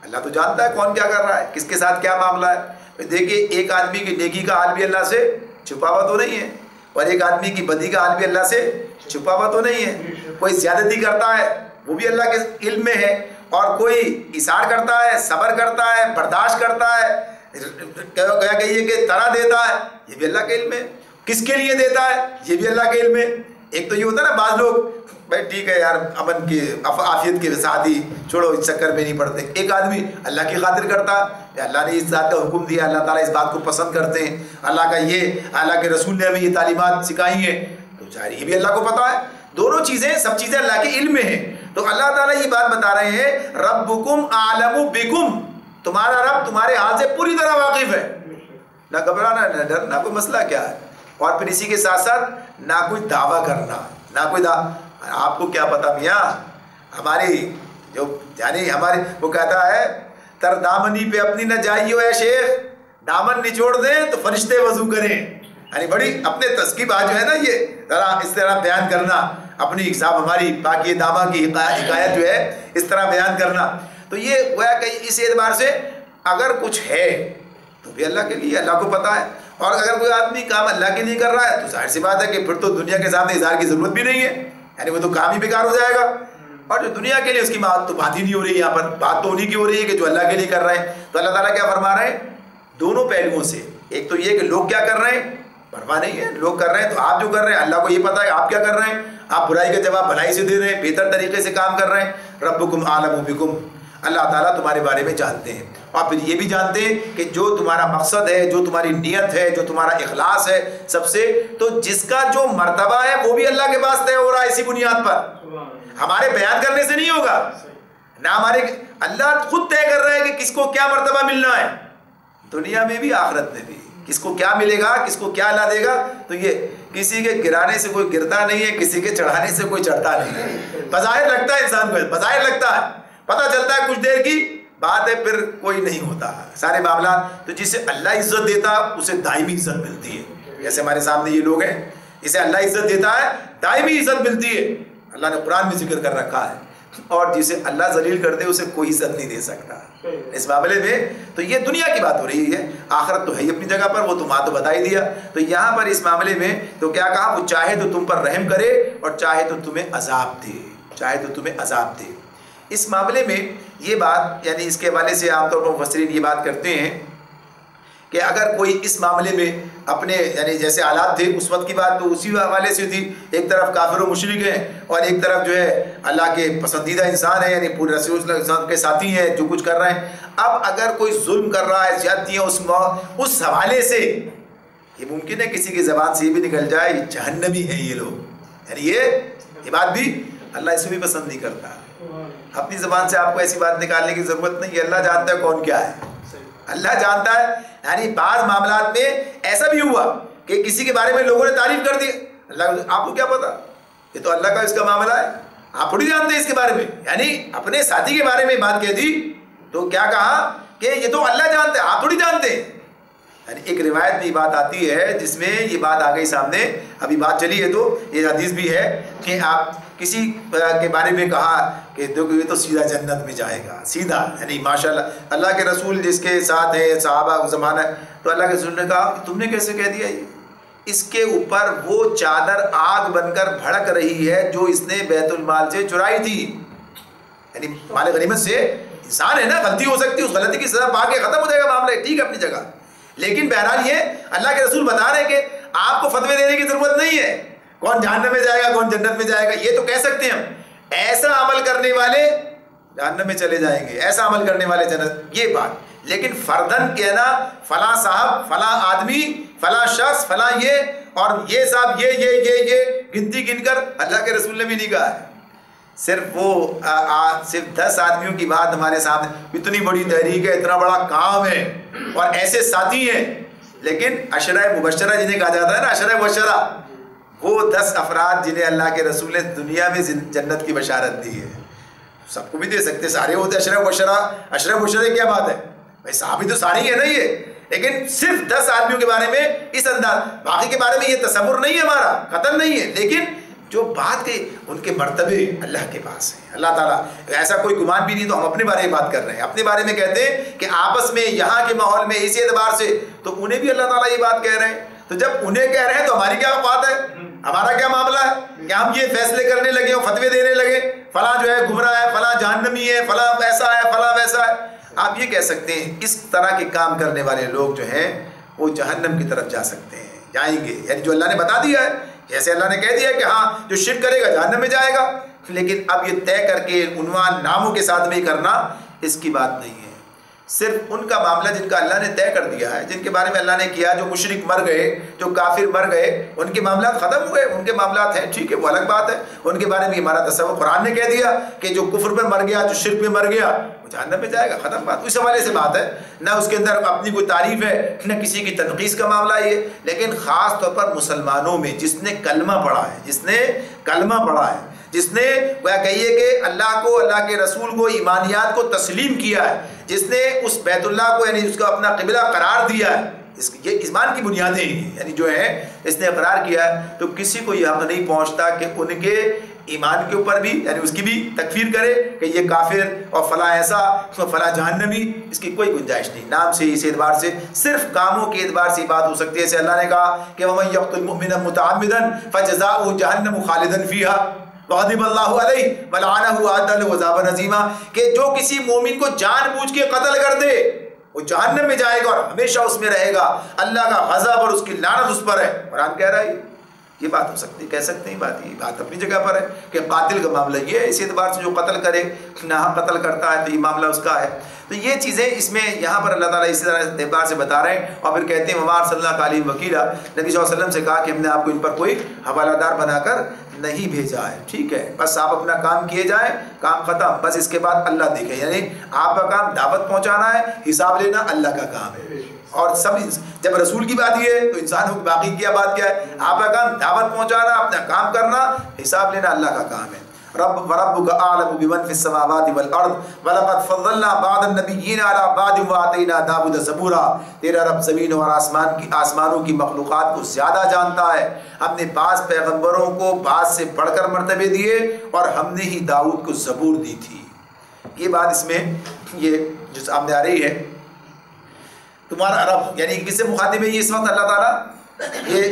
اللہ تو جانتا ہے کون کیا کر رہا ہے، کس کے ساتھ کیا معاملہ ہے۔ دیکھیے ایک آدمی کی نیکی کا حال بھی اللہ سے چھپا ہوا تو نہیں ہے، اور ایک آدمی کی بدی کا حال بھی اللہ سے چھپا ہوا تو نہیں ہے۔ کوئی زیادتی کرتا ہے وہ بھی اللہ کے علم میں ہے، اور کوئی اثار کرتا ہے، صبر کرتا ہے، برداشت کرتا ہے، کیا کہیے کہ طرح دیتا ہے، یہ بھی اللہ کے علم میں۔ کس کے لیے دیتا ہے یہ بھی اللہ کے علم میں۔ ایک تو یہ ہوتا ہے نا، بعض لوگ بھائی ٹھیک ہے یار امن کے عافیت کے ساتھ ہی چھوڑو، اس چکر میں نہیں پڑتے۔ ایک آدمی اللہ کی خاطر کرتا ہے، اللہ نے اس ذات کا حکم دیا، اللہ تعالیٰ اس بات کو پسند کرتے ہیں، اللہ کا یہ، اللہ کے رسول نے ہمیں یہ تعلیمات سکھائی ہیں، تو ظاہر یہ بھی اللہ کو پتا ہے، دونوں چیزیں سب چیزیں اللہ کے علم میں ہیں. تو اللہ تعالیٰ یہ بات بتا رہے ہیں ربکم اعلم بکم، تمہارا رب تمہارے حال سے پوری طرح واقف ہے، نہ گھبرانا نہ ڈرنا، کوئی مسئلہ کیا ہے. اور پھر اسی کے ساتھ ساتھ نہ کوئی دعویٰ کرنا، نہ کوئی آپ کو کیا پتا میاں، ہماری جو یعنی ہمارے وہ کہتا ہے تر دامنی پہ اپنی نہ جائیو اے شیخ، دامن نچوڑ دیں تو فرشتے وضو کریں. یعنی بڑی اپنے تسکیب جو ہے نا یہ ذرا اس طرح بیان کرنا، اپنی صاحب ہماری باقی دامہ کی حکایت جو ہے اس طرح بیان کرنا. تو یہ گویا کہ اس اعتبار سے اگر کچھ ہے تو بھی اللہ کے لیے، اللہ کو پتا ہے. اور اگر کوئی آدمی کام اللہ کے لیے کر رہا ہے تو ظاہر سی بات ہے کہ پھر تو دنیا کے سامنے اظہار کی ضرورت بھی نہیں ہے، یعنی وہ تو کام ہی بیکار ہو جائے گا. اور جو دنیا کے لیے اس کی بات تو بات ہی نہیں ہو رہی، یہاں پر بات تو انہیں کی ہو رہی ہے کہ جو اللہ کے لیے کر رہے ہیں. تو اللہ تعالیٰ کیا فرما رہے ہیں دونوں پہلوؤں سے، ایک تو یہ کہ لوگ کیا کر رہے ہیں پرواہ نہیں ہے، لوگ کر رہے ہیں تو آپ جو کر رہے ہیں اللہ کو یہ پتا ہے آپ کیا کر رہے ہیں، آپ برائی کا جواب بھلائی سے دے رہے ہیں، بہتر طریقے سے کام کر رہے ہیں. ربکم اعلم بکم، اللہ تعالیٰ تمہارے بارے میں جانتے ہیں. اور پھر یہ بھی جانتے ہیں کہ جو تمہارا مقصد ہے، جو تمہاری نیت ہے، جو تمہارا اخلاص ہے سب سے، تو جس کا جو مرتبہ ہے وہ بھی اللہ کے پاس طے ہو رہا ہے اسی بنیاد پر، ہمارے بیان کرنے سے نہیں ہوگا نہ ہمارے، اللہ خود طے کر رہا ہے کہ کس کو کیا مرتبہ ملنا ہے دنیا میں بھی آخرت میں بھی، کس کو کیا ملے گا، کس کو کیا اللہ دے گا. تو یہ کسی کے گرانے سے کوئی گرتا نہیں ہے، کسی کے چڑھانے سے کوئی چڑھتا نہیں ہے. بظاہر لگتا ہے انسان کو، بظاہر لگتا ہے، پتہ چلتا ہے کچھ دیر کی بات ہے، پھر کوئی نہیں ہوتا سارے معاملات. تو جسے اللہ عزت دیتا اسے دائمی عزت ملتی ہے، جیسے ہمارے سامنے یہ لوگ ہیں، اسے اللہ عزت دیتا ہے دائمی عزت ملتی ہے، اللہ نے قرآن میں ذکر کر رکھا ہے. اور جسے اللہ ذلیل کر دے اسے کوئی عزت نہیں دے سکتا اس معاملے میں. تو یہ دنیا کی بات ہو رہی ہے، آخرت تو ہے ہی اپنی جگہ پر، وہ تو بتا ہی دیا. تو یہاں پر اس معاملے میں تو کیا کہا، وہ چاہے تو تم پر رحم کرے اور چاہے تو تمہیں عذاب دے، چاہے تو تمہیں عذاب دے. اس معاملے میں یہ بات یعنی اس کے حوالے سے عام طور پر مفسرین یہ بات کرتے ہیں کہ اگر کوئی اس معاملے میں اپنے یعنی جیسے حالات تھے اس وقت کی بات تو اسی حوالے سے تھی، ایک طرف کافر و مشرک ہیں اور ایک طرف جو ہے اللہ کے پسندیدہ انسان ہے، یعنی پورے رسول اللہ علیہ وسلم کے ساتھی ہیں جو کچھ کر رہے ہیں. اب اگر کوئی ظلم کر رہا ہے، زیادتیاں اس حوالے سے، یہ ممکن ہے کسی کی زبان سے یہ بھی نکل جائے جہنمی ہیں یہ لوگ، یعنی یہ بات بھی اللہ اسے بھی پسند نہیں کرتا. اپنی زبان سے آپ کو ایسی بات نکالنے کی ضرورت نہیں ہے، اللہ جانتا ہے کون کیا ہے، اللہ جانتا ہے. یعنی بعض معاملات میں ایسا بھی ہوا کہ کسی کے بارے میں لوگوں نے تعریف کر دی، اللہ آپ کو کیا پتا، یہ تو اللہ کا اس کا معاملہ ہے، آپ تھوڑی جانتے ہیں اس کے بارے میں. یعنی اپنے ساتھی کے بارے میں بات کہہ دی تو کیا کہا کہ یہ تو اللہ جانتا ہے، آپ تھوڑی جانتے ہیں. یعنی ایک روایت میں یہ بات آتی ہے جس میں یہ بات آ گئی سامنے، ابھی بات چلی ہے تو یہ حدیث بھی ہے کہ آپ کسی کے بارے میں کہا کہ دیکھو یہ تو سیدھا جنت میں جائے گا، سیدھا، یعنی ماشاءاللہ اللہ کے رسول جس کے ساتھ ہیں صحابہ کا زمانہ ہے. تو اللہ کے رسول نے کہا تم نے کیسے کہہ دیا، اس کے اوپر وہ چادر آگ بن کر بھڑک رہی ہے جو اس نے بیت المال سے چرائی تھی. یعنی مال غنیمت سے انسان ہے نا، غلطی ہو سکتی ہے، اس غلطی کی سزا پا کے ختم ہو جائے گا معاملہ، ٹھیک ہے اپنی جگہ. لیکن بہرحال یہ اللہ کے رسول بتا رہے ہیں کہ آپ کو فتوے دینے کی ضرورت نہیں ہے کون جہنم میں جائے گا کون جنت میں جائے گا. یہ تو کہہ سکتے ہیں ہم ایسا عمل کرنے والے جہنم میں چلے جائیں گے، ایسا عمل کرنے والے جنت، یہ بات. لیکن فردن کہنا فلاں صاحب فلاں آدمی فلاں شخص فلاں یہ اور یہ صاحب یہ گنتی گن کر اللہ کے رسول نے بھی نہیں کہا ہے. صرف وہ صرف 10 آدمیوں کی بات ہمارے سامنے، اتنی بڑی تحریک ہے، اتنا بڑا کام ہے اور ایسے ساتھی ہیں. لیکن عشرہ مبشرہ جنہیں کہا جاتا ہے نا، عشرہ مبشرہ، وہ 10 افراد جنہیں اللہ کے رسول نے دنیا میں جنت کی بشارت دی ہے. سب کو بھی دے سکتے، سارے ہوتے عشرہ مبشرہ. عشرہ مبشرہ کیا بات ہے بھائی، صحابی تو سارے ہی ہے نا یہ، لیکن صرف 10 آدمیوں کے بارے میں اس انداز، باقی کے بارے میں یہ تصور نہیں ہے ہمارا، قطعاً نہیں ہے. لیکن جو بات کے ان کے مرتبے اللہ کے پاس ہیں، اللہ تعالیٰ ایسا کوئی گمان بھی نہیں. تو ہم اپنے بارے میں بات کر رہے ہیں، اپنے بارے میں کہتے ہیں کہ آپس میں یہاں کے ماحول میں اسی اعتبار سے تو انہیں بھی اللہ تعالیٰ یہ بات کہہ رہے ہیں. تو جب انہیں کہہ رہے ہیں تو ہماری کیا بات ہے، ہمارا کیا معاملہ ہے کہ ہم یہ فیصلے کرنے لگے اور فتوے دینے لگے فلاں جو ہے گمراہ ہے، فلاں جہنمی ہے، فلاں ایسا ہے، فلاں ویسا ہے. آپ یہ کہہ سکتے ہیں اس طرح کے کام کرنے والے لوگ جو ہیں وہ جہنم کی طرف جا سکتے ہیں، جائیں گے. یعنی جو اللہ نے بتا دیا ہے، جیسے اللہ نے کہہ دیا کہ ہاں جو شرک کرے گا جہنم میں جائے گا، لیکن اب یہ طے کر کے عنوان ناموں کے ساتھ میں کرنا اس کی بات نہیں ہے. صرف ان کا معاملہ جن کا اللہ نے طے کر دیا ہے، جن کے بارے میں اللہ نے کیا، جو مشرک مر گئے، جو کافر مر گئے، ان کے معاملات ختم ہوئے، ان کے معاملات ہیں، ٹھیک ہے، وہ الگ بات ہے، ان کے بارے میں ہمارا تصور، قرآن نے کہہ دیا کہ جو کفر پہ مر گیا، جو شرک میں مر گیا وہ جہنم میں جائے گا، ختم بات، اس حوالے سے بات ہے، نہ اس کے اندر اپنی کوئی تعریف ہے، نہ کسی کی تنقیص کا معاملہ یہ، لیکن خاص طور پر مسلمانوں میں جس نے کلمہ پڑھا ہے، جس نے کلمہ پڑھا ہے، جس نے وہ کہیے کہ اللہ کو، اللہ کے رسول کو، ایمانیات کو تسلیم کیا ہے، جس نے اس بیت اللہ کو یعنی اس کو اپنا قبلہ قرار دیا ہے، یہ ایمان کی بنیادیں ہیں، یعنی جو ہے اس نے اقرار کیا ہے، تو کسی کو یہ حق نہیں پہنچتا کہ ان کے ایمان کے اوپر بھی یعنی اس کی بھی تکفیر کرے کہ یہ کافر اور فلاں ایسا فلاں جہنمی، اس کی کوئی گنجائش نہیں، نام سے اس اعتبار سے، صرف کاموں کے اعتبار سے بات ہو سکتی ہے، جیسے اللہ نے کہا کہ وَمَن يَقْتُلْ مُؤْمِنًا مُتَعَمِّدًا فَجَزَاؤُهُ جَهَنَّمُ خَالِدًا فِيهَا وغضب اللہ علیہ ولعنہ وأعد له عذابا عظیما، کہ جو کسی مومن کو جان بوجھ کے قتل کر دے وہ جہنم میں جائے گا اور ہمیشہ اس میں رہے گا، اللہ کا غضب اور اس کی لعنت اس پر ہے۔ قرآن کہہ رہا ہے یہ بات ہو سکتی ہے، کہہ سکتے ہیں بات، یہ بات اپنی جگہ پر ہے کہ قاتل کا معاملہ یہ ہے، اس اعتبار سے جو قتل کرے ناحق قتل کرتا ہے تو یہ معاملہ اس کا ہے، تو یہ چیزیں اس میں یہاں پر اللہ تعالیٰ اسی طرح اعتبار سے بتا رہے ہیں، اور پھر کہتے ہیں وَمَا أَرْسَلْنَاكَ عَلَيْهِمْ وَكِيلًا، نبی صلی اللہ علیہ وسلم سے کہا کہ ہم نے آپ کو ان پر کوئی حوالہ دار بنا کر نہیں بھیجا ہے، ٹھیک ہے، بس آپ اپنا کام کیے جائیں، کام ختم، بس اس کے بعد اللہ دیکھے، یعنی آپ کا کام دعوت پہنچانا ہے، حساب لینا اللہ کا کام ہے، اور سب جب رسول کی بات یہ ہے تو انسانوں کی باقی کیا بات کیا ہے، آپ کا کام دعوت پہنچانا، اپنا کام کرنا، حساب لینا اللہ کا کام ہے۔ وَرَبُّكَ أَعْلَمُ بِمَنْ فِي السَّمَاوَاتِ وَالْأَرْضِ وَلَقَدْ فَضَّلْنَا بَعْضَ النَّبِيِّينَ عَلَىٰ بَعْضٍ وَآتَيْنَا دَاوُودَ زَبُورًا، تیرا رب زمینوں اور آسمانوں کی مخلوقات کو زیادہ جانتا ہے، ہم نے بعض پیغمبروں کو بعض سے بڑھ کر مرتبے دیے اور ہم نے ہی داؤد کو زبور دی تھی۔ یہ بات اس میں یہ جو سامنے آ رہی ہے، تمہارا رب یعنی کس سے مخاطب ہے یہ اس وقت اللہ تعالیٰ، یہ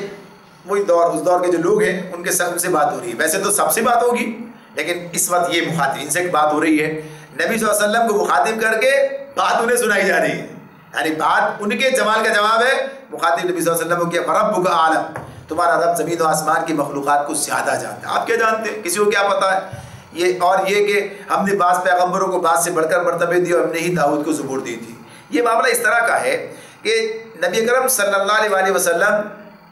وہی دور، اس دور کے جو لوگ ہیں ان کے سب سے بات ہو رہی ہے، ویسے تو سب سے بات ہوگی لیکن اس وقت یہ مخاطب ان سے بات ہو رہی ہے، نبی صلی اللہ علیہ وسلم کو مخاطب کر کے بات انہیں سنائی جا رہی ہے، یعنی بات ان کے سوال کا جواب ہے، مخاطب نبی صلی اللہ علیہ وسلم کو کیا، وَرَبُّكَ أَعْلَمُ، تمہارا رب زمین و آسمان کی مخلوقات کو زیادہ جانتا ہے، آپ کیا جانتے ہیں، کسی کو کیا پتا ہے، یہ اور یہ کہ ہم نے بعض پیغمبروں کو بعض سے بڑھ کر مرتبے دی اور ہم نے ہی داؤد کو زبور دی تھی۔ یہ معاملہ اس طرح کا ہے کہ نبی اکرم صلی اللہ علیہ وسلم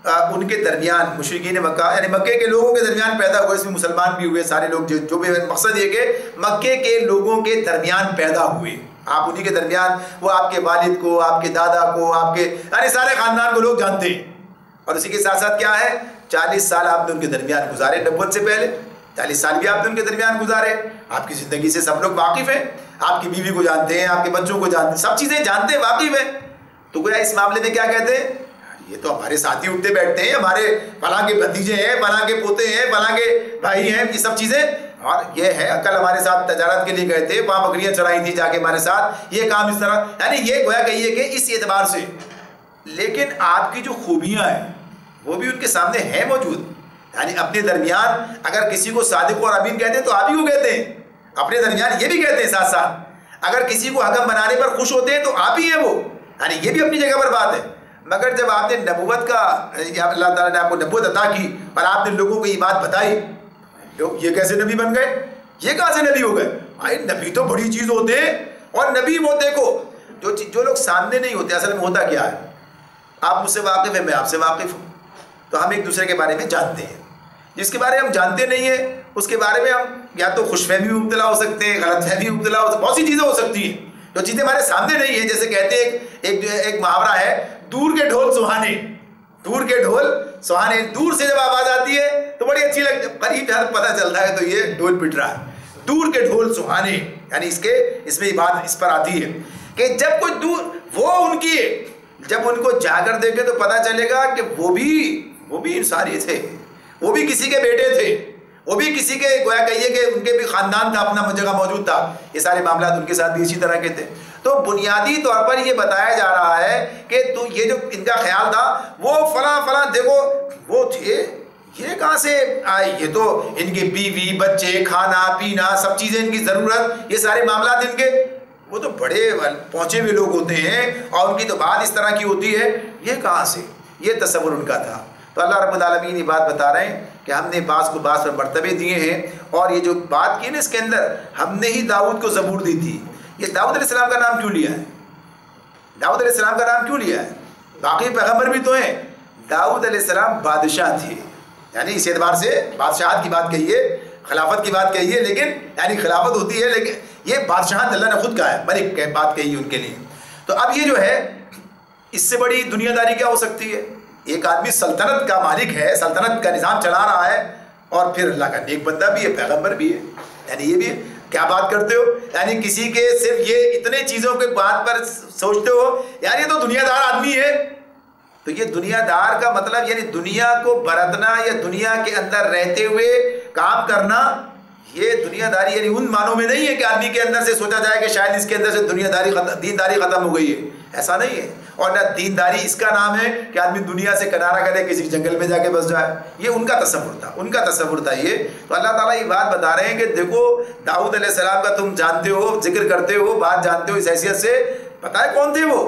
ان کے درمیان مشرکین مکہ یعنی مکے کے لوگوں کے درمیان پیدا ہوئے، اس میں مسلمان بھی ہوئے سارے لوگ، جو بھی مقصد یہ کہ مکے کے لوگوں کے درمیان پیدا ہوئے، آپ انہی کے درمیان، وہ آپ کے والد کو، آپ کے دادا کو، آپ کے یعنی سارے خاندان کو لوگ جانتے ہیں، اور اسی کے ساتھ ساتھ کیا ہے 40 سال آپ نے ان کے درمیان گزارے، نبوت سے پہلے 40 سال بھی آپ نے ان کے درمیان گزارے، آپ کی زندگی سے سب لوگ واقف ہیں، آپ کی بیوی کو جانتے ہیں، آپ کے بچوں کو جانتے ہیں، سب چیزیں جانتے ہیں، واقف ہیں، تو گویا اس معاملے میں کیا کہتے ہیں، یہ تو ہمارے ساتھی اٹھتے بیٹھتے ہیں، ہمارے فلاں کے بھتیجے ہیں، فلاں کے پوتے ہیں، فلاں کے بھائی ہیں، یہ سب چیزیں، اور یہ ہے کل ہمارے ساتھ تجارت کے لیے گئے تھے، وہاں بکریاں چرائی تھی جا کے ہمارے ساتھ، یہ کام اس طرح، یعنی یہ گویا کہیے کہ اس اعتبار سے، لیکن آپ کی جو خوبیاں ہیں وہ بھی ان کے سامنے ہیں موجود، یعنی اپنے درمیان اگر کسی کو صادق اور امین کہتے ہیں تو آپ ہی کو کہتے ہیں، اپنے درمیان یہ بھی کہتے ہیں ساتھ ساتھ، اگر کسی کو حکم بنانے پر خوش ہوتے ہیں تو آپ ہی ہیں وہ، یعنی یہ بھی اپنی جگہ پر بات ہے، مگر جب آپ نے نبوت کا اللہ تعالیٰ نے آپ کو نبوت عطا کی اور آپ نے لوگوں کو یہ بات بتائی، لوگ یہ کیسے نبی بن گئے، یہ کہاں سے نبی ہو گئے، بھائی نبی تو بڑی چیز ہوتے ہیں، اور نبی وہ دیکھو جو لوگ سامنے نہیں ہوتے، اصل میں ہوتا کیا ہے، آپ مجھ سے واقف ہیں، میں آپ سے واقف ہوں، تو ہم ایک دوسرے کے بارے میں جانتے ہیں، جس کے بارے میں ہم جانتے نہیں ہیں اس کے بارے میں ہم یا تو خوش فہمی میں مبتلا ہو سکتے ہیں، غلط فہمی میں مبتلا ہو سکتے ہیں، بہت سی چیزیں ہو سکتی ہیں جو چیزیں ہمارے سامنے نہیں ہیں، جیسے کہتے ہیں ایک محاورہ ہے، دور کے ڈھول سہانے، دور کے ڈھول سہانے، دور سے جب آواز آتی ہے تو بڑی اچھی لگتی ہے، قریب جب پتہ چلتا ہے تو یہ ڈھول پٹ رہا ہے، دور کے ڈھول سہانے، یعنی اس میں یہ بات اس پر آتی ہے کہ جب کوئی دور وہ ان کی جب ان کو جا کر دیکھے تو پتہ چلے گا کہ وہ بھی انسانی تھے، وہ بھی کسی کے بیٹے تھے، وہ بھی کسی کے گویا کہیے کہ ان کے بھی خاندان تھا، اپنا جگہ موجود تھا، یہ سارے معاملات ان کے ساتھ بھی اسی طرح کے تھے، تو بنیادی طور پر یہ بتایا جا رہا ہے کہ تو یہ جو ان کا خیال تھا وہ فلاں دیکھو وہ تھے، یہ کہاں سے آئے، یہ تو ان کے بیوی بچے کھانا پینا سب چیزیں ان کی ضرورت، یہ سارے معاملات ان کے، وہ تو بڑے پہنچے ہوئے لوگ ہوتے ہیں اور ان کی تو بات اس طرح کی ہوتی ہے، یہ کہاں سے، یہ تصور ان کا تھا۔ تو اللہ رب العالمین یہ بات بتا رہے ہیں کہ ہم نے بعض کو بعض پر مرتبے دیے ہیں، اور یہ جو بات کی نا اس کے اندر ہم نے ہی داؤد کو زبور دی تھی، یہ داؤد علیہ السلام کا نام کیوں لیا ہے، داؤد علیہ السلام کا نام کیوں لیا ہے؟ باقی پیغمبر بھی تو ہیں. داؤد علیہ السلام بادشاہ تھے، یعنی اس اعتبار سے بادشاہت کی بات کہیے، خلافت کی بات کہیے، لیکن یعنی خلافت ہوتی ہے لیکن یہ بادشاہت اللہ نے خود کہا ہے، ملک کی بات کہی ان کے لیے. تو اب یہ جو ہے اس سے بڑی دنیا داری کیا ہو سکتی ہے؟ ایک آدمی سلطنت کا مالک ہے، سلطنت کا نظام چلا رہا ہے، اور پھر اللہ کا نیک بندہ بھی ہے، پیغمبر بھی ہے. یعنی یہ بھی کیا بات کرتے ہو؟ یعنی کسی کے صرف یہ اتنے چیزوں کے بات پر سوچتے ہو یار یہ تو دنیا دار آدمی ہے. تو یہ دنیا دار کا مطلب یعنی دنیا کو برتنا یا دنیا کے اندر رہتے ہوئے کام کرنا، یہ دنیا داری یعنی ان معنوں میں نہیں ہے کہ آدمی کے اندر سے سوچا جائے کہ شاید اس کے اندر سے دینداری ختم ہو گئی ہے، ایسا نہیں ہے. اور نہ دینداری اس کا نام ہے کہ آدمی دنیا سے کنارہ کرے کسی جنگل میں جا کے بس جائے، یہ ان کا تصور تھا یہ. تو اللہ تعالیٰ یہ بات بتا رہے ہیں کہ دیکھو داؤد علیہ السلام کا تم جانتے ہو، ذکر کرتے ہو، بات جانتے ہو اس حیثیت سے. پتہ ہے کون تھے وہ؟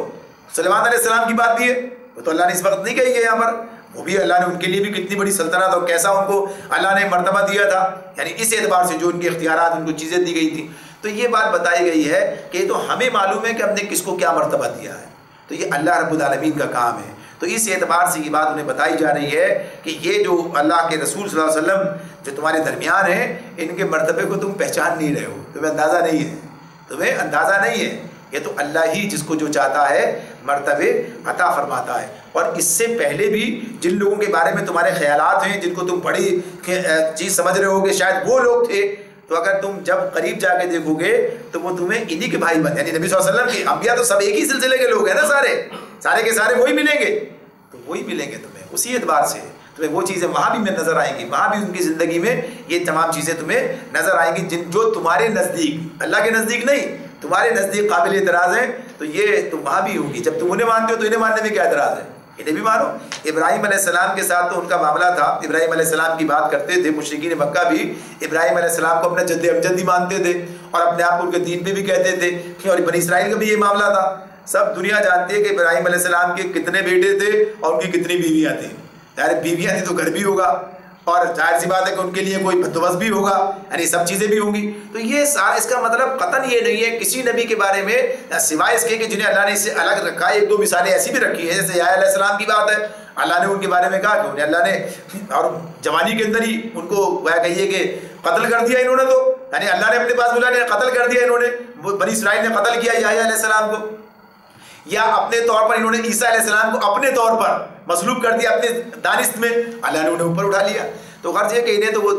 سلیمان علیہ السلام کی بات بھی ہے، وہ تو اللہ نے اس وقت نہیں کہی ہے یہاں پر، وہ بھی اللہ نے ان کے لیے بھی کتنی بڑی سلطنت اور کیسا ان کو اللہ نے مرتبہ دیا تھا، یعنی اس اعتبار سے جو ان کے اختیارات ان کو چیزیں دی گئی تھیں. تو یہ بات بتائی گئی ہے کہ یہ تو ہمیں معلوم ہے کہ ہم نے کس کو کیا مرتبہ دیا ہے، تو یہ اللہ رب العالمین کا کام ہے. تو اس اعتبار سے یہ بات انہیں بتائی جا رہی ہے کہ یہ جو اللہ کے رسول صلی اللہ علیہ وسلم جو تمہارے درمیان ہیں، ان کے مرتبے کو تم پہچان نہیں رہے ہو، تمہیں اندازہ نہیں ہے. یہ تو اللہ ہی جس کو جو چاہتا ہے مرتبے عطا فرماتا ہے. اور اس سے پہلے بھی جن لوگوں کے بارے میں تمہارے خیالات ہیں، جن کو تم بڑی چیز سمجھ رہے ہو کہ شاید وہ لوگ تھے، تو اگر تم جب قریب جا کے دیکھو گے تو وہ تمہیں انہی کے بھائی بن، یعنی نبی صلی اللہ علیہ وسلم کے انبیاء تو سب ایک ہی سلسلے کے لوگ ہیں نا، سارے کے سارے وہی ملیں گے. تو وہی ملیں گے تمہیں، اسی اعتبار سے تمہیں وہ چیزیں وہاں بھی نظر آئیں گی، وہاں بھی ان کی زندگی میں یہ تمام چیزیں تمہیں نظر آئیں گی جو تمہارے نزدیک، اللہ کے نزدیک نہیں، تمہارے نزدیک قابل اعتراض ہیں. تو یہ تم وہاں بھی ہوگی. جب تم انہیں مانتے ہو تو انہیں ماننے میں کیا اعتراض ہے؟ انہیں بھی مانو. ابراہیم علیہ السلام کے ساتھ تو ان کا معاملہ تھا، ابراہیم علیہ السلام کی بات کرتے تھے. مشرکین مکہ بھی ابراہیم علیہ السلام کو اپنا جد امجد ہی مانتے تھے اور اپنے آپ کو ان کے دین پہ بھی کہتے تھے. اور بنی اسرائیل کا بھی یہ معاملہ تھا. سب دنیا جانتی ہے کہ ابراہیم علیہ السلام کے کتنے بیٹے تھے اور ان کی کتنی بیویاں تھیں. یار بیویاں تھیں تو گھر بھی ہوگا، اور ظاہر سی بات ہے کہ ان کے لیے کوئی بندوبست بھی ہوگا، یعنی سب چیزیں بھی ہوں گی. تو یہ سارا اس کا مطلب قطعاً یہ نہیں ہے کسی نبی کے بارے میں سوائے اس کے کہ جنہیں اللہ نے اس سے الگ رکھا ہے. ایک دو مثالیں ایسی بھی رکھی ہیں، جیسے یحییٰ علیہ السلام کی بات ہے، اللہ نے ان کے بارے میں کہا کہ انہیں اللہ نے اور جوانی کے اندر ہی ان کو وہ کہیے کہ قتل کر دیا انہوں نے. تو یعنی اللہ نے اپنے پاس بلا نے قتل کر دیا انہوں نے، بنی اسرائیل نے قتل کیا یحییٰ علیہ السلام کو. یا اپنے طور پر انہوں نے عیسیٰ علیہ السلام کو اپنے طور پر مصلوب کر دیا اپنے دانست میں، اللہ نے انہیں اوپر اٹھا لیا. تو غرض یہ کہ انہیں تو وہ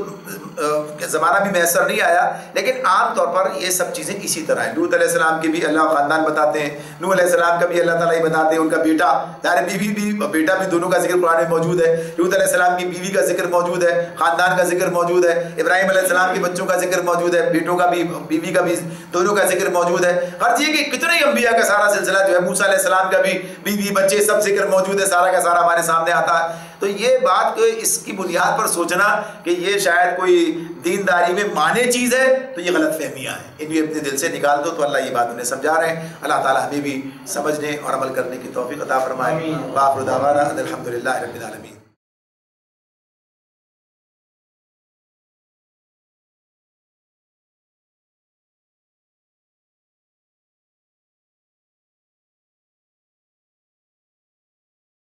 زمانہ بھی میسر نہیں آیا. لیکن عام طور پر یہ سب چیزیں اسی طرح ہیں. لوط علیہ السلام کی بھی اللہ خاندان بتاتے ہیں، نوح علیہ السلام کا بھی اللہ تعالیٰ ہی بتاتے ہیں، ان کا بیٹا ظاہر بیوی بھی بیٹا بھی دونوں کا ذکر قرآن میں موجود ہے. لوط علیہ السلام کی بیوی کا ذکر موجود ہے، خاندان کا ذکر موجود ہے. ابراہیم علیہ السلام کے بچوں کا ذکر موجود ہے، بیٹوں کا بھی بیوی کا بھی دونوں کا ذکر موجود ہے. غرض یہ کہ کتنے ہی انبیاء کا سارا سلسلہ جو ہے، موسیٰ علیہ السلام کا بھی بیوی بچے سب ذکر موجود ہے، سارا کا سارا ہمارے سامنے آتا ہے. تو یہ بات کو اس کی بنیاد پر سوچنا کہ یہ شاید کوئی دینداری میں مانے چیز ہے، تو یہ غلط فہمیاں ہیں. انہیں اپنے دل سے نکال دو. تو اللہ یہ بات انہیں سمجھا رہے ہیں. اللہ تعالیٰ ہمیں بھی سمجھنے اور عمل کرنے کی توفیق عطا فرمائے. وآخر دعوانا ان الحمد للہ رب العالمین.